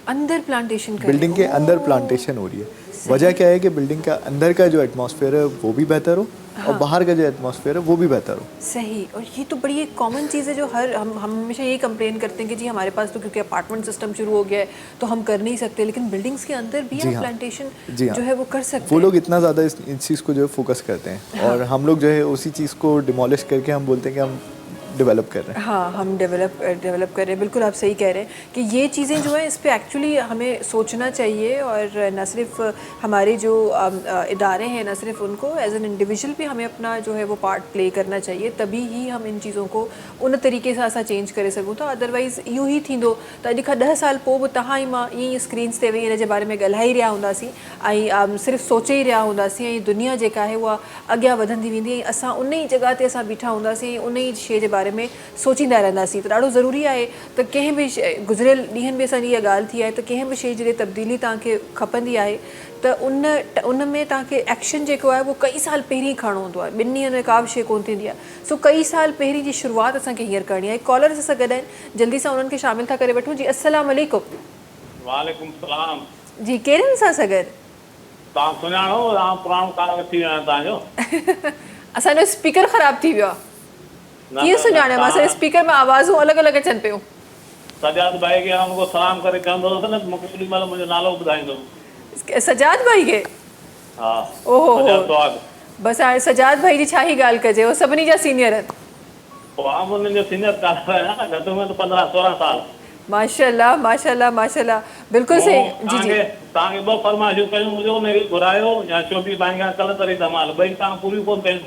अंदर प्लांटेशन कर बिल्डिंग के अंदर प्लांटेशन हो रही है। वजह क्या है कि बिल्डिंग का अंदर का जो एटमॉस्फेयर है वो भी बेहतर हो, और बाहर का जो एटमॉस्फेयर है वो भी बेहतर हो। सही। और ये तो बड़ी एक कॉमन चीज़ है जो हम हमेशा यही कंप्लेन करते हैं कि जी हमारे पास तो क्योंकि अपार्टमेंट सिस्टम शुरू हो गया है तो हम कर नहीं सकते, लेकिन बिल्डिंग्स के अंदर भी हम प्लांटेशन जो है वो कर सकते हैं। वो लोग इतना ज़्यादा इस चीज़ को जो है फोकस करते हैं, और हम लोग जो है उसी चीज़ को डिमोलिश करके हम बोलते हैं कि हम डेवलप कर रहे हैं। हाँ, हम डेवलप कर रहे हैं। बिल्कुल आप सही कह रहे हैं कि ये चीज़ें जो है इस पे एक्चुअली हमें सोचना चाहिए, और न सिर्फ हमारे जो इदारे हैं, न सिर्फ उनको एज एन इंडिविजुअल भी हमें अपना जो है वो पार्ट प्ले करना चाहिए, तभी ही हम इन चीज़ों को उन तरीके से असां चेंज करे सघूं था। अदरवाइज़ यूं ही थींदो त अॼु खां 10 साल पोइ बि तव्हां ई मां ईअं स्क्रीन्स ते वेही इन जे बारे में ॻाल्हाए रहिया हूंदासीं ऐं सिर्फ़ु सोचे ई रहिया हूंदासीं, ऐं दुनिया जेका आहे उहा अॻियां वधंदी वेंदी, ऐं असां उन ई जॻह ते असां बीठा हूंदासीं, उन ई शइ जे बारे बारे में सोचींदा रहंदासीं त ॾाढो ज़रूरी आहे त कंहिं बि गुज़िरियल ॾींहंनि में असांजी इहा ॻाल्हि थी आहे त कंहिं बि शइ जॾहिं तब्दीली तव्हांखे खपंदी आहे त उन में तव्हांखे एक्शन जेको आहे उहो कई साल पहिरीं खणणो हूंदो आहे, 2 ॾींहंनि में का बि शइ कोन थींदी आहे। सो कई साल पहिरीं जी शुरूआति असांखे हींअर करणी आहे। कॉलर असां गॾु आहिनि, जल्दी सां उन्हनि खे शामिल था करे वठूं। जी अस्सलाम वालेकुम। वालेकुम सलाम। जी केरनि सां सां गॾु? तव्हां सुञाणो, तव्हां पुराणो काल थी वियो आहे तव्हांजो। असांजो स्पीकर ख़राबु थी वियो आहे। कीअं सुञाणियो? असांजे स्पीकर में आवाज़ूं अलॻि अलॻि अचनि पियूं। सजाद भाई खे मूंखे सलाम करे चवंदो न, मूंखे केॾी महिल मुंहिंजो नालो ॿुधाईंदो। सजाद भाई खे? हा। ओहो सजाद सुहाग। बसि हाणे सजाद भाई जी छा ई ॻाल्हि कजे, हो सभिनी जा सीनियर आहिनि। पोइ आम उन्हनि जो सीनियर काल आहियां न, घटि में 15-16 साल। माशाल्लाह माशाल्लाह माशाल्लाह, बिल्कुलु सही। जी जी तव्हांखे 2 फरमाइशूं कयूं, मुंहिंजो उनखे घुरायो या शोभी भाई खां कल तरी धमाल, ॿई तव्हां पूरियूं कोन कयूं।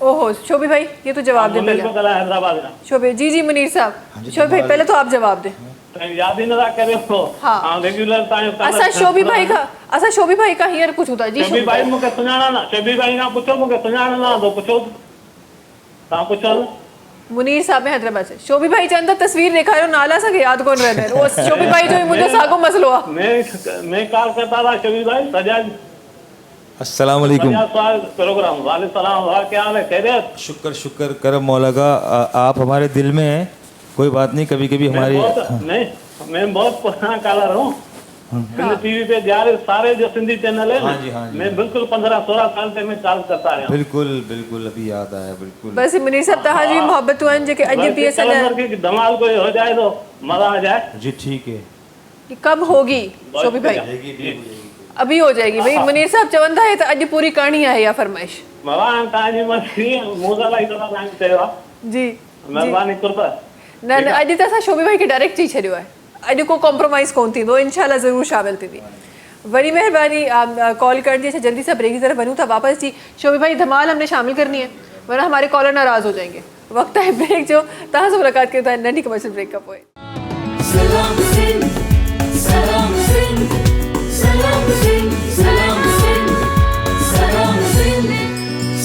ओहो शोभी भाई ये तो जवाब दे पहले। हैदराबाद का शोभी जी जी मुनीर साहब। शोभी भाई पहले तो आप जवाब दे। याद ही नथा करियो। हाँ। रेगुलर असां शोभी भाई का हींअर पुछूं था। जी शोभी भाई मूंखे सुञाणा न, शोभी भाई खां पुछो, मूंखे सुञाणंदा तो पुछो, तव्हां पुछो न। मुनीर साहब है हैदराबाद से। शोभी भाई चंद तस्वीर ॾेखारियो, नाला असांखे यादि कोन रहंदा आहिनि। उहो शोभी भाई जो मुंहिंजो साॻियो मसइलो आहे। मैं कॉल करता था शोभी भाई। सजाद अस्सलाम वालेकुम। प्रोग्राम वाले सलाम, क्या हाल है? खैरियत? शुक्र शुक्र करम मौला का। आप हमारे दिल में हैं, कोई बात नहीं। कभी कभी हमारी मैं बहुत पुराना कॉलर हूँ। सिंधी टीवी पे सारे जो सिंधी चैनल है, हाँ जी, हाँ जी। मैं बिल्कुल 15-16 साल से मैं कॉल करता आया हूँ। बिल्कुल बिल्कुल अभी याद आया। बिल्कुल बस मुनीर साहब तव्हांजी मोहब्बतूं आहिनि जेके अॼु बि असांजा। धमाल कोई हो जाए तो मजा आ जाए। जी ठीक है। कब होगी शोभी भाई? अभी हो जाएगी भाई। मुनीर साहब चवंदा है त अॼु पूरी करणी आहे या फरमाइश। भगवान तव्हांजी मर्ज़ी, मूंसां लाई थोड़ा तव्हांखे चयो आहे। जी महिरबानी कुर्बत। न न अॼु त असां शोभी भाई खे डायरेक्ट चई छॾियो आहे। अॼु को कॉम्प्रोमाइज़ कोन थींदो, इंशाल्लाह ज़रूरु शामिल थींदी। बड़ी मेहरबानी कॉल करण जी। अच्छा जल्दी से ब्रेक की तरफ वनूं था वापस। जी शोभी भाई धमाल हमने शामिल करनी है वरना हमारे कॉलर नाराज़ हो जाएंगे। वक्त है ब्रेक जो। तव्हां सां मुलाक़ात कयूं था नंढी कमर्शियल ब्रेक खां पोइ। सलाम सिंध सलाम सिंध सलाम सिंध सलाम सिंध सलाम सिंध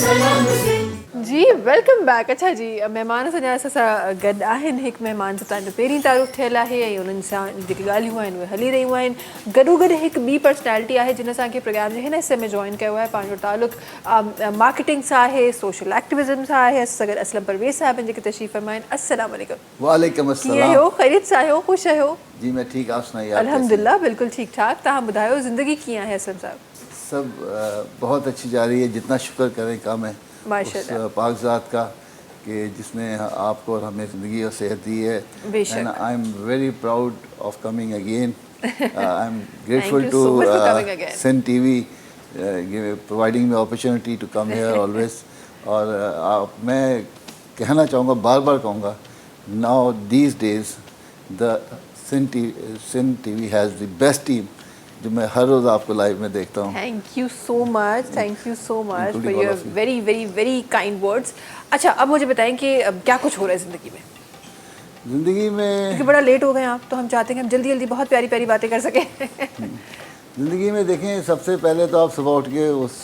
सलाम सिंध। जी वेलकम बैक। अच्छा जी महिमान असांजा असां सां गॾु आहिनि। हिकु महिमान जो तव्हांजो पहिरीं तारीफ़ थियल आहे ऐं उन्हनि सां जेके ॻाल्हियूं आहिनि उहे हली रहियूं आहिनि। गॾोगॾु हिकु ॿी पर्सनैलिटी आहे जिन असांखे प्रोग्राम जे हिन हिसे में जॉइन कयो आहे। पंहिंजो तालुक़ु मार्केटिंग सां आहे, सोशल एक्टिविज़म सां आहे। असां सां गॾु असलम परवेज़ साहिब आहिनि जेके तशरीफ़ फरमा आहिनि। अस्सलाम वालेकुम। वालेकुम कीअं अस्सलाम। आहियो? ख़ैरियत सां आहियो? ख़ुशि आहियो? जी मैं ठीक, आप सुनाइए। अल्हम्दुलिल्लाह बिल्कुल ठीक ठाक। तव्हां ॿुधायो ज़िंदगी कीअं आहे असलम साहब? सब बहुत अच्छी जा रही है, जितना शुक्र करें कम है माशाल्लाह। उस पाक ज़ात का कि जिसने आपको और हमें ज़िंदगी और सेहत दी है। बेशक। And I am very proud of coming again. I am grateful you to so much for coming again. Sindh TV providing me opportunity to come here always. और मैं कहना चाहूँगा, बार बार कहूँगा, now these days the Sindh TV has the best team जो मैं हर रोज़ आपको लाइव में देखता हूँ। Thank you so much for Including your all of you. Very very very kind words. अच्छा अब मुझे बताएं कि अब क्या कुछ हो रहा है ज़िंदगी में? ज़िंदगी में क्योंकि बड़ा लेट हो गए आप, तो हम चाहते हैं कि हम जल्दी जल्दी बहुत प्यारी प्यारी बातें कर सकें। ज़िंदगी में देखें, सबसे पहले तो आप सुबह उठ के उस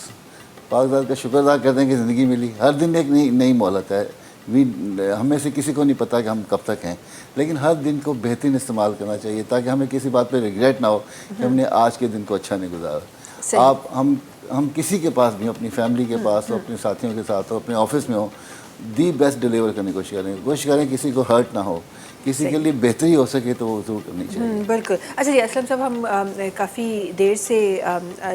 पाकज़ात का शुक्र अदा करते हैं कि ज़िंदगी मिली। हर दिन एक नई मोहलत है। हमें से किसी को नहीं पता कि हम कब तक हैं, लेकिन हर दिन को बेहतरीन इस्तेमाल करना चाहिए ताकि हमें किसी बात पे रिग्रेट ना हो कि हमने आज के दिन को अच्छा नहीं गुजारा। आप हम किसी के पास भी हो, अपनी फैमिली के पास हो, अपने साथियों के साथ हो, अपने ऑफिस में हो, दी बेस्ट डिलीवर करने की कोशिश करें किसी को हर्ट ना हो, किसी के लिए बेहतरी हो सके तो वो ज़रूर करनी चाहिए। बिल्कुल। अच्छा जी असलम साहब, हम काफ़ी देर से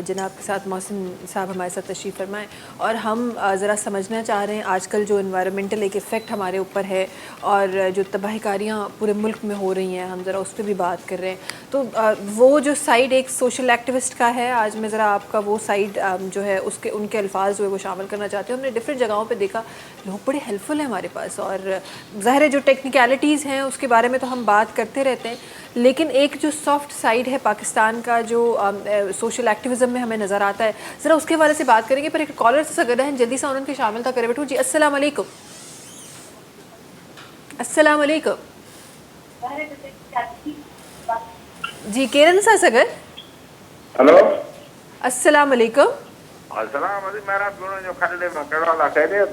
जनाब के साथ मौसम साहब हमारे साथ तशरीफ़ फरमाएँ और हम ज़रा समझना चाह रहे हैं आजकल जो इन्वायरमेंटल एक इफ़ेक्ट हमारे ऊपर है और जो तबाहीकारियाँ पूरे मुल्क में हो रही हैं, हम ज़रा उस पर भी बात कर रहे हैं। तो वो जो साइड एक सोशल एक्टिविस्ट का है, आज मैं ज़रा आपका वो साइड जो है उसके उनके अल्फाज जो है वो शामिल करना चाहती हूँ। हमने डिफरेंट जगहों पर देखा लोग बड़े हेल्पफुल हैं हमारे पास, और ज़ाहिर है जो टेक्निकलिटीज़ हैं उसके बारे में तो हम बात करते रहते हैं, लेकिन एक जो सॉफ्ट साइड है पाकिस्तान का जो सोशल एक्टिविज़म में हमें नज़र आता है, ज़रा उसके बारे से बात करेंगे। पर एक कॉलर से गॾु हैं, जल्दी से उन्हनि खे शामिल था करे वठूं। जी अस्सलाम वालेकुम। अस्सलाम वालेकुम जी, केरन सां सगड़? हेलो अस्सलाम वालेकुम। अस्सलाम वालेकुम। मेरा दोनों जो खड़े में कड़ा ला कह दे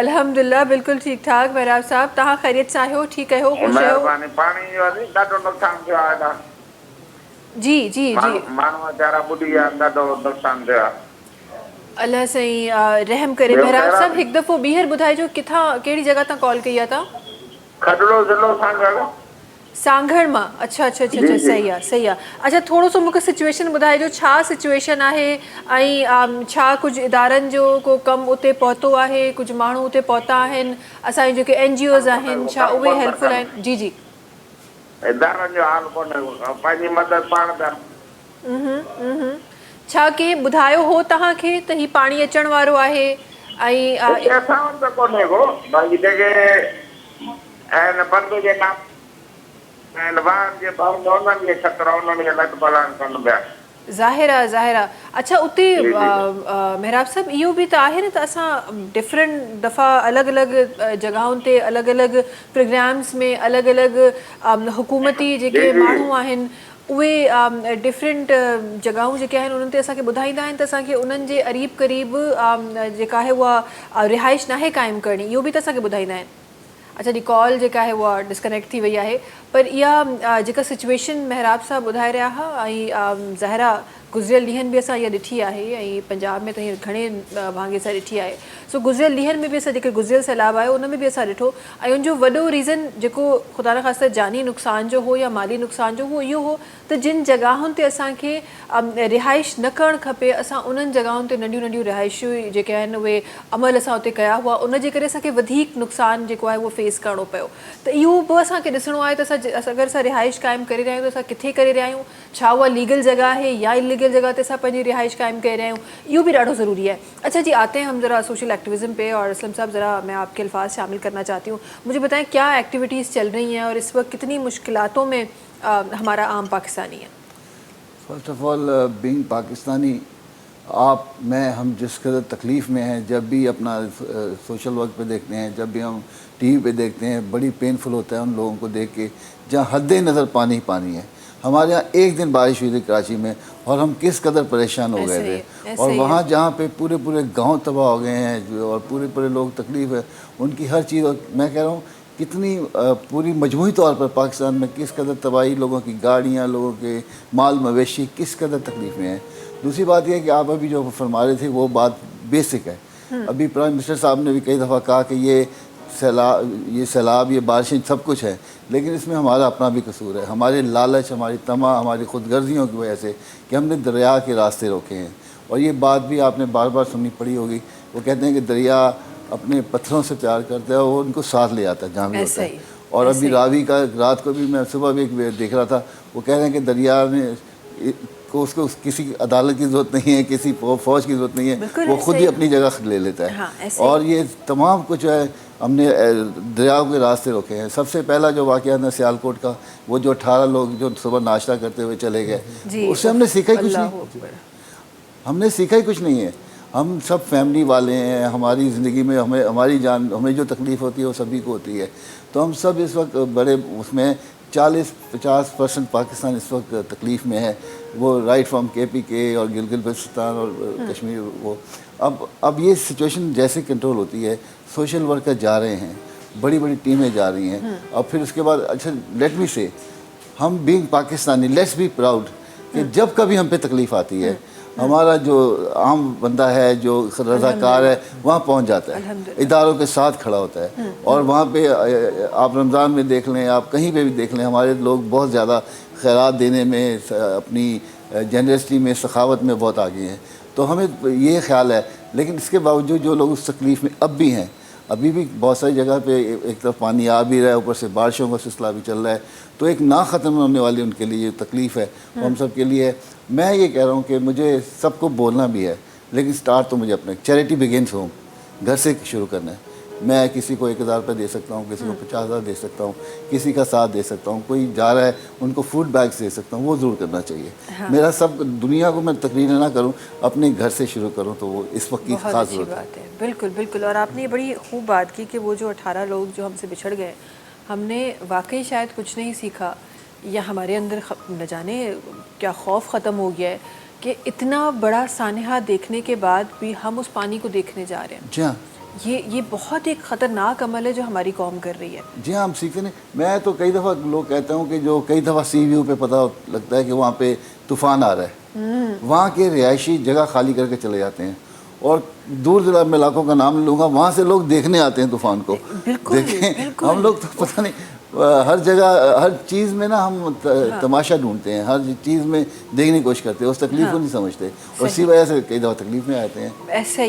अल्हम्दुलिल्लाह बिल्कुल ठीक ठाक मेहराब साहब तव्हां ख़ैरियत सां आहियो ठीक आहियो ख़ुशि आहियो महिरबानी पाणी जो नी ॾाढो नुक़सानु थियो आहे हेॾा जी जी जी माण्हू वीचारा ॿुॾी विया ॾाढो नुक़सानु थियो आहे अल्लाह साईं रहम करे ॿियो मेहराब मेहराब साहब हिकु दफ़ो ॿीहर ॿुधाइजो किथां कहिड़ी जॻह तां कॉल कई आहे तव्हां खडड़ो ज़िलो सांगड़ सांगड़ मां अच्छा अच्छा अच्छा अच्छा सही आहे सही आहे अच्छा थोरो सो मूंखे सिचुएशन ॿुधाइजो छा सिचुएशन आहे ऐं छा कुझु इदारनि जो को कमु उते पहुतो आहे कुझु माण्हू उते पहुता आहिनि असांजे जेके NGOs आहिनि छा उहे हेल्पफुल आहिनि जी जी इदारनि जो हाल कोन्हे पंहिंजी मदद पाण था छा कंहिं ॿुधायो हो तव्हांखे त ही पाणी अचण वारो आहे ऐं हिते असां वटि त कोन्हे को बाक़ी जेके आहिनि बंदि जे काम आहिनि वाहन जे भाउ उन्हनि खे ख़तरो उन्हनि खे लॻ पलान कनि पिया ज़ाहिर आहे ज़ाहिर आहे अच्छा उते मेहराब साहब इहो बि त आहे न त असां डिफरेंट दफ़ा अलॻि अलॻि जॻहुनि ते अलॻि अलॻि प्रोग्राम्स में अलॻि अलॻि हुकूमती जेके माण्हू आहिनि उहे डिफरेंट जॻहियूं जेके आहिनि उन्हनि ते असांखे ॿुधाईंदा आहिनि त असांखे उन्हनि जे क़रीब क़रीब जेका आहे उहा रिहाइश नाहे क़ाइमु करणी इहो बि त असांखे ॿुधाईंदा आहिनि अच्छा जी कॉल जेका आहे उहा डिस्कनेक्ट थी वई आहे पर इहा जेका सिचुएशन मेहराब साहब ॿुधाए रहिया हुआ ऐं ज़ाहिरा गुज़िरियल ॾींहंनि बि असां इहा ॾिठी आहे ऐं पंजाब में त हीअं घणे भाङे सां ॾिठी आहे सो गुज़िरियल ॾींहंनि में बि असां जेके गुज़िरियल सैलाब आयो उन में बि असां ॾिठो ऐं उनजो वॾो रीज़न जेको ख़ुदा न ख़ासिता जानी नुक़सान जो हो या माली नुक़सान जो हो इहो हो त जिन जॻहुनि ते असांखे रिहाइश न करणु खपे असां उन्हनि जॻहुनि ते नंढियूं नंढियूं रिहाइशूं जेके आहिनि उहे अमल असां उते कया हुआ उनजे करे असांखे वधीक नुक़सानु जेको आहे उहो फेस करिणो पियो त इहो बि असांखे ॾिसणो आहे त अगरि असां रिहाइश क़ाइमु करे रहिया आहियूं त असां किथे करे रहिया आहियूं छा उहा लीगल जॻह आहे या इलीगल जगह ते असां पंहिंजी रिहाइश क़ाइमु करे रहे हैं इहो भी ज़्यादा ज़रूरी है अच्छा जी आते हैं हम ज़रा सोशल एक्टिविज़म पे और असलम साहब ज़रा मैं आपके अल्फाज शामिल करना चाहती हूँ मुझे बताएं क्या एक्टिविटीज़ चल रही हैं और इस वक्त कितनी मुश्किलातों में हमारा आम पाकिस्तानी है first of all being Pakistani आप मैं हम जिस कदर तकलीफ़ में हैं जब भी अपना सोशल वर्क पे देखते हैं जब भी हम टीवी पे देखते हैं बड़ी पेनफुल होता है उन लोगों को देख के जहाँ हद नज़र पानी ही पानी है हमारे यहाँ एक दिन बारिश हुई थी कराची में और हम किस कदर परेशान हो गए थे और वहाँ जहाँ पे पूरे पूरे गांव तबाह हो गए हैं और पूरे पूरे लोग तकलीफ़ है उनकी हर चीज़ और मैं कह रहा हूँ कितनी पूरी मजमूई तौर पर पाकिस्तान में किस कदर तबाही लोगों की गाड़ियाँ लोगों के माल मवेशी किस कदर तकलीफ़ में है दूसरी बात यह है कि आप अभी जो फरमा रहे थे वो बात बेसिक है अभी प्राइम मिनिस्टर साहब ने भी कई दफ़ा कहा कि ये सैलाब ये बारिशें सब कुछ है लेकिन इसमें हमारा अपना भी कसूर है हमारे लालच हमारी तमा हमारी खुदगर्जियों की वजह से कि हमने दरिया के रास्ते रोके हैं और ये बात भी आपने बार बार सुननी पड़ी होगी वो कहते हैं कि दरिया अपने पत्थरों से प्यार करता है और उनको साथ ले आता है जहाँ भी होता है और अभी रावी का रात को भी मैं सुबह भी एक देख रहा था वो कह रहे हैं कि दरिया में को उसको किसी अदालत की ज़रूरत नहीं है किसी फौज की ज़रूरत नहीं है वो खुद ही अपनी जगह ले लेता है और ये तमाम कुछ है हमने दरियाओं के रास्ते रोके हैं सबसे पहला जो वाक़या था सियालकोट का वो जो 18 लोग जो सुबह नाश्ता करते हुए चले गए उससे हमने सीखा ही कुछ नहीं हमने सीखा ही कुछ नहीं है हम सब फैमिली वाले हैं हमारी ज़िंदगी में हमें हमारी जान हमें जो तकलीफ़ होती है वो सभी को होती है तो हम सब इस वक्त बड़े उसमें 40-50% पाकिस्तान इस वक्त तकलीफ़ में है वो राइट फ्रॉम KPK और गिलगित-बल्तिस्तान और कश्मीर वो अब ये सिचुएशन जैसे कंट्रोल होती है सोशल वर्कर जा रहे हैं बड़ी बड़ी टीमें जा रही हैं और फिर उसके बाद अच्छा लेट मी से हम being Pakistani let's be proud कि जब कभी हम पे तकलीफ़ आती है हमारा जो आम बंदा है जो रज़ाकार है वहाँ पहुँच जाता है इदारों के साथ खड़ा होता है और वहाँ पे आप रमज़ान में देख लें आप कहीं पे भी देख लें हमारे लोग बहुत ज़्यादा खैरात देने में अपनी जनरसिटी में सखावत में बहुत आगे हैं तो हमें ये ख्याल है लेकिन इसके बावजूद जो लोग उस तकलीफ़ में अब भी हैं अभी भी बहुत सारी जगह पे एक तरफ पानी आ भी रहा है ऊपर से बारिशों का सिलसिला भी चल रहा है तो एक ना ख़त्म होने वाली उनके लिए तकलीफ़ है वो हम सब के लिए है मैं ये कह रहा हूँ कि मुझे सबको बोलना भी है लेकिन स्टार्ट तो मुझे अपने चैरिटी बिगिनस होम घर से शुरू करना है मैं किसी को 1000 रुपये दे सकता हूँ किसी को 50,000 दे सकता हूँ किसी का साथ दे सकता हूँ कोई जा रहा है उनको फूड बैग्स दे सकता हूँ वो ज़रूर करना चाहिए मेरा सब दुनिया को मैं तकरीर ना करूँ अपने घर से शुरू करूँ तो वो इस वक्त की खास ज़रूरत है बिल्कुल बिल्कुल और आपने बड़ी खूब बात की कि वो जो 18 लोग जो हमसे बिछड़ गए हमने वाकई शायद कुछ नहीं सीखा या हमारे अंदर न जाने क्या खौफ ख़त्म हो गया है कि इतना बड़ा सानहा देखने के बाद भी हम उस पानी को देखने जा रहे हैं ये बहुत एक ख़तरनाक अमल है जो हमारी कौम कर रही है। जी हाँ, हम सीखते नहीं। मैं तो कई दफ़ा लोग कहता हूँ कि जो कई दफ़ा सी व्यू पे पता लगता है कि वहाँ पे तूफ़ान आ रहा है, वहाँ के रिहायशी जगह खाली करके चले जाते हैं और दूर दराज में इलाकों का नाम लूँगा, वहाँ से लोग देखने आते हैं तूफ़ान को। देखें, हम लोग तो पता नहीं हर जगह हर चीज़ में ना हम तमाशा ढूंढते हैं, हर चीज़ में देखने की कोशिश करते हैं, उस तकलीफ को नहीं समझते और इसी वजह से कई दफ़ा तकलीफ में आते हैं। ऐसा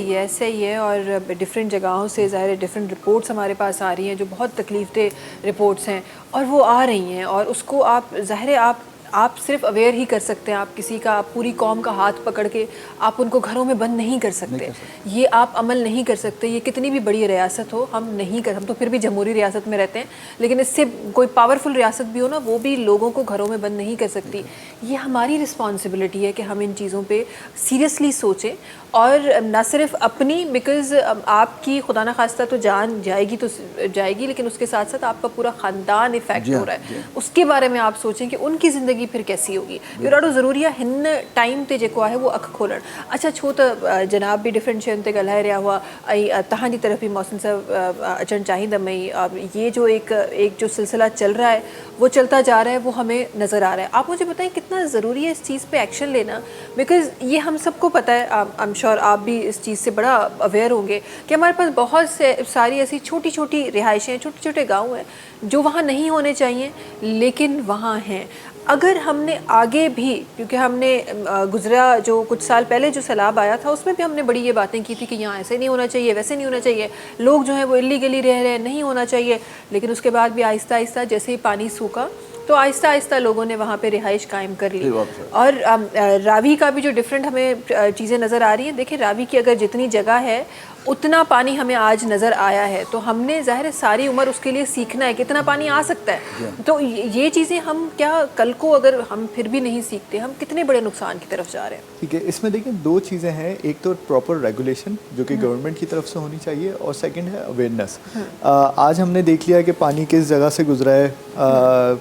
ही है और डिफरेंट जगहों से ज़ाहिर है डिफरेंट रिपोर्ट्स हमारे पास आ रही हैं जो बहुत तकलीफ़देह रिपोर्ट्स हैं और वो आ रही हैं और उसको आप ज़ाहिर है आप सिर्फ अवेयर ही कर सकते हैं। आप किसी का आप पूरी कौम का हाथ पकड़ के आप उनको घरों में बंद नहीं कर सकते, ये आप अमल नहीं कर सकते। ये कितनी भी बड़ी रियासत हो हम तो फिर भी जमहूरी रियासत में रहते हैं, लेकिन इससे कोई पावरफुल रियासत भी हो ना, वो भी लोगों को घरों में बंद नहीं कर सकती। ये हमारी रिस्पॉन्सिबिलिटी है कि हम इन चीज़ों पर सीरियसली सोचें और ना सिर्फ अपनी, बिकॉज़ आपकी खुदा न खास्ता तो जान जाएगी तो जाएगी, लेकिन उसके साथ साथ आपका पूरा ख़ानदान इफ़ेक्ट हो रहा है, उसके बारे में आप सोचें कि उनकी ज़िंदगी फिर कैसी होगी। ये ॾाढो ज़रूरी आहे हिन टाइम ते जेको आहे वो अख खोलण। अच्छा, छो त जनाब भी डिफरेंट शयुनि ते ॻाल्हाए रहिया हुआ ऐं तव्हांजी तरफ़ भी मोहसिन साहब अचणु चाहींदमि। ये जो एक जो सिलसिला चल रहा है वो चलता जा रहा है, वो हमें नज़र आ रहा है। आप मुझे बताएं कितना ज़रूरी है इस चीज़ पे एक्शन लेना, बिकॉज़ ये हम सबको पता है, आई एम श्योर आप भी इस चीज़ से बड़ा अवेयर होंगे कि हमारे पास बहुत सारी ऐसी छोटी छोटी रिहाइशें, छोटे छोटे गाँव हैं जो वहाँ नहीं होने चाहिए लेकिन वहाँ हैं। अगर हमने आगे भी, क्योंकि हमने गुज़रा जो कुछ साल पहले जो सैलाब आया था उसमें भी हमने बड़ी ये बातें की थी कि यहाँ ऐसे नहीं होना चाहिए, वैसे नहीं होना चाहिए, लोग जो है वो इलीगली रह रहे हैं, नहीं होना चाहिए, लेकिन उसके बाद भी आहिस्ता आहिस्ता जैसे ही पानी सूखा तो आहिस्ता आहिस्ता लोगों ने वहाँ पे रिहाइश कायम कर ली। और रावी का भी जो डिफरेंट हमें चीज़ें नज़र आ रही हैं, देखिए रावी की अगर जितनी जगह है उतना पानी हमें आज नज़र आया है, तो हमने ज़ाहिर है सारी उम्र उसके लिए सीखना है कितना पानी आ सकता है। तो ये चीज़ें हम क्या कल को अगर हम फिर भी नहीं सीखते, हम कितने बड़े नुकसान की तरफ जा रहे हैं। ठीक है, इसमें देखिए दो चीज़ें हैं, एक तो प्रॉपर रेगुलेशन जो कि गवर्नमेंट की तरफ से होनी चाहिए और सेकंड है अवेयरनेस। आज हमने देख लिया कि पानी किस जगह से गुजरा है,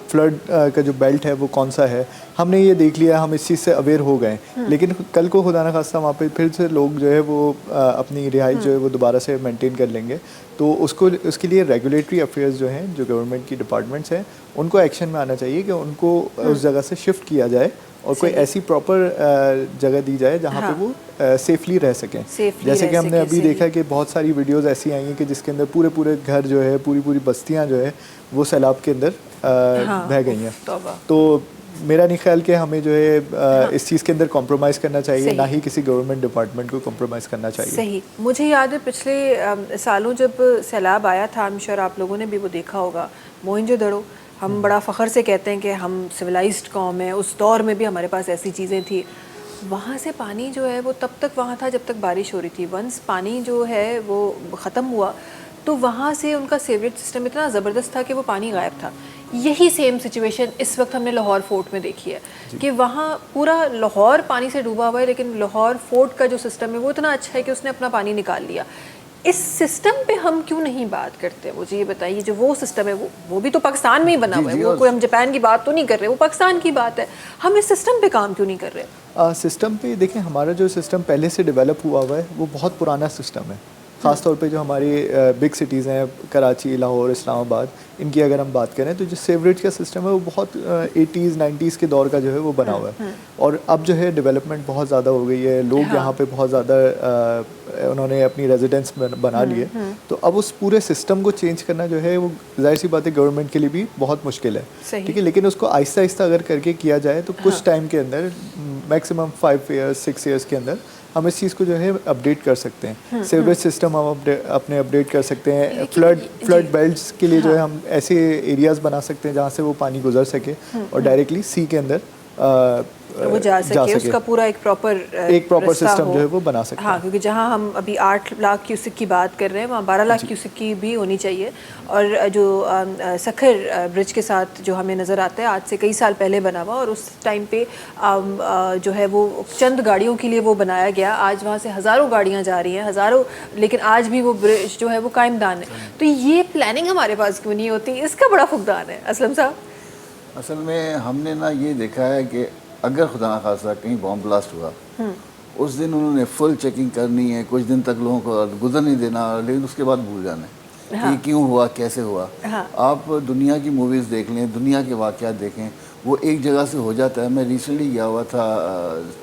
फ्लड का जो बेल्ट है वो कौन सा है, हमने ये देख लिया, हम इस चीज़ से अवेयर हो गए, लेकिन कल को खुदा न खास्ता वहाँ पे फिर से लोग जो है वो अपनी रिहाइश जो है वो दोबारा से मेंटेन कर लेंगे, तो उसके लिए रेगुलेटरी अफेयर्स जो हैं, जो गवर्नमेंट की डिपार्टमेंट्स हैं, उनको एक्शन में आना चाहिए कि उनको उस जगह से शिफ्ट किया जाए और कोई ऐसी प्रॉपर जगह दी जाए जहाँ पे वो सेफली रह सकें। जैसे कि हमने अभी देखा कि बहुत सारी वीडियोस ऐसी आई हैं कि जिसके अंदर पूरे घर जो है, पूरी बस्तियाँ जो है वो सैलाब के अंदर बह गई हैं। तो मेरा नहीं ख्याल कि हमें जो है इस चीज़ के अंदर कॉम्प्रोमाइज़ करना चाहिए, ना ही किसी गवर्नमेंट डिपार्टमेंट को कॉम्प्रोमाइज़ करना चाहिए। सही, मुझे याद है पिछले सालों जब सैलाब आया था, आई एम श्योर आप लोगों ने भी वो देखा होगा, मोहनजोदड़ो, हम बड़ा फ़ख्र से कहते हैं कि हम सिविलाइज्ड कौम है, उस दौर में भी हमारे पास ऐसी चीज़ें थी। वहाँ से पानी जो है वो तब तक वहाँ था जब तक बारिश हो रही थी। वंस पानी जो है वो ख़त्म हुआ तो वहाँ से उनका सीवरेज सिस्टम इतना ज़बरदस्त था कि वो पानी गायब था। यही सेम सिचुएशन इस वक्त हमने लाहौर फोर्ट में देखी है कि वहाँ पूरा लाहौर पानी से डूबा हुआ है, लेकिन लाहौर फोर्ट का जो सिस्टम है वो इतना अच्छा है कि उसने अपना पानी निकाल लिया। इस सिस्टम पे हम क्यों नहीं बात करते, मुझे ये बताइए। जो वो सिस्टम है वो भी तो पाकिस्तान में ही बना हुआ है, वो कोई हम जापान की बात तो नहीं कर रहे, वो पाकिस्तान की बात है। हम इस सिस्टम पे काम क्यों नहीं कर रहे? सिस्टम पे देखें, हमारा जो सिस्टम पहले से डेवलप हुआ हुआ है वो बहुत पुराना सिस्टम है। ख़ास तौर पे जो हमारी बिग सिटीज़ हैं, कराची, लाहौर, इस्लामाबाद, इनकी अगर हम बात करें तो जो सीवरेज का सिस्टम है वो बहुत 80s 90s के दौर का जो है वो बना हुआ है। और अब जो है डेवलपमेंट बहुत ज़्यादा हो गई है, लोग यहाँ पे बहुत ज़्यादा उन्होंने अपनी रेजिडेंस बना लिए, तो अब उस पूरे सिस्टम को चेंज करना जो है वो जाहिर सी बात है गवर्नमेंट के लिए भी बहुत मुश्किल है। ठीक है, लेकिन उसको आहिस्ता आहिस्ता अगर करके किया जाए तो कुछ टाइम के अंदर, मैक्सिमम 5 years 6 years के अंदर हम इस चीज़ को जो है अपडेट कर सकते हैं। सीवरेज सिस्टम हम अपने अपडेट कर सकते हैं। फ्लड बेल्ट्स के लिए जो है हम ऐसे एरियाज़ बना सकते हैं जहाँ से वो पानी गुजर सके और डायरेक्टली सी के अंदर वो जा सके। उसका पूरा एक प्रॉपर सिस्टम जो है वो बना सकते हैं। हाँ, क्योंकि जहाँ हम अभी 8 लाख क्यूसिक की बात कर रहे हैं वहाँ 12 लाख क्यूसिक की भी होनी चाहिए। और जो सखर ब्रिज के साथ जो हमें नज़र आता है, आज से कई साल पहले बना हुआ, और उस टाइम पे जो है वो चंद गाड़ियों के लिए वो बनाया गया। आज वहाँ से हज़ारों गाड़ियाँ जा रही हैं, हज़ारों, लेकिन आज भी वो ब्रिज जो है वो कायमदान है। तो ये प्लानिंग हमारे पास क्यों नहीं होती, इसका बड़ा फुकदान है। असलम साहब, असल में हमने ना ये देखा है कि अगर खुदा न खास्ता कहीं बॉम्ब ब्लास्ट हुआ, उस दिन उन्होंने फुल चेकिंग करनी है, कुछ दिन तक लोगों को गुजर नहीं देना, लेकिन उसके बाद भूल जाना है कि क्यों हुआ, कैसे हुआ। आप दुनिया की मूवीज़ देख लें, दुनिया के वाक़यात देखें, वो एक जगह से हो जाता है। मैं रिसेंटली गया हुआ था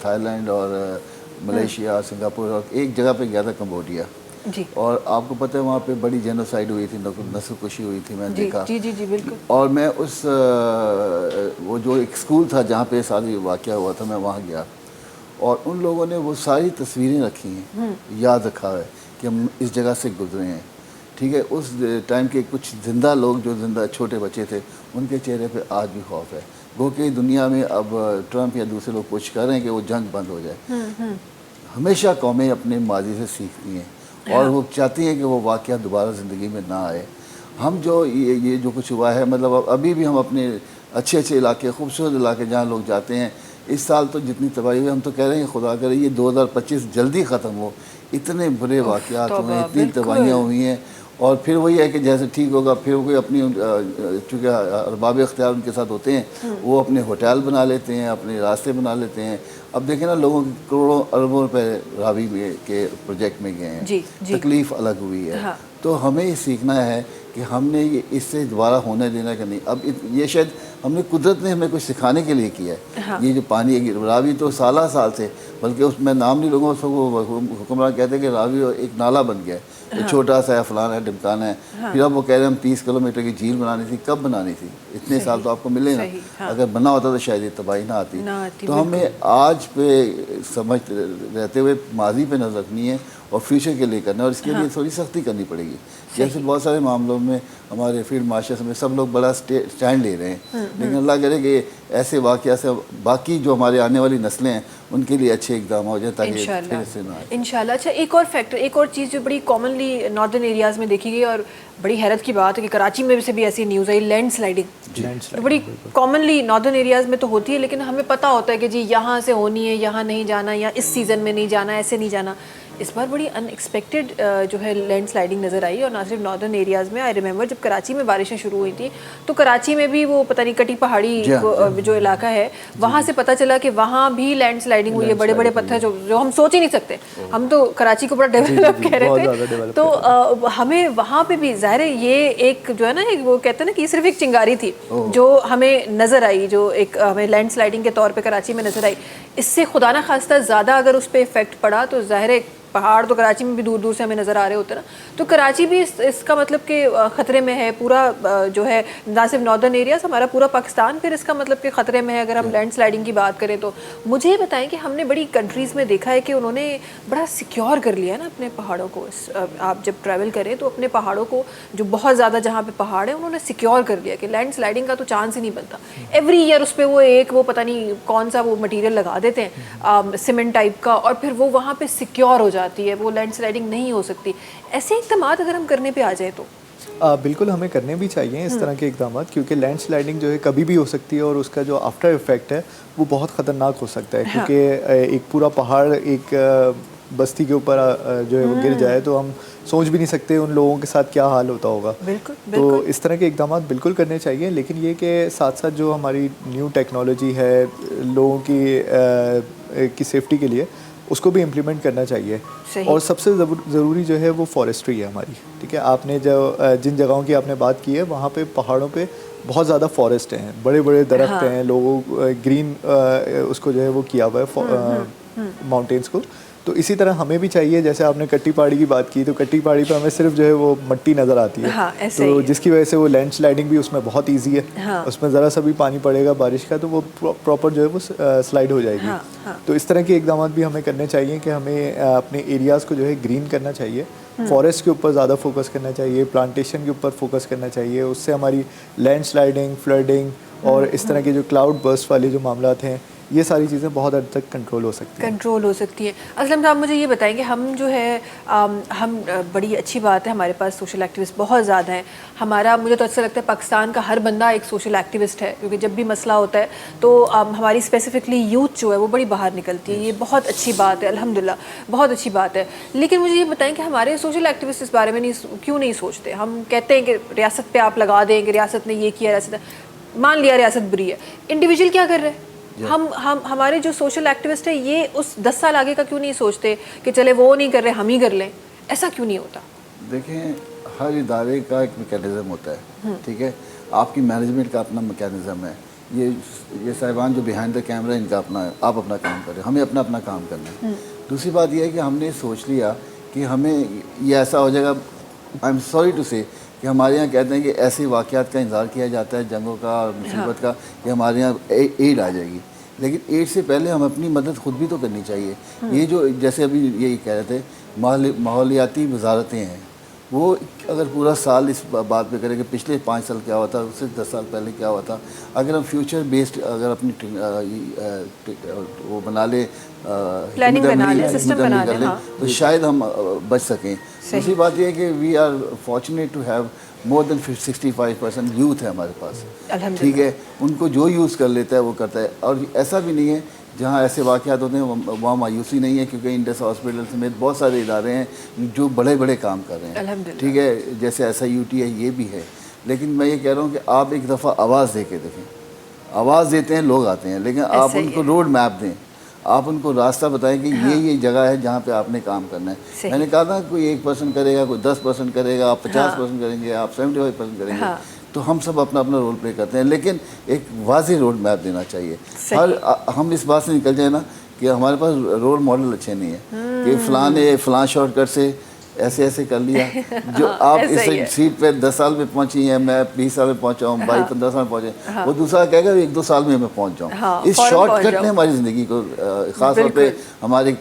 थाईलैंड और मलेशिया, सिंगापुर, और एक जगह पे गया था कंबोडिया जी। और आपको पता है वहाँ पे बड़ी जेनोसाइड हुई थी, नस्लकुशी हुई थी, मैंने देखा। जी जी जी बिल्कुल। और मैं उस वो जो एक स्कूल था जहाँ पे सारी वाक़या हुआ था, मैं वहाँ गया और उन लोगों ने वो सारी तस्वीरें रखी हैं, याद रखा है कि हम इस जगह से गुजरे हैं। ठीक है, उस टाइम के कुछ ज़िंदा लोग जो ज़िंदा छोटे बच्चे थे, उनके चेहरे पे आज भी खौफ है। गो कि दुनिया में अब ट्रंप या दूसरे लोग कोशिश कर रहे हैं कि वो जंग बंद हो जाए। हमेशा कौमें अपने माजी से सीखती हैं और वो चाहती हैं कि वो वाक़या दोबारा ज़िंदगी में ना आए। हम जो ये जो कुछ हुआ है, मतलब अभी भी हम अपने अच्छे अच्छे इलाके, खूबसूरत इलाके जहाँ लोग जाते हैं, इस साल तो जितनी तबाही हुई, हम तो कह रहे हैं खुदा करे ये 2025 जल्दी ख़त्म हो। इतने बुरे वाक़यात हुए हैं, इतनी तबाहियाँ हुई हैं, और फिर वही है कि जैसे ठीक होगा फिर कोई अपनी चूँकि अरबाब इख्तियार उनके साथ होते हैं, वो अपने होटल बना लेते हैं, अपने रास्ते बना लेते हैं। अब देखें ना, लोगों के करोड़ों अरबों रुपए रावी के प्रोजेक्ट में गए हैं, तकलीफ़ अलग हुई है। हाँ। तो हमें ये सीखना है कि हमने ये इससे दोबारा होने देना कि नहीं। अब ये शायद हमने, कुदरत ने हमें कुछ सिखाने के लिए किया है। हाँ। ये जो पानी है, रावी तो साल से, बल्कि उसमें नाम नहीं लूँगा, उसको हुक्मरान कहते हैं कि रावी एक नाला बन गया है। हाँ। छोटा सा है, फलाना है, ढिमकाना है। हाँ। फिर अब वो कह रहे हैं हम 30 किलोमीटर की झील बनानी थी। कब बनानी थी? इतने साल तो आपको मिले ना। हाँ। अगर बना होता तो शायद ये तबाही ना आती। तो हमें आज पे समझ रहते हुए माजी पे नजर रखनी है और फ्यूचर के लिए करना है, और इसके लिए थोड़ी सख्ती करनी पड़ेगी। जैसे बहुत सारे मामलों में हमारे फील्ड मार्शल्स में सब लोग बड़ा स्टैंड ले रहे हैं, लेकिन अल्लाह करे कि ऐसे वाक़या से बाकी जो हमारे आने वाली नस्लें हैं उनके लिए अच्छे इकदाम हो जाए, ताकि फिर से ना आए इंशाल्लाह। अच्छा, एक और फैक्टर, एक और चीज़ जो बड़ी कॉमनली नॉर्दर्न एरियाज़ में देखी गई और बड़ी हैरत की बात है कि कराची में से भी ऐसी न्यूज़ आई, लैंड स्लाइडिंग। तो बड़ी कॉमनली नॉर्दर्न एरियाज़ में तो होती है, लेकिन हमें पता होता है कि जी यहाँ से होनी है, यहाँ नहीं जाना, या इस सीज़न में नहीं जाना, ऐसे नहीं जाना। इस बार बड़ी अनएक्सपेक्टेड जो है लैंड स्लाइडिंग नज़र आई, और ना सिर्फ नॉर्दर्न एरियाज़ में। आई रिमेंबर जब कराची में बारिशें शुरू हुई थी, तो कराची में भी वो पता नहीं कटी पहाड़ी जो इलाका है, वहाँ से पता चला कि वहाँ भी लैंड स्लाइडिंग हुई है। बड़े बड़े पत्थर जो हम सोच ही नहीं सकते। हम तो कराची को बड़ा डेवलप कह रहे थे, तो हमें वहाँ पे भी ज़ाहिर है ये एक जो है ना, वो कहते हैं ना कि सिर्फ एक चिंगारी थी जो हमें नज़र आई, जो एक हमें लैंड स्लाइडिंग के तौर पर कराची में नज़र आई। इससे खुदा ना खास्ता ज़्यादा अगर उस पर इफेक्ट पड़ा तो ज़ाहिर है पहाड़ तो कराची में भी दूर दूर से हमें नज़र आ रहे होते हैं ना, तो कराची भी इसका मतलब कि ख़तरे में है। पूरा जो है ना सिर्फ नॉर्दर्न एरियाज, हमारा पूरा पाकिस्तान फिर इसका मतलब कि ख़तरे में है अगर हम लैंड स्लाइडिंग की बात करें। तो मुझे बताएं कि हमने बड़ी कंट्रीज़ में देखा है कि उन्होंने बड़ा सिक्योर कर लिया है ना अपने पहाड़ों को। आप जब ट्रैवल करें तो अपने पहाड़ों को, जो बहुत ज़्यादा जहाँ पर पहाड़ है, उन्होंने सिक्योर कर लिया कि लैंड स्लाइडिंग का तो चांस ही नहीं बनता। एवरी ईयर उस पर वो पता नहीं कौन सा वो मटीरियल लगा देते हैं सीमेंट टाइप का, और फिर वो वहाँ पर सिक्योर हो जाती है, वो लैंड स्लाइडिंग नहीं हो सकती। ऐसे इक़दामात अगर हम करने पे आ जाए तो बिल्कुल हमें करने भी चाहिए इस तरह के इक़दामात, क्योंकि लैंड स्लाइडिंग जो है कभी भी हो सकती है और उसका जो आफ्टर इफेक्ट है वो बहुत ख़तरनाक हो सकता है। हाँ। क्योंकि एक पूरा पहाड़ एक बस्ती के ऊपर जो है वो गिर जाए तो हम सोच भी नहीं सकते उन लोगों के साथ क्या हाल होता होगा। बिल्कुल, तो इस तरह के इक़दामात बिल्कुल करने चाहिए, लेकिन ये कि साथ साथ जो हमारी न्यू टेक्नोलॉजी है लोगों की सेफ्टी के लिए, उसको भी इम्प्लीमेंट करना चाहिए। और सबसे ज़रूरी जो है वो फॉरेस्ट्री है हमारी। ठीक है, आपने जो जिन जगहों की आपने बात की है वहाँ पे पहाड़ों पे बहुत ज़्यादा फॉरेस्ट हैं, बड़े बड़े दरख्त हाँ। हैं, लोगों ग्रीन उसको जो है वो किया हुआ है माउंटेन्स को। तो इसी तरह हमें भी चाहिए, जैसे आपने कट्टी पहाड़ी की बात की, तो कट्टी पहाड़ी पे हमें सिर्फ जो है वो मट्टी नज़र आती है। हाँ, तो जिसकी वजह से वो लैंड स्लाइडिंग भी उसमें बहुत ईजी है। हाँ। उसमें ज़रा सा भी पानी पड़ेगा बारिश का तो वो प्रॉपर जो है वो स्लाइड हो जाएगी। हाँ, हाँ। तो इस तरह के इक़दाम भी हमें करने चाहिए कि हमें अपने एरियाज़ को जो है ग्रीन करना चाहिए, फॉरेस्ट के ऊपर ज़्यादा फोकस करना चाहिए, प्लांटेशन के ऊपर फोकस करना चाहिए। उससे हमारी लैंड स्लाइडिंग, फ्लडिंग और इस तरह के जो क्लाउड बर्स्ट वाले जो मामलात हैं, ये सारी चीज़ें बहुत हद तक कंट्रोल हो सकती हैं। असलम साहब, मुझे ये बताएंगे, हम जो है हम बड़ी अच्छी बात है हमारे पास सोशल एक्टिविस्ट बहुत ज़्यादा हैं। हमारा, मुझे तो अच्छा लगता है पाकिस्तान का हर बंदा एक सोशल एक्टिविस्ट है, क्योंकि जब भी मसला होता है तो हमारी स्पेसिफिकली यूथ जो है वो बड़ी बाहर निकलती है। ये बहुत अच्छी बात है, अल्हम्दुलिल्लाह बहुत अच्छी बात है। लेकिन मुझे ये बताएं कि हमारे सोशल एक्टिविस्ट इस बारे में क्यों नहीं सोचते। हम कहते हैं कि रियासत पर आप लगा दें कि रियासत ने ये किया, रियासत मान लिया रियासत बुरी है, इंडिविजुअल क्या कर रहे हैं? हम हमारे जो सोशल एक्टिविस्ट है ये उस 10 साल आगे का क्यों नहीं सोचते कि चले वो नहीं कर रहे हम ही कर लें, ऐसा क्यों नहीं होता? देखें, हर इदारे का एक मैकेनिज़्म होता है, ठीक है, आपकी मैनेजमेंट का अपना मैकेनिज़्म है। ये साहिबान जो बिहाइंड द कैमरा इनका अपना, आप अपना काम करें, हमें अपना अपना काम करना है। दूसरी बात यह है कि हमने सोच लिया कि हमें ये ऐसा हो जाएगा, आई एम सॉरी टू से कि हमारे यहाँ कहते हैं कि ऐसे वाक़यात का इंतज़ार किया जाता है, जंगों का और मुसीबत का, कि हमारे यहाँ एड आ जाएगी। लेकिन एड से पहले हम अपनी मदद खुद भी तो करनी चाहिए। ये जो जैसे अभी यही कह रहे थे, माहौलियाती वजारतें हैं, वो अगर पूरा साल इस बात पे करें कि पिछले 5 साल क्या हुआ था, उससे 10 साल पहले क्या हुआ था, अगर हम फ्यूचर बेस्ड अगर अपनी वो बना ले, प्लानिंग बना ले, सिस्टम बना ले, तो शायद हम बच सकें। दूसरी बात यह है कि we are fortunate to have more than 65% youth है हमारे पास, ठीक है, उनको जो यूज़ कर लेता है वो करता है। और ऐसा भी नहीं है जहाँ ऐसे वाक़यात होते हैं वहाँ मायूसी नहीं है, क्योंकि इंडस हॉस्पिटल समेत बहुत सारे इदारे हैं जो बड़े बड़े काम कर रहे हैं, ठीक है, जैसे SIUT है, ये भी है। लेकिन मैं ये कह रहा हूँ कि आप एक दफ़ा आवाज़ दे के देखें, आवाज़ देते हैं लोग आते हैं, लेकिन आप उनको रोड मैप दें, आप उनको रास्ता बताएं कि ये जगह है जहाँ पे आपने काम करना है। मैंने कहा था कोई 1% करेगा, कोई 10% करेगा, आप 50% करेंगे, आप 75% करेंगे, तो हम सब अपना अपना रोल प्ले करते हैं, लेकिन एक वाज़ेह रोड मैप देना चाहिए। हम इस बात से निकल जाए ना कि हमारे पास रोल मॉडल अच्छे नहीं है कि फ़लाँ ने फ़लाँ शॉर्टकट से ऐसे ऐसे कर लिया, जो आप इस सीट पे 10 साल में पहुंची हैं, मैं 20 साल में पहुंचा हूँ, 22-15 साल में पहुँचे, वो दूसरा कहेगा 1-2 साल में मैं पहुँच जाऊँ। इस शॉर्टकट ने हमारी ज़िंदगी को ख़ास तौर पे हमारे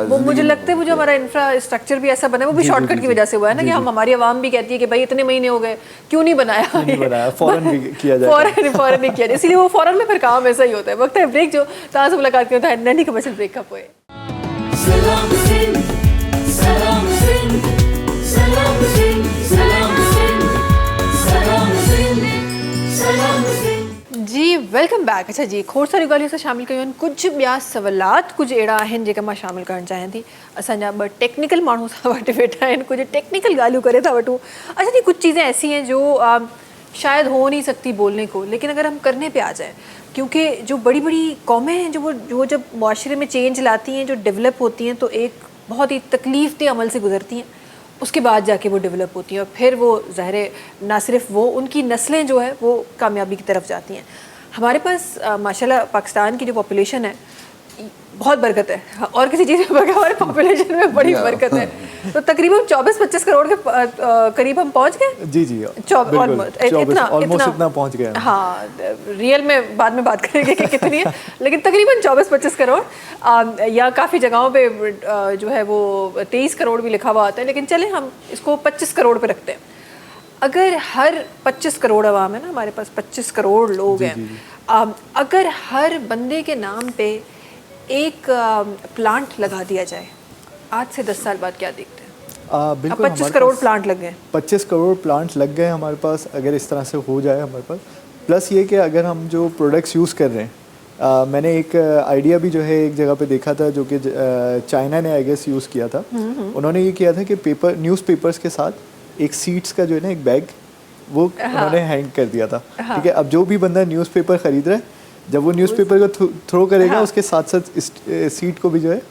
वो मुझे लगता है वो जो हमारा इंफ्रास्ट्रक्चर भी ऐसा बना है वो भी शॉर्टकट की वजह से हुआ है ना, कि हम हमारी आवाम भी कहती है कि भाई इतने महीने हो गए क्यों नहीं बनाया, फ़ौरन भी किया जाए, फ़ौरन नहीं किया जाए, इसलिए वो फ़ौरन में फिर काम ऐसा ही होता है। वक्त है ब्रेक, जो ताज़ा मुलाकात होता है नैनी कमर्शियल ब्रेक का पोए। सलाम हुसैन, सलाम हुसैन, सलाम हुसैन, सलाम हुसैन, सलाम हुसैन, सलाम हुसैन। जी वेलकम बैक। अच्छा जी, खोड़ सारी ॻाल्हियूं असां शामिल कयूं आहिनि, कुझु ॿिया सवालात कुझु अहिड़ा आहिनि जेका मां शामिल करणु चाहियां थी। असांजा 2 टेक्निकल माण्हू सां वटि वेठा आहिनि, कुझु टेक्निकल ॻाल्हियूं करे था वठूं। अच्छा जी, कुछ चीज़ें ऐसी हैं जो शायद हो नहीं सकती बोलने को, लेकिन अगर हम करने पे आ जाए, क्योंकि जो बड़ी बड़ी कौमें हैं जो वो जब माशरे में चेंज लाती हैं, जो डेवलप होती हैं, तो एक बहुत ही तकलीफ़देह अमल से गुजरती हैं, उसके बाद जाके वो डेवलप होती हैं और फिर वो ज़ाहिर ना सिर्फ वो, उनकी नस्लें जो है वो कामयाबी की तरफ जाती हैं। हमारे पास माशाल्लाह पाकिस्तान की जो पॉपुलेशन है बहुत बरकत है, और किसी चीज़ में हमारे पॉपुलेशन में बड़ी बरकत है, तो तकरीबन 24-25 करोड़ के करीब हम पहुंच गए। जी ऑलमोस्ट इतना पहुंच गए। हाँ, रियल में बाद में बात करेंगे कि कितनी है, लेकिन तकरीबन 24-25 करोड़, या काफ़ी जगहों पे जो है वो 23 करोड़ भी लिखा हुआ आता है, लेकिन चले हम इसको 25 करोड़ पे रखते हैं। अगर हर 25 करोड़ आवाम है ना, हमारे पास 25 करोड़ लोग हैं, अगर हर बंदे के नाम पे एक प्लांट लगा दिया जाए, आज से 10 साल बाद क्या देखते हैं? बिल्कुल 25 करोड़ प्लांट लग गए, 25 करोड़ प्लांट लग गए हमारे पास, अगर इस तरह से हो जाए हमारे पास। प्लस ये कि अगर हम जो प्रोडक्ट्स यूज़ कर रहे हैं, मैंने एक आइडिया भी जो है एक जगह पे देखा था, जो कि चाइना ने आई गेस यूज़ किया था। उन्होंने ये किया था कि न्यूज़पेपर्स के साथ एक सीड्स का जो है ना एक बैग वो उन्होंने हैंग कर दिया था, ठीक है। अब जो भी बंदा न्यूज़पेपर ख़रीद रहा है, जब वो न्यूज़पेपर को थ्रो करेगा, उसके साथ साथ सीड को भी जो है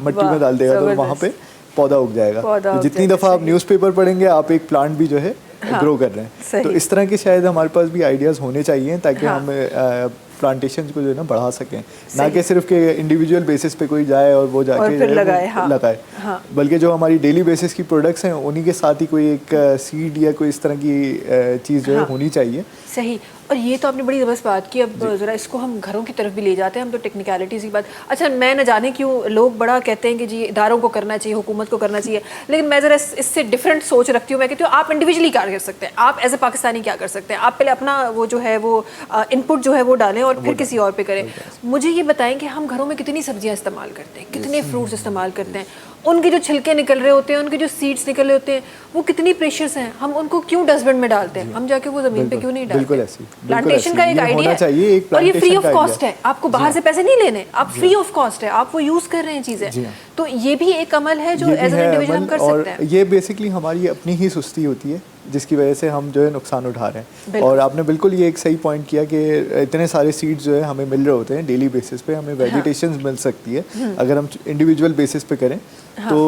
मट्टी में डाल देगा, तो वहाँ पे पौधा उग जाएगा। तो जितनी दफ़ा आप न्यूज़पेपर पढ़ेंगे, आप एक प्लांट भी जो है ग्रो कर रहे हैं। तो इस तरह के शायद हमारे पास भी आइडियाज़ होने चाहिए, ताकि हम प्लांटेशन को जो है ना बढ़ा सकें, ना कि सिर्फ के इंडिविजुअल बेसिस पे कोई जाए और वो जाके लगाए, बल्कि जो हमारी डेली बेसिस की प्रोडक्ट्स हैं उन्हीं के साथ ही कोई एक सीड या कोई इस तरह की चीज़ जो है होनी चाहिए। सही। और ये तो आपने बड़ी ज़बरदस्त बात की। अब ज़रा इसको हम घरों की तरफ भी ले जाते हैं, हम तो टेक्निकलिटीज़ की बात। अच्छा, मैं न जाने क्यों लोग बड़ा कहते हैं कि जी इदारों को करना चाहिए, हुकूमत को करना चाहिए, लेकिन मैं ज़रा इससे डिफरेंट सोच रखती हूँ। मैं कहती हूँ आप इंडिविजुअली क्या कर सकते हैं, आप एज ए पाकिस्तानी क्या कर सकते हैं, आप पहले अपना वो जो है वो इनपुट जो है वो डालें और फिर किसी और पे करें। मुझे ये बताएं कि हम घरों में कितनी सब्जियाँ इस्तेमाल करते हैं, कितने फ्रूट्स इस्तेमाल करते हैं, उनके जो छिलके निकल रहे होते हैं, उनके जो सीड्स निकल रहे होते हैं, वो कितनी प्रेशियस हैं, हम उनको क्यों डस्टबिन में डालते हैं, हम जाके वो ज़मीन पे क्यों नहीं डालते? प्लांटेशन का एक आइडिया है, और ये फ्री ऑफ कॉस्ट है, आपको बाहर से पैसे नहीं लेने, आप फ्री ऑफ कॉस्ट है, आप वो यूज़ कर रहे हैं चीज़ें। तो ये भी एक अमल है जो एज एन इंडिविजुअल हम कर सकते हैं। ये बेसिकली हमारी अपनी ही सुस्ती होती है जिसकी वजह से हम जो है नुकसान उठा रहे हैं। और आपने बिल्कुल ये एक सही पॉइंट किया कि इतने सारे सीड्स जो है हमें मिल रहे होते हैं डेली बेसिस पे, हमें वेजिटेशन मिल सकती है अगर हम इंडिविजुअल बेसिस पे करें तो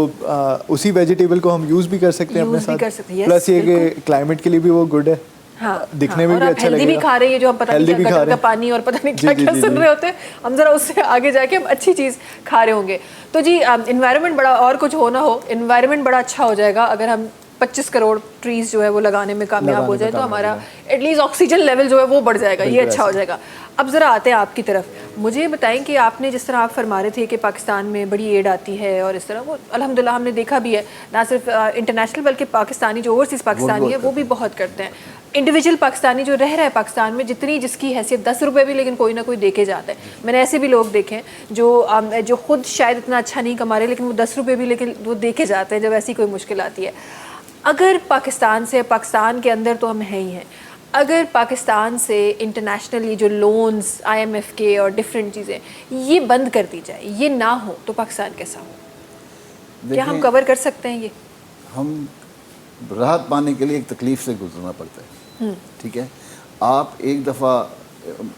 उसी वेजिटेबल को हम यूज़ भी कर सकते हैं अपने साथ। प्लस ये कि क्लाइमेट के लिए भी वो गुड है, दिखने में भी अच्छा लगेगा। भी खा रहे हैं जो हम पता नहीं क्या गटर का पानी और पता नहीं क्या क्या सुन रहे होते हैं, हम जरा उससे आगे जाके हम अच्छी चीज़ खा रहे होंगे। तो जी इन्वायरमेंट बड़ा, और कुछ हो ना हो, इन्वायरमेंट बड़ा अच्छा हो जाएगा अगर हम 25 करोड़ ट्रीज जो है वो लगाने में कामयाब हो जाए, तो हमारा एटलीस्ट ऑक्सीजन लेवल जो है वो बढ़ जाएगा, ये अच्छा हो जाएगा। अब ज़रा आते हैं आपकी तरफ, मुझे बताएं कि आपने जिस तरह आप फरमा रहे थे कि पाकिस्तान में बड़ी एड आती है और इस तरह, वो अल्हम्दुलिल्लाह हमने देखा भी है, ना सिर्फ इंटरनेशनल बल्कि पाकिस्तानी जो ओवरसीज़ पाकिस्तानी है वो भी बहुत करते हैं। इंडिविजुअल पाकिस्तानी जो रह रहा है पाकिस्तान में, जितनी जिसकी हैसियत 10 रुपये भी लेकिन कोई ना कोई दे के जाता है। मैंने ऐसे भी लोग देखे हैं जो खुद शायद इतना अच्छा नहीं कमा रहे लेकिन वो 10 रुपये भी लेकिन वो दे के जाते हैं जब ऐसी कोई मुश्किल आती है। अगर पाकिस्तान से, पाकिस्तान के अंदर तो हम हैं ही हैं, अगर पाकिस्तान से इंटरनेशनल ये जो लोन्स IMF के और डिफरेंट चीज़ें ये बंद कर दी जाए, ये ना हो तो पाकिस्तान कैसा हो? क्या हम कवर कर सकते हैं ये? हम राहत पाने के लिए एक तकलीफ़ से गुजरना पड़ता है, ठीक है। आप एक दफ़ा,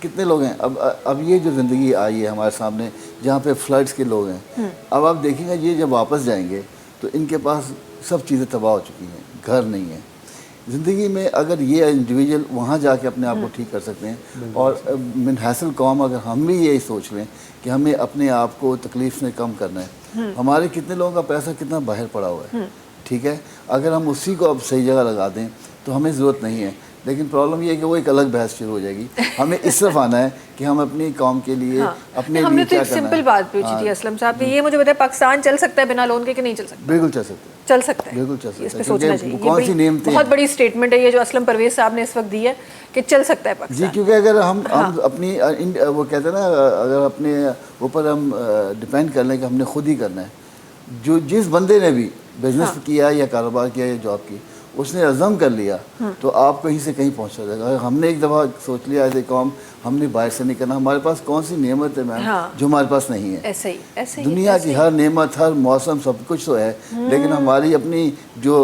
कितने लोग हैं अब ये जो ज़िंदगी आई है हमारे सामने जहाँ पे फ्लड्स के लोग हैं, अब आप देखेंगे ये जब वापस जाएंगे तो इनके पास सब चीज़ें तबाह हो चुकी हैं, घर नहीं है। ज़िंदगी में अगर ये इंडिविजुअल वहाँ जाके अपने आप को ठीक कर सकते हैं, और मिन हासिल कौम अगर हम भी यही सोच लें कि हमें अपने आप को तकलीफ़ में कम करना है, हमारे कितने लोगों का पैसा कितना बाहर पड़ा हुआ है, ठीक है, अगर हम उसी को अब सही जगह लगा दें तो हमें ज़रूरत नहीं है। लेकिन प्रॉब्लम ये है कि वो एक अलग बहस शुरू हो जाएगी। हमें इस तरफ आना है कि हम अपनी कौम के लिए अपने हमने लिए तो क्या एक करना है। सिंपल बात पूछी थी असलम साहब, ये मुझे बताया पाकिस्तान चल सकता है बिना लोन के कि नहीं चल सकता? बिल्कुल चल सकता है, चल सकता है, बिल्कुल चल सकता है। इस पे सोचना चाहिए। कौन सी नेमतें, बहुत बड़ी स्टेटमेंट है ये जो असलम परवेज साहब ने इस वक्त दी है कि चल सकता है पाकिस्तान। जी, क्योंकि अगर हम अपनी वो कहते हैं ना, अगर अपने ऊपर हम डिपेंड कर लें कि हमने खुद ही करना है, जो जिस बंदे ने भी बिजनेस किया या कारोबार किया या जॉब की, उसने अज़म कर लिया तो आप कहीं से कहीं पहुंचा जाएगा। हमने एक दफ़ा सोच लिया एज ए कौम हमने बाहर से नहीं करना, हमारे पास कौन सी नेमत है मैम जो हमारे पास नहीं है? ऐसे ही दुनिया की हर नेमत, हर मौसम, सब कुछ तो है, लेकिन हमारी अपनी जो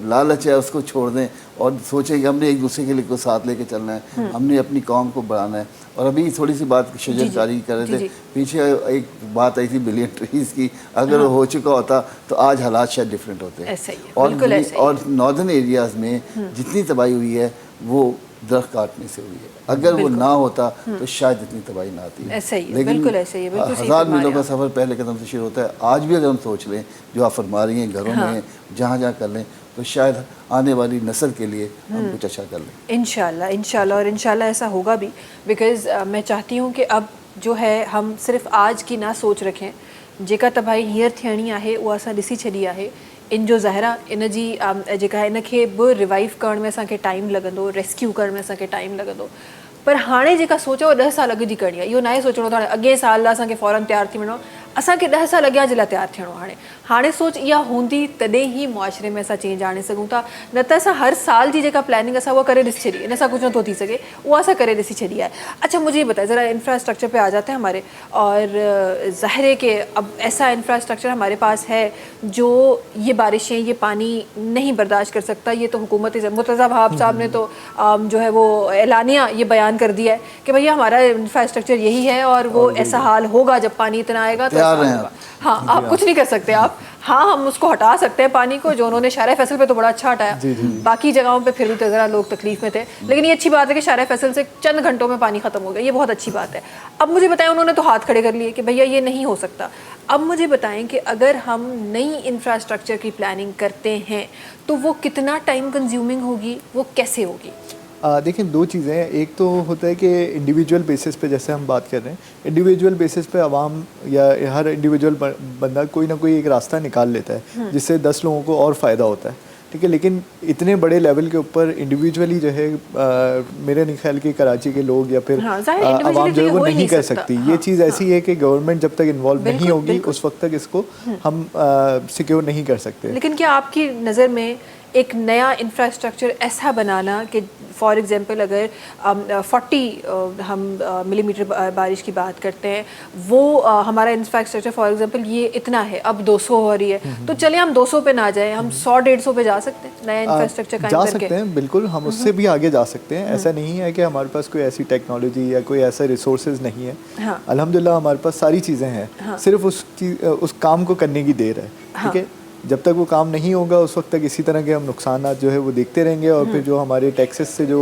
लालच है उसको छोड़ दें और सोचें कि हमने एक दूसरे के लिए को साथ लेके चलना है, हमने अपनी कौम को बढ़ाना है। और अभी थोड़ी सी बात शजरकारी कर रहे थे, पीछे एक बात आई थी बिलियन ट्रीज की, अगर वो हो चुका होता तो आज हालात शायद डिफरेंट होते। और नॉर्दर्न एरियाज़ में जितनी तबाही हुई है वो दरख्त काटने से हुई है, अगर वो ना होता तो शायद इतनी तबाही ना आती है। लेकिन 1000 मीलों का सफ़र पहले कदम से शुरू होता है। आज भी अगर हम सोच लें जो आप फरमा रही हैं, घरों में जहाँ जहाँ कर लें तो शायद आने वाली नस्ल के लिए हम कुछ अच्छा कर लें। इंशाल्लाह, इंशाल्लाह, और इंशाल्लाह ऐसा होगा भी। बिकॉज़ मैं चाहती हूँ कि अब जो है हम सिर्फ आज की ना सोच रखें, जेका तबाही हींअर थियणी आहे उहा असां ॾिसी छॾी आहे। इन जो ज़ाहिरा इन जी जेका आहे इनखे बि रिवाइव करण में असांखे टाइम लॻंदो, रेस्क्यू करण में असांखे टाइम लॻंदो। पर हाणे जेका सोच आहे उहा 10 साल अॻु जी करणी आहे। इहो न आहे सोचणो त हाणे अॻे साल लाइ असांखे फ़ौरन तयारु थी वञिणो, असांखे 10 साल अॻियां जे लाइ तयारु थियणो। हाणे सोच इहा हूंदी तॾहिं ई मुआशरे में असां चेंज आणे सघूं था, न त असां हर साल जी जेका प्लानिंग असां उहा करे ॾिसी छॾी, इन सां कुझु नथो थी सघे, उहा असां करे ॾिसी छॾी आहे। अच्छा मुझे ये बताएं ज़रा, इंफ्रास्ट्रक्चर पे आ जाते हैं हमारे, और ज़ाहिर है कि अब ऐसा इंफ्रास्ट्रक्चर हमारे पास है जो ये बारिशें, ये पानी नहीं बर्दाश्त कर सकता। ये तो हुकूमत मुर्तज़ा वहाब साहब ने तो जो है वो एलानिया ये बयान कर दिया है कि भैया हमारा इंफ्रास्ट्रक्चर यही है और वो ऐसा हाल होगा जब पानी इतना आएगा तो हाँ आप कुछ नहीं कर सकते आप। हाँ हम उसको हटा सकते हैं पानी को, जो उन्होंने शारा फैसल पे तो बड़ा अच्छा हटाया, बाकी जगहों पे फिर भी तो ज़रा लोग तकलीफ में थे। लेकिन ये अच्छी बात है कि शारा फैसल से चंद घंटों में पानी ख़त्म हो गया, ये बहुत अच्छी बात है। अब मुझे बताएं, उन्होंने तो हाथ खड़े कर लिए कि भैया ये नहीं हो सकता। अब मुझे बताएं कि अगर हम नई इंफ्रास्ट्रक्चर की प्लानिंग करते हैं तो वो कितना टाइम कंज्यूमिंग होगी, वो कैसे होगी? देखिए दो चीज़ें हैं। एक तो होता है कि इंडिविजुअल बेसिस पे जैसे हम बात कर रहे हैं, इंडिविजुअल बेसिस पे आवाम या हर इंडिविजुअल बंदा कोई ना कोई एक रास्ता निकाल लेता है जिससे 10 लोगों को और फ़ायदा होता है, ठीक है। लेकिन इतने बड़े लेवल के ऊपर इंडिविजुअली जो है मेरे नहीं ख्याल कि कराची के लोग या फिर आवाम जो है वो नहीं कर सकती। ये चीज़ ऐसी है कि गवर्नमेंट जब तक इन्वॉल्व नहीं होगी उस वक्त तक इसको हम सिक्योर नहीं कर सकते। लेकिन क्या आपकी नज़र में एक नया इंफ्रास्ट्रक्चर ऐसा बनाना कि फॉर एग्जांपल अगर 40 हम मिलीमीटर बारिश की बात करते हैं, वो हमारा इंफ्रास्ट्रक्चर फॉर एग्जांपल ये इतना है, अब 200 हो रही है, तो चले हम 200 पे ना जाए, हम 100-150 पे जा सकते हैं नया इंफ्रास्ट्रक्चर कायम जा करके। सकते हैं, बिल्कुल हम उससे भी आगे जा सकते हैं। ऐसा नहीं है कि हमारे पास कोई ऐसी टेक्नोलॉजी या कोई ऐसा रिसोर्सेज नहीं है। हाँ। अल्हम्दुलिल्लाह हमारे पास सारी चीज़ें हैं, सिर्फ उस काम को करने की देर है। ठीक है, जब तक वो काम नहीं होगा उस वक्त तक इसी तरह के हम नुकसानात जो है वो देखते रहेंगे, और फिर जो हमारे टैक्सेस से जो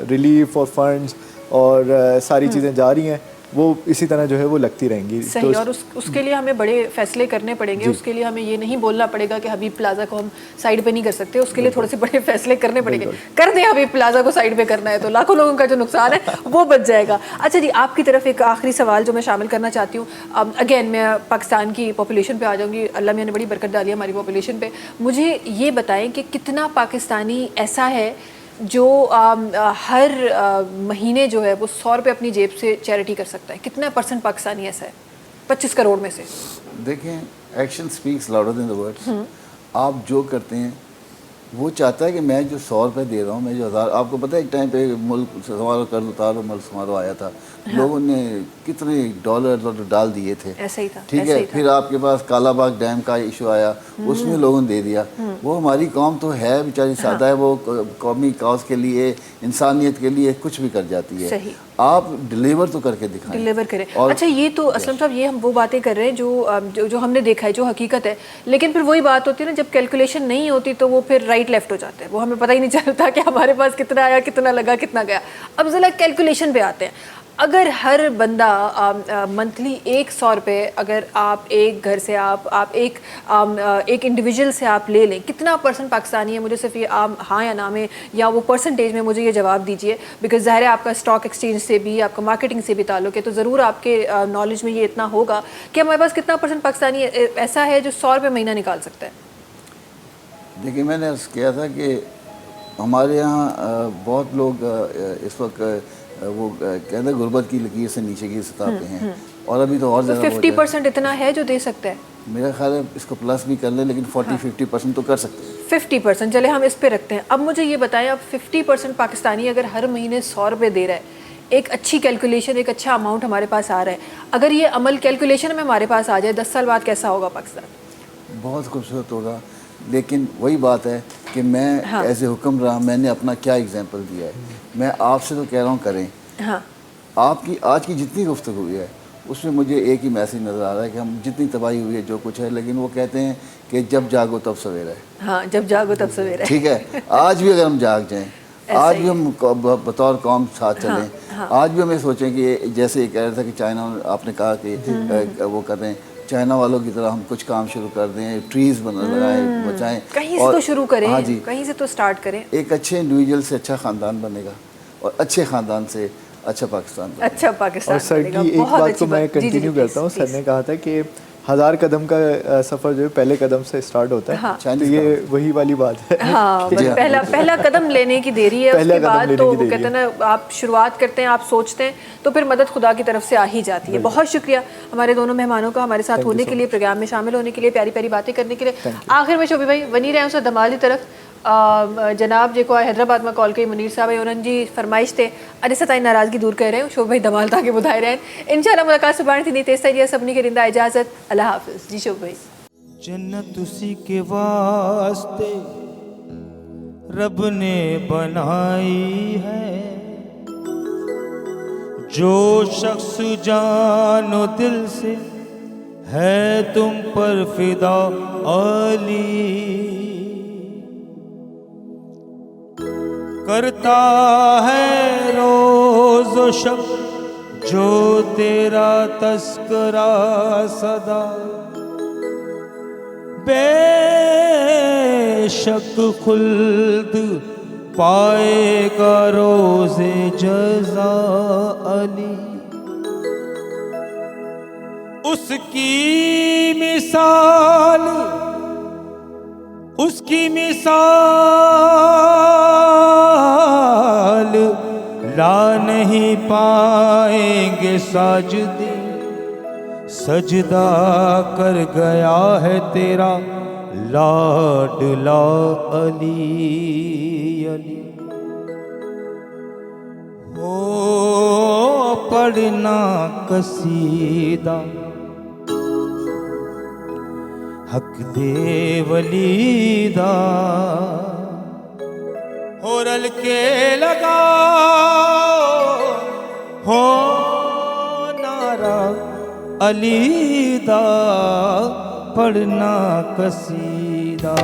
रिलीफ और फंड्स और सारी चीज़ें जा रही हैं वो इसी तरह जो है वो लगती रहेंगी। सही, और उसके लिए हमें बड़े फैसले करने पड़ेंगे। उसके लिए हमें ये नहीं बोलना पड़ेगा कि हबीब प्लाजा को हम साइड पे नहीं कर सकते, उसके लिए थोड़े से बड़े फैसले करने पड़ेंगे। कर दें हबीब प्लाजा को साइड पे करना है तो लाखों लोगों का जो नुकसान है वो बच जाएगा। अच्छा जी, आपकी तरफ एक आखिरी सवाल जो मैं शामिल करना चाहती हूँ। अगेन मैं पाकिस्तान की पॉपुलेशन पे आ जाऊँगी, अल्लाह मियाँ ने बड़ी बरकत डाली हमारी पॉपुलेशन पे। मुझे ये बताएं कि कितना पाकिस्तानी ऐसा है जो हर महीने जो है वो 100 रुपये अपनी जेब से चैरिटी कर सकता है? कितना % पाकिस्तानी ऐसा है 25 करोड़ में से? देखें, action speaks louder than the words. आप जो करते हैं वो चाहता है कि मैं जो 100 रुपये दे रहा हूँ, मैं जो 1000, आपको पता है एक टाइम पे मुल्क समारोह कर उतारो मुल्क समारोह आया था। हाँ। लोगों ने कितने डॉलर डाल दिए थे। ऐसा ही था, ठीक है। फिर आपके पास कालाबाग डैम का इशू आया, उसमें लोगों ने दे दिया। वो हमारी कौम तो है बेचारी सादा है, वो कौमी कॉज के लिए, इंसानियत के लिए कुछ भी कर जाती है। सही। आप डिलीवर तो करके दिखाएं, डिलीवर करें। अच्छा, ये तो असलम साहब, ये हम वो बातें कर रहे हैं जो हमने देखा है, जो हकीकत है। लेकिन फिर वही बात होती है ना, जब कैलकुलेशन नहीं होती तो वो फिर राइट लेफ्ट हो जाते हैं, वो हमें पता ही नहीं चलता कि हमारे पास कितना आया, कितना लगा, कितना गया। अब ज़रा कैलकुलेशन पे आते हैं। अगर हर बंदा मंथली 100 रुपये अगर आप एक घर से आप एक इंडिविजुअल से आप ले लें, कितना % पाकिस्तानी है? मुझे सिर्फ ये हाँ या ना में या वो परसेंटेज में मुझे ये जवाब दीजिए, बिकॉज ज़ाहिर है आपका स्टॉक एक्सचेंज से भी, आपका मार्केटिंग से भी ताल्लुक है, तो ज़रूर आपके नॉलेज में ये इतना होगा कि हमारे पास कितना % पाकिस्तानी ऐसा है जो 100 रुपये महीना निकाल सकता है? देखिए, मैंने अर्ज़ किया था कि हमारे यहाँ बहुत लोग इस वक्त वो कहते हैं गुर्बत की लकीर से नीचे की सतह पे हैं, और अभी तो और ज़्यादा 50% इतना है जो दे सकता है। मेरा ख्याल है इसको प्लस भी कर ले, लेकिन 40-50% तो कर सकते हैं। 50%, चले हम इस पे रखते हैं। अब मुझे ये बताएं, अब 50% पाकिस्तानी अगर हर महीने 100 रुपये दे रहा है, एक अच्छी कैलकुलेशन, एक अच्छा अमाउंट हमारे पास आ रहा है, अगर ये अमल कैलकुलेशन में हमारे पास आ जाए 10 साल बाद कैसा होगा पाकिस्तान? बहुत खूबसूरत होगा, लेकिन वही बात है कि मैं एज ए हुक्मरान मैंने अपना क्या एग्जांपल दिया है। मैं आपसे तो कह रहा हूँ करें। हाँ। आपकी आज की जितनी गुफ्तगू हुई है उसमें मुझे एक ही मैसेज नज़र आ रहा है कि हम जितनी तबाही हुई है, जो कुछ है, लेकिन वो कहते हैं कि जब जागो तब सवेरा है। हाँ, जब जागो तब सवेरा है। ठीक है, आज भी अगर हम जाग जाएं, आज भी हम बतौर कौम साथ चलें। हाँ। आज भी हमें सोचें कि जैसे ये कह रहा था कि चाइना, आपने कहा कि वो कर रहे हैं, चाइना वालों की तरह हम कुछ काम शुरू कर दें, ट्रीज लगाएं, बचाएं, कहीं से तो शुरू करें। हाँ जी, कहीं से तो स्टार्ट करें। एक अच्छे इंडिविजुअल से अच्छा ख़ानदान बनेगा, और अच्छे ख़ानदान से अच्छा पाकिस्तान बनेगा। अच्छा पाकिस्तान। और सर की एक बात को मैं कंटिन्यू करता हूँ। सर ने कहा था कि 1000 कदम का सफ़र जो है पहले कदम से स्टार्ट होता है। हाँ। तो ये वही वाली बात है। हाँ, बस पहला कदम लेने की देरी है। उसके बाद तो वो कहते हैं ना, आप शुरुआत करते हैं, आप सोचते हैं, तो फिर मदद खुदा की तरफ से आ ही जाती है। बहुत शुक्रिया हमारे दोनों मेहमानों का हमारे साथ होने के लिए, प्रोग्राम में शामिल होने के लिए, प्यारी प्यारी बातें करने के लिए। आखिर में शोभी भाई बनी रहे उस दमाल की तरफ जनाब जेको हैदराबाद में कॉल कई मुनीर साहब उन्हनि जी फरमाइश ते अॼु ताईं नाराज़गी दूर करे रहियूं। शोभ भाई धमाल तव्हांखे ॿुधाए रहिया आहिनि। इंशाल्लाह मुलाक़ात सुभाणे थींदी। तेसि ताईं सभिनी खे ॾींदा इजाज़त। अल्लाह हाफ़िज़ जी। शोभ भाई, जन्नत उसी के वास्ते रब ने बनाई है, जो शख्स जानो दिल से है तुम पर फिदा अली, करता है रोज़ व शब जो तेरा तस्करा सदा, बेशक खुल्द पाएगा रोज़े जज़ा अली। उसकी मिसाल ला नहीं पाएंगे साजिदे, सजदा कर गया है तेरा लाडला अली अली हो पढ़ना कसीदा हक दे वलीदा हो रल के लगा हो नारा अलीदा पढ़ना कसीदा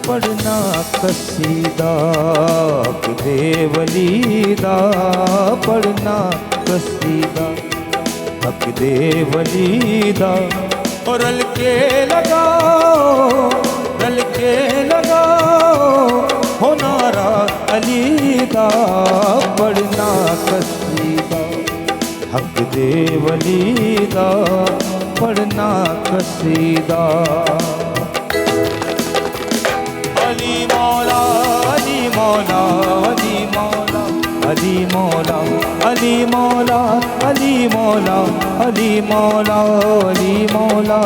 पढ़ना कसीदा दे वलीदा पढ़ना कसीदा हक दे वलीदा और रल के लगाओ हो नारा अलीदा पढ़ना कसीदा हक दे वलीदा पढ़ना कसीदा अली मौला अली मौला अली मौला अली मौला अली मौला अली मौला अली मौला अली मौला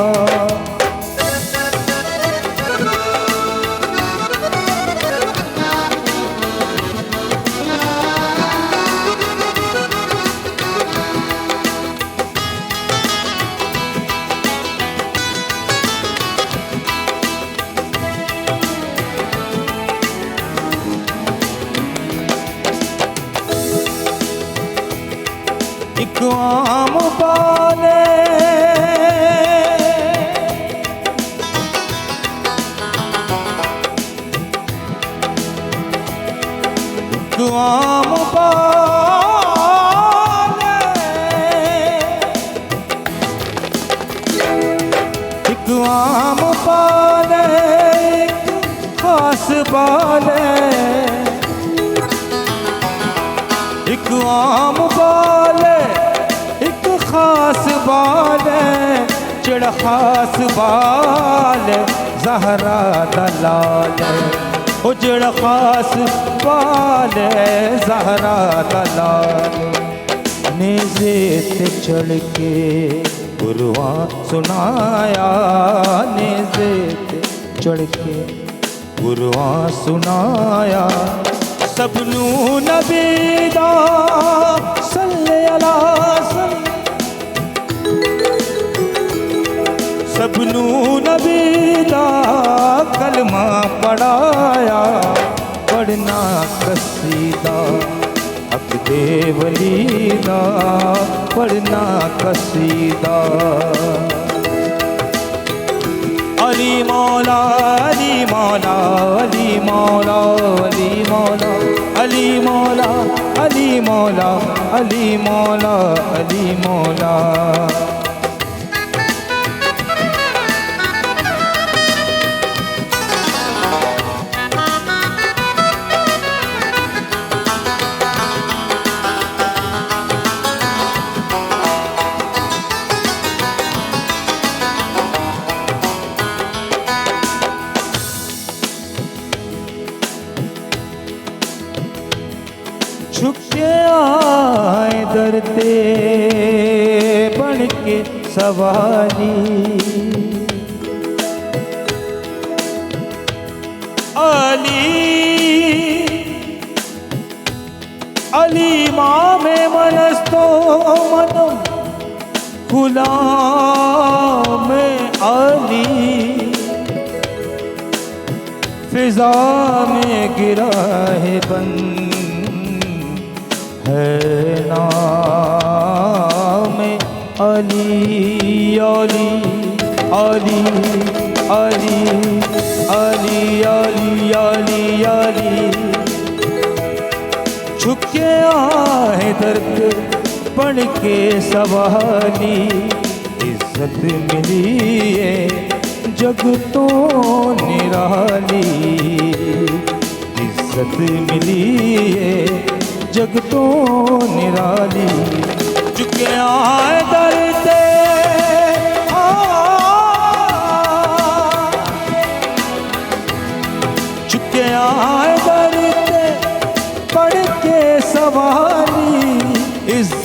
एक आम पाले एक आम पाले एक आम पाले एक खास पाले एक आम पाले एक खास बाल चिड़ खास बाल जहरा दलाल ओ चिड़ खास बाल जहरा दलाल नेज़े ते चढ़ के गुरुआ सुनाया नेज़े ते चढ़ के गुरुआ सुनाया सबनू नबीदा सल्ले अला सबनू नबीदा कलमा पढ़ाया पढ़ना कसीदा हक दे वलीदा पढ़ना कसीदा अली मौला अली मौला अली मौला अली मौला अली मौला अली मौला अली मौला अली मौला झुक के आए दरते बन के सवारी अली अली माँ में मनस्तो मनम गुलाम अली फिजा में गिरा है बंद है नाम अली अली अली अली अली अली अली अली झुके आए दर्द पढ़ के सवाली इज्जत मिली है जग तो निराली इज्जत मिली है जग तो निराली झुके आए दरते झुके